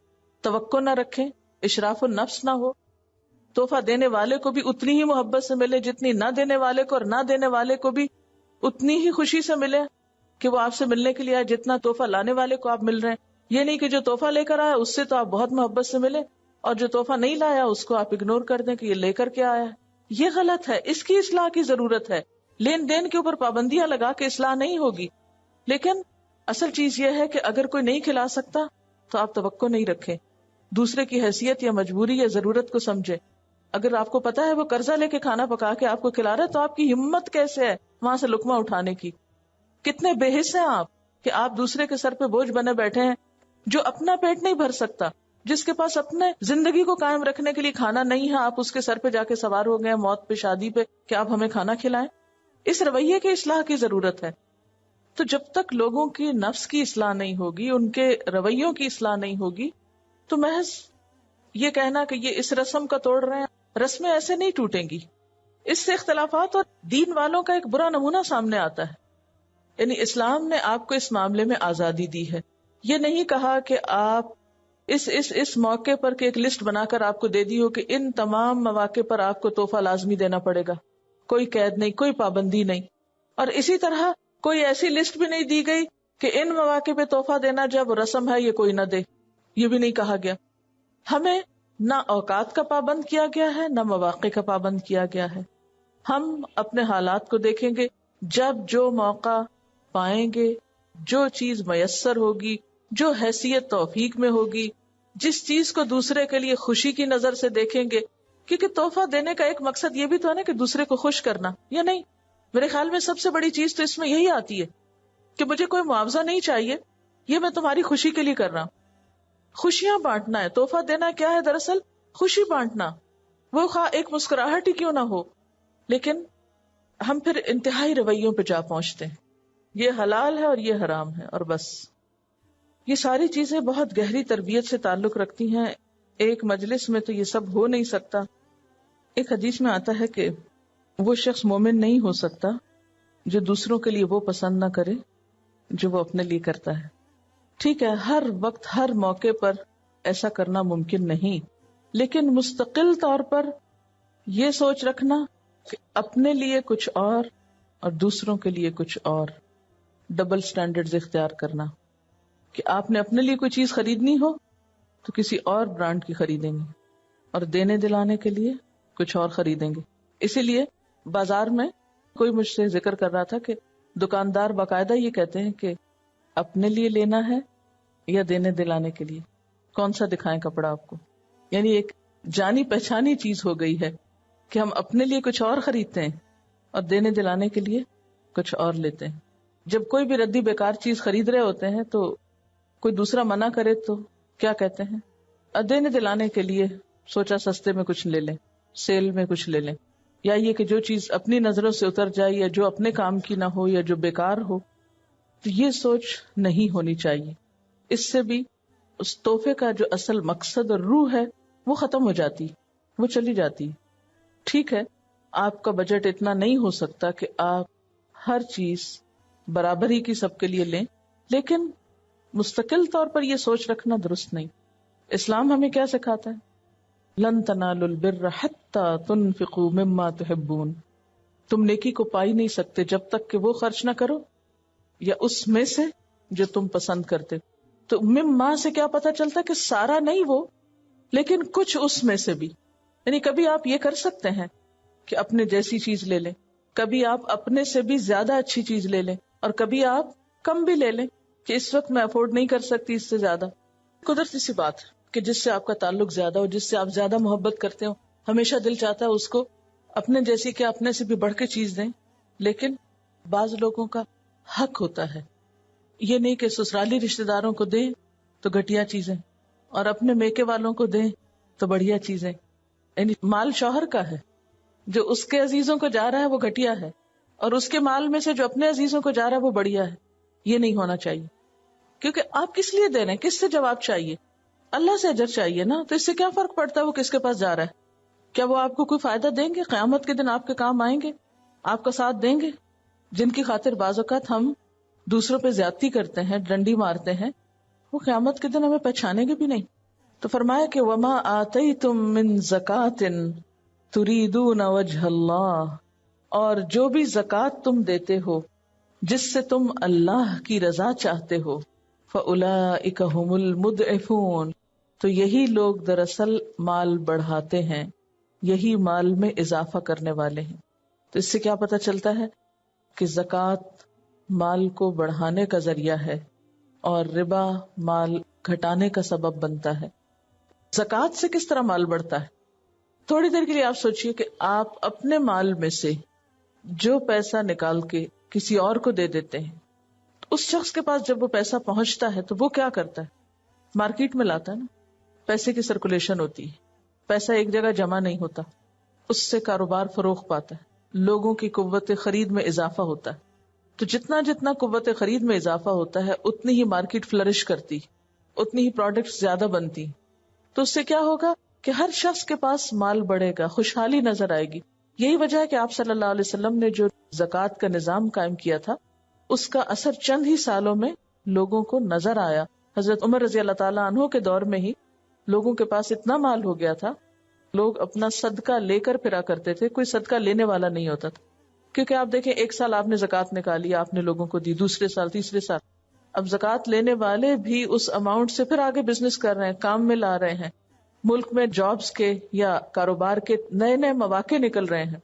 Speaker 1: توقع نہ رکھیں, اشراف النفس نہ ہو. تحفہ دینے والے کو بھی اتنی ہی محبت سے ملے جتنی نہ دینے والے کو, اور نہ دینے والے کو بھی اتنی ہی خوشی سے ملے کہ وہ آپ سے ملنے کے لیے آئے جتنا تحفہ لانے والے کو آپ مل رہے ہیں. یہ نہیں کہ جو تحفہ لے کر آیا اس سے تو آپ بہت محبت سے ملے اور جو تحفہ نہیں لایا اس کو آپ اگنور کر دیں کہ یہ لے کر کے آیا ہے. یہ غلط ہے. اس کی اصلاح کی ضرورت ہے. لین دین کے اوپر پابندیاں لگا کے اصلاح نہیں ہوگی. لیکن اصل چیز یہ ہے کہ اگر کوئی نہیں کھلا سکتا تو آپ توقع نہیں رکھیں, دوسرے کی حیثیت یا مجبوری یا ضرورت کو سمجھے. اگر آپ کو پتا ہے وہ قرضہ لے کے کھانا پکا کے آپ کو کھلا رہا ہے تو آپ کی ہمت کیسے ہے وہاں سے لقمہ اٹھانے کی؟ کتنے بے حس ہیں آپ کہ آپ دوسرے کے سر پہ بوجھ بنے بیٹھے ہیں. جو اپنا پیٹ نہیں بھر سکتا, جس کے پاس اپنے زندگی کو قائم رکھنے کے لیے کھانا نہیں ہے, آپ اس کے سر پہ جا کے سوار ہو گئے موت پہ, شادی پہ, کہ آپ ہمیں کھانا کھلائیں. اس رویے کی اصلاح کی ضرورت ہے. تو جب تک لوگوں کی نفس کی اصلاح نہیں ہوگی, ان کے رویوں کی اصلاح نہیں ہوگی, تو محض یہ کہنا کہ یہ اس رسم کا توڑ رہے ہیں, رسمیں ایسے نہیں ٹوٹیں گی. اس سے اختلافات اور دین والوں کا ایک برا نمونہ سامنے آتا ہے. یعنی اسلام نے آپ کو اس معاملے میں آزادی دی ہے. یہ نہیں کہا کہ آپ اس موقع پر کہ ایک لسٹ بنا کر آپ کو دے دی ہو کہ ان تمام مواقع پر آپ کو تحفہ لازمی دینا پڑے گا, کوئی قید نہیں, کوئی پابندی نہیں. اور اسی طرح کوئی ایسی لسٹ بھی نہیں دی گئی کہ ان مواقع پہ تحفہ دینا جب رسم ہے یہ کوئی نہ دے, یہ بھی نہیں کہا گیا. ہمیں نہ اوقات کا پابند کیا گیا ہے نہ مواقع کا پابند کیا گیا ہے. ہم اپنے حالات کو دیکھیں گے, جب جو موقع پائیں گے, جو چیز میسر ہوگی, جو حیثیت توفیق میں ہوگی, جس چیز کو دوسرے کے لیے خوشی کی نظر سے دیکھیں گے. کیونکہ تحفہ دینے کا ایک مقصد یہ بھی تو ہے نا کہ دوسرے کو خوش کرنا, یا نہیں؟ میرے خیال میں سب سے بڑی چیز تو اس میں یہی آتی ہے کہ مجھے کوئی معاوضہ نہیں چاہیے, یہ میں تمہاری خوشی کے لیے کر رہا ہوں. خوشیاں بانٹنا ہے. تحفہ دینا کیا ہے؟ دراصل خوشی بانٹنا. وہ خواہ ایک مسکراہٹ ہی کیوں نہ ہو. لیکن ہم پھر انتہائی رویوں پہ جا پہنچتے ہیں, یہ حلال ہے اور یہ حرام ہے, اور بس. یہ ساری چیزیں بہت گہری تربیت سے تعلق رکھتی ہیں. ایک مجلس میں تو یہ سب ہو نہیں سکتا. ایک حدیث میں آتا ہے کہ وہ شخص مومن نہیں ہو سکتا جو دوسروں کے لیے وہ پسند نہ کرے جو وہ اپنے لیے کرتا ہے. ٹھیک ہے, ہر وقت ہر موقع پر ایسا کرنا ممکن نہیں, لیکن مستقل طور پر یہ سوچ رکھنا کہ اپنے لیے کچھ اور دوسروں کے لیے کچھ اور, ڈبل سٹینڈرڈز اختیار کرنا کہ آپ نے اپنے لیے کوئی چیز خریدنی ہو تو کسی اور برانڈ کی خریدیں گے, اور دینے دلانے کے لیے کچھ اور خریدیں گے. اسی لیے بازار میں کوئی مجھ سے ذکر کر رہا تھا کہ دکاندار باقاعدہ یہ کہتے ہیں کہ اپنے لیے لینا ہے یا دینے دلانے کے لیے, کون سا دکھائیں کپڑا آپ کو. یعنی ایک جانی پہچانی چیز ہو گئی ہے کہ ہم اپنے لیے کچھ اور خریدتے ہیں اور دینے دلانے کے لیے کچھ اور لیتے ہیں. جب کوئی بھی ردی بیکار چیز خرید رہے ہوتے ہیں تو کوئی دوسرا منع کرے تو کیا کہتے ہیں؟ دینے دلانے کے لیے سوچا سستے میں کچھ لے لیں، سیل میں کچھ لے لیں، یا یہ کہ جو چیز اپنی نظروں سے اتر جائے یا جو اپنے کام کی نہ ہو یا جو بیکار ہو. تو یہ سوچ نہیں ہونی چاہیے. اس سے بھی اس تحفے کا جو اصل مقصد اور روح ہے وہ ختم ہو جاتی، وہ چلی جاتی. ٹھیک ہے، آپ کا بجٹ اتنا نہیں ہو سکتا کہ آپ ہر چیز برابر ہی کی سب کے لیے لیں، لیکن مستقل طور پر یہ سوچ رکھنا درست نہیں. اسلام ہمیں کیا سکھاتا ہے؟ لن تنالوا البر حتی تنفقوا مما تحبون. تم نیکی کو پا ہی نہیں سکتے جب تک کہ وہ خرچ نہ کرو یا اس میں سے جو تم پسند کرتے. تو مما سے کیا پتا چلتا کہ سارا نہیں وہ، لیکن کچھ اس میں سے بھی. یعنی کبھی آپ یہ کر سکتے ہیں کہ اپنے جیسی چیز لے لیں، کبھی آپ اپنے سے بھی زیادہ اچھی چیز لے لیں، اور کبھی آپ کم بھی لے لیں کہ اس وقت میں افورڈ نہیں کر سکتی اس سے زیادہ. قدرتی سی بات کہ جس سے آپ کا تعلق زیادہ ہو، جس سے آپ زیادہ محبت کرتے ہو، ہمیشہ دل چاہتا ہے اس کو اپنے جیسی کہ اپنے سے بھی بڑھ کے چیز دیں. لیکن بعض لوگوں کا حق ہوتا ہے یہ نہیں کہ سسرالی رشتہ داروں کو دیں تو گھٹیا چیزیں اور اپنے میکے والوں کو دیں تو بڑھیا چیزیں. یعنی مال شوہر کا ہے، جو اس کے عزیزوں کو جا رہا ہے وہ گھٹیا ہے، اور اس کے مال میں سے جو اپنے عزیزوں کو جا رہا ہے وہ بڑھیا ہے. یہ نہیں ہونا چاہیے، کیونکہ آپ کس لیے دے رہے ہیں؟ کس سے جواب چاہیے؟ اللہ سے اجر چاہیے نا. تو اس سے کیا فرق پڑتا ہے وہ کس کے پاس جا رہا ہے؟ کیا وہ آپ کو کوئی فائدہ دیں گے؟ قیامت کے دن آپ کے کام آئیں گے؟ آپ کا ساتھ دیں گے؟ جن کی خاطر بعض اوقات ہم دوسروں پہ زیادتی کرتے ہیں، ڈنڈی مارتے ہیں، وہ قیامت کے دن ہمیں پہچانیں گے بھی نہیں. تو فرمایا کہ وما آتیتم من زکات تریدون وجہ اللہ، اور جو بھی زکوٰۃ تم دیتے ہو جس سے تم اللہ کی رضا چاہتے ہو، فاولئک ھم المضعفون، تو یہی لوگ دراصل مال بڑھاتے ہیں، یہی مال میں اضافہ کرنے والے ہیں. تو اس سے کیا پتہ چلتا ہے کہ زکوٰۃ مال کو بڑھانے کا ذریعہ ہے اور ربا مال گھٹانے کا سبب بنتا ہے. زکوٰۃ سے کس طرح مال بڑھتا ہے؟ تھوڑی دیر کے لیے آپ سوچئے کہ آپ اپنے مال میں سے جو پیسہ نکال کے کسی اور کو دے دیتے ہیں، اس شخص کے پاس جب وہ پیسہ پہنچتا ہے تو وہ کیا کرتا ہے؟ مارکیٹ میں لاتا ہے نا. پیسے کی سرکولیشن ہوتی ہے، پیسہ ایک جگہ جمع نہیں ہوتا، اس سے کاروبار فروغ پاتا ہے، لوگوں کی قوت خرید میں اضافہ ہوتا ہے. تو جتنا جتنا قوت خرید میں اضافہ ہوتا ہے اتنی ہی مارکیٹ فلرش کرتی، اتنی ہی پروڈکٹس زیادہ بنتی. تو اس سے کیا ہوگا کہ ہر شخص کے پاس مال بڑھے گا، خوشحالی نظر آئے گی. یہی وجہ ہے کہ آپ صلی اللہ علیہ وسلم نے جو زکوٰۃ کا نظام قائم کیا تھا اس کا اثر چند ہی سالوں میں لوگوں کو نظر آیا. حضرت عمر رضی اللہ تعالیٰ عنہ کے دور میں ہی لوگوں کے پاس اتنا مال ہو گیا تھا، لوگ اپنا صدقہ لے کر پھرا کرتے تھے، کوئی صدقہ لینے والا نہیں ہوتا تھا. کیونکہ آپ دیکھیں ایک سال آپ نے زکوٰۃ نکالی، آپ نے لوگوں کو دی، دوسرے سال، تیسرے سال، اب زکوٰۃ لینے والے بھی اس اماؤنٹ سے پھر آگے بزنس کر رہے ہیں، کام میں لا رہے ہیں، ملک میں جابز کے یا کاروبار کے نئے نئے مواقع نکل رہے ہیں،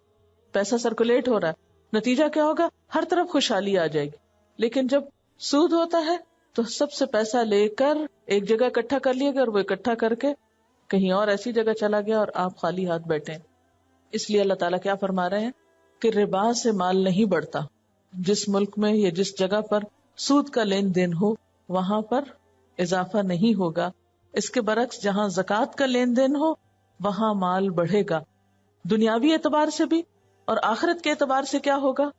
Speaker 1: پیسہ سرکولیٹ ہو رہا ہے. نتیجہ کیا ہوگا؟ ہر طرف خوشحالی آ جائے گی. لیکن جب سود ہوتا ہے تو سب سے پیسہ لے کر ایک جگہ اکٹھا کر لیا گیا اور وہ اکٹھا کر کے کہیں اور ایسی جگہ چلا گیا اور آپ خالی ہاتھ بیٹھے. اس لیے اللہ تعالیٰ کیا فرما رہے ہیں کہ ربا سے مال نہیں بڑھتا. جس ملک میں یا جس جگہ پر سود کا لین دین ہو وہاں پر اضافہ نہیں ہوگا. اس کے برعکس جہاں زکوٰۃ کا لین دین ہو وہاں مال بڑھے گا. دنیاوی اعتبار سے بھی اور آخرت کے اعتبار سے کیا ہوگا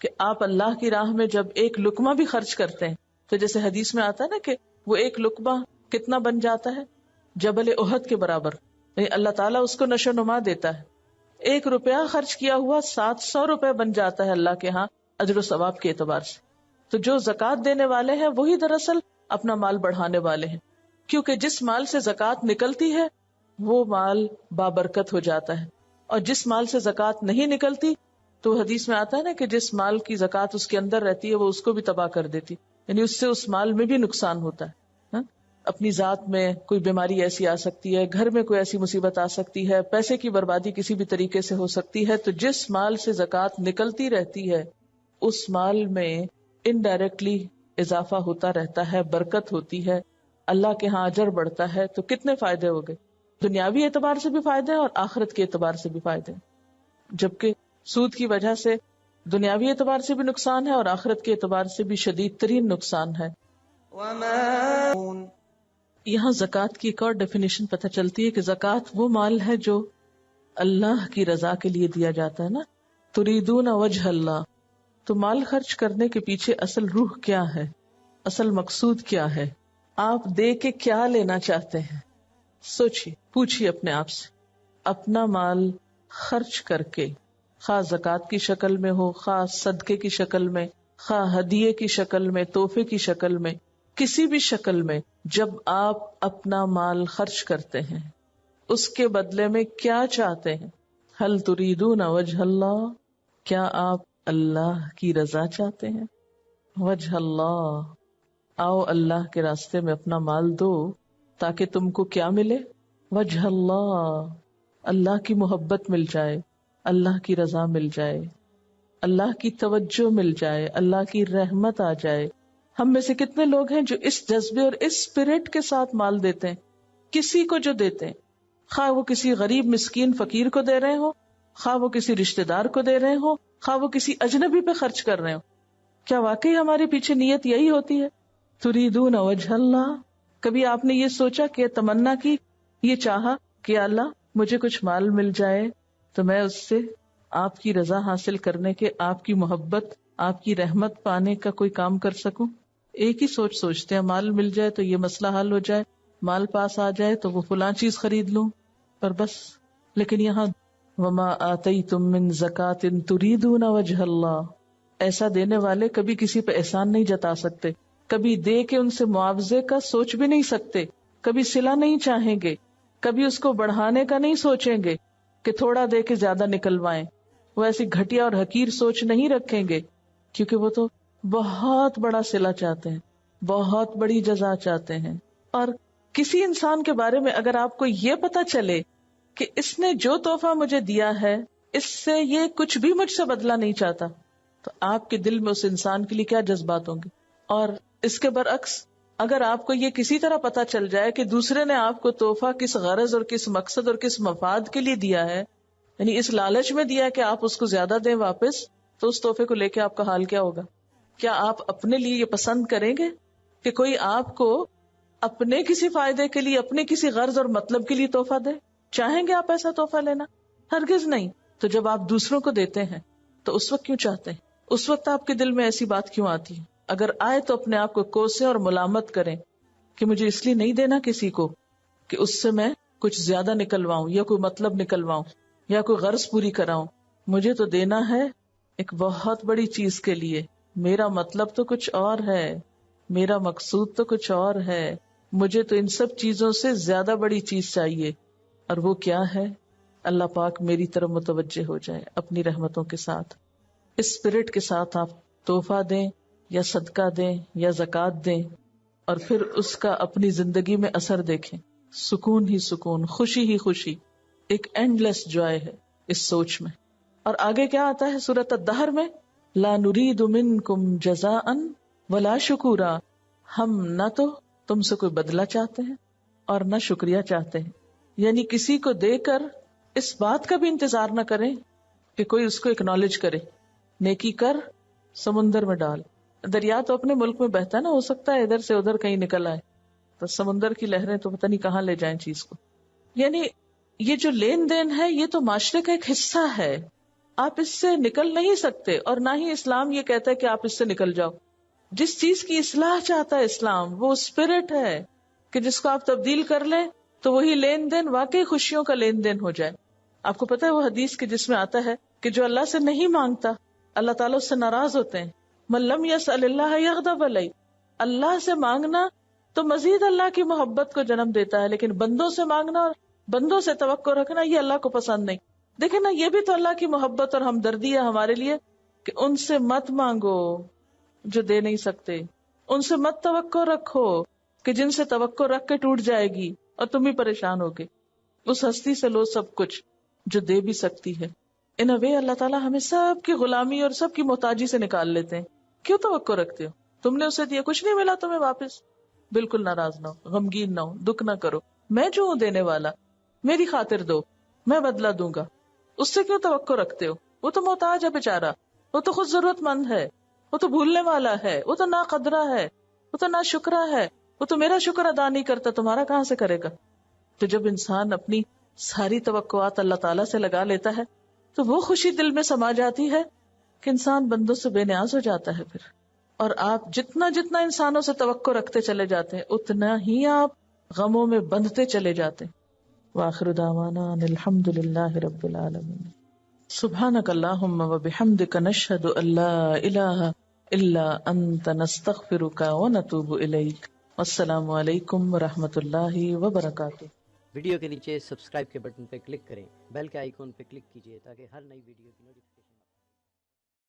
Speaker 1: کہ آپ اللہ کی راہ میں جب ایک لقمہ بھی خرچ کرتے ہیں تو جیسے حدیث میں آتا ہے نا کہ وہ ایک لقمہ کتنا بن جاتا ہے؟ جبل احد کے برابر. یعنی اللہ تعالیٰ اس کو نشو نما دیتا ہے. 1 روپیہ خرچ کیا ہوا 700 روپے بن جاتا ہے اللہ کے ہاں اجر و ثواب کے اعتبار سے. تو جو زکوٰۃ دینے والے ہیں وہی دراصل اپنا مال بڑھانے والے ہیں، کیونکہ جس مال سے زکوٰۃ نکلتی ہے وہ مال بابرکت ہو جاتا ہے، اور جس مال سے زکوٰۃ نہیں نکلتی تو حدیث میں آتا ہے نا کہ جس مال کی زکوٰۃ اس کے اندر رہتی ہے وہ اس کو بھی تباہ کر دیتی. یعنی اس سے اس مال میں بھی نقصان ہوتا ہے. اپنی ذات میں کوئی بیماری ایسی آ سکتی ہے، گھر میں کوئی ایسی مصیبت آ سکتی ہے، پیسے کی بربادی کسی بھی طریقے سے ہو سکتی ہے. تو جس مال سے زکوٰۃ نکلتی رہتی ہے اس مال میں انڈائریکٹلی اضافہ ہوتا رہتا ہے، برکت ہوتی ہے، اللہ کے ہاں اجر بڑھتا ہے. تو کتنے فائدے ہو گئے. دنیاوی اعتبار سے بھی فائدے ہیں اور آخرت کے اعتبار سے بھی فائدے ہیں. جبکہ سود کی وجہ سے دنیاوی اعتبار سے بھی نقصان ہے اور آخرت کے اعتبار سے بھی شدید ترین نقصان ہے. یہاں زکوٰۃ کی ایک اور ڈیفینیشن پتہ چلتی ہے کہ زکوٰۃ وہ مال ہے جو اللہ کی رضا کے لیے دیا جاتا ہے نا. تریدون وجہ اللہ، تو مال خرچ کرنے کے پیچھے اصل روح کیا ہے، اصل مقصود کیا ہے، آپ دے کے کیا لینا چاہتے ہیں. سوچیے، پوچھیے اپنے آپ سے. اپنا مال خرچ کر کے، خواہ زکوٰۃ کی شکل میں ہو، خواہ صدقے کی شکل میں، خواہ ہدیے کی شکل میں، تحفے کی شکل میں، کسی بھی شکل میں، جب آپ اپنا مال خرچ کرتے ہیں اس کے بدلے میں کیا چاہتے ہیں؟ حل تریدون وجہ اللہ، کیا آپ اللہ کی رضا چاہتے ہیں؟ وجہ اللہ، آؤ اللہ کے راستے میں اپنا مال دو تاکہ تم کو کیا ملے؟ وجہ اللہ، اللہ کی محبت مل جائے، اللہ کی رضا مل جائے، اللہ کی توجہ مل جائے، اللہ کی رحمت آ جائے. ہم میں سے کتنے لوگ ہیں جو اس جذبے اور اس اسپرٹ کے ساتھ مال دیتے ہیں؟ کسی کو جو دیتے ہیں، خواہ وہ کسی غریب مسکین فقیر کو دے رہے ہو، خواہ وہ کسی رشتہ دار کو دے رہے ہو، خواہ وہ کسی اجنبی پہ خرچ کر رہے ہو، کیا واقعی ہمارے پیچھے نیت یہی ہوتی ہے؟ تریدون وجہ اللہ. کبھی آپ نے یہ سوچا کہ تمنا کی، یہ چاہا کہ اللہ مجھے کچھ مال مل جائے تو میں اس سے آپ کی رضا حاصل کرنے کے، آپ کی محبت، آپ کی رحمت پانے کا کوئی کام کر سکوں؟ ایک ہی سوچتے ہیں، مال مل جائے تو یہ مسئلہ حل ہو جائے، مال پاس آ جائے تو وہ فلاں چیز خرید لوں، پر بس. لیکن یہاں وما آتیتم من زکاۃ تریدون وجہ اللہ، ایسا دینے والے کبھی کسی پہ احسان نہیں جتا سکتے، کبھی دے کے ان سے معاوضے کا سوچ بھی نہیں سکتے، کبھی صلہ نہیں چاہیں گے، کبھی اس کو بڑھانے کا نہیں سوچیں گے کہ تھوڑا دے کے زیادہ نکلوائیں. وہ ایسی گھٹیا اور حقیر سوچ نہیں رکھیں گے، کیونکہ وہ تو بہت بڑا صلہ چاہتے ہیں، بہت بڑی جزا چاہتے ہیں. اور کسی انسان کے بارے میں اگر آپ کو یہ پتا چلے کہ اس نے جو تحفہ مجھے دیا ہے اس سے یہ کچھ بھی مجھ سے بدلہ نہیں چاہتا، تو آپ کے دل میں اس انسان کے لیے کیا جذبات ہوں گے؟ اور اس کے برعکس اگر آپ کو یہ کسی طرح پتا چل جائے کہ دوسرے نے آپ کو تحفہ کس غرض اور کس مقصد اور کس مفاد کے لیے دیا ہے، یعنی اس لالچ میں دیا کہ آپ اس کو زیادہ دیں واپس، تو اس تحفے کو لے کے آپ کا حال کیا ہوگا؟ کیا آپ اپنے لیے یہ پسند کریں گے کہ کوئی آپ کو اپنے کسی فائدے کے لیے، اپنے کسی غرض اور مطلب کے لیے تحفہ دے؟ چاہیں گے آپ ایسا تحفہ لینا؟ ہرگز نہیں. تو جب آپ دوسروں کو دیتے ہیں تو اس وقت کیوں چاہتے ہیں؟ اس وقت آپ کے دل میں ایسی بات کیوں آتی ہے؟ اگر آئے تو اپنے آپ کو کوسیں اور ملامت کریں کہ مجھے اس لیے نہیں دینا کسی کو کہ اس سے میں کچھ زیادہ نکلواؤں یا کوئی مطلب نکلواؤں یا کوئی غرض پوری کراؤں. مجھے تو دینا ہے ایک بہت بڑی چیز کے لیے، میرا مطلب تو کچھ اور ہے، میرا مقصود تو کچھ اور ہے، مجھے تو ان سب چیزوں سے زیادہ بڑی چیز چاہیے. اور وہ کیا ہے؟ اللہ پاک میری طرف متوجہ ہو جائے اپنی رحمتوں کے ساتھ. اس اسپرٹ کے ساتھ آپ تحفہ دیں یا صدقہ دیں یا زکوٰۃ دیں اور پھر اس کا اپنی زندگی میں اثر دیکھیں، سکون ہی سکون، خوشی ہی خوشی، ایک اینڈ لیس جوائے ہے اس سوچ میں. اور آگے کیا آتا ہے سورۃ الدہر میں؟ لا نرید منکم جزاء ولا شکورا، ہم نہ تو تم سے کوئی بدلہ چاہتے ہیں اور نہ شکریہ چاہتے ہیں. یعنی کسی کو دے کر اس بات کا بھی انتظار نہ کریں کہ کوئی اس کو اکنالج کرے. نیکی کر سمندر میں ڈال، دریا تو اپنے ملک میں بہتا ہے نا، ہو سکتا ہے ادھر سے ادھر کہیں نکل آئے، تو سمندر کی لہریں تو پتہ نہیں کہاں لے جائیں چیز کو. یعنی یہ جو لین دین ہے یہ تو معاشرے کا ایک حصہ ہے، آپ اس سے نکل نہیں سکتے. اور نہ ہی اسلام یہ کہتا ہے کہ آپ اس سے نکل جاؤ. جس چیز کی اصلاح چاہتا ہے اسلام وہ اسپرٹ ہے کہ جس کو آپ تبدیل کر لیں تو وہی لین دین واقعی خوشیوں کا لین دین ہو جائے. آپ کو پتا ہے وہ حدیث کے جس میں آتا ہے کہ جو اللہ سے نہیں مانگتا اللہ تعالیٰ اس سے ناراض ہوتے ہیں. من لم یسأل اللہ یغضب علیہ، اللہ سے مانگنا تو مزید اللہ کی محبت کو جنم دیتا ہے، لیکن بندوں سے مانگنا اور بندوں سے توقع رکھنا یہ اللہ کو پسند نہیں. دیکھیں نا، یہ بھی تو اللہ کی محبت اور ہمدردی ہے ہمارے لیے کہ ان سے مت مانگو جو دے نہیں سکتے، ان سے مت توقع رکھو کہ جن سے توقع رکھ کے ٹوٹ جائے گی اور تم ہی پریشان ہوگے. اس ہستی سے لو سب کچھ جو دے بھی سکتی ہے. ان اے وے اللہ تعالیٰ ہمیں سب کی غلامی اور سب کی محتاجی سے نکال لیتے ہیں. کیوں توقع رکھتے ہو؟ تم نے اسے دیا، کچھ نہیں ملا تمہیں واپس. بالکل ناراض نہ ہو، غمگین نہ ہو، دکھ نہ کرو، میں جو ہوں دینے والا. میری خاطر دو، میں بدلہ دوں گا. اس سے کیوں توقع رکھتے ہو؟ وہ تو محتاج ہے بیچارہ، وہ تو خود ضرورت مند ہے، وہ تو بھولنے والا ہے، وہ تو ناقدرہ ہے، وہ تو ناشکرہ ہے، وہ تو میرا شکر ادا نہیں کرتا، تمہارا کہاں سے کرے گا؟ تو جب انسان اپنی ساری توقعات اللہ تعالیٰ سے لگا لیتا ہے تو وہ خوشی دل میں سما جاتی ہے کہ انسان بندوں سے بے نیاز ہو جاتا ہے پھر. اور آپ جتنا جتنا انسانوں سے توقع رکھتے چلے جاتے ہیں اتنا ہی آپ غموں میں بندھتے چلے جاتے ہیں. وآخر دعوانا ان الحمد للہ رب العالمین. سبحانک اللہم وبحمدک نشہد ان لا الہ الا انت نستغفرک ونتوب الیک. السلام علیکم ورحمۃ اللہ وبرکاتہ.
Speaker 2: ویڈیو کے نیچے سبسکرائب کے بٹن پہ کلک کریں، بیل کے آئیکن پہ کلک کیجیے تاکہ ہر نئی ویڈیو کی نوٹیفیکیشن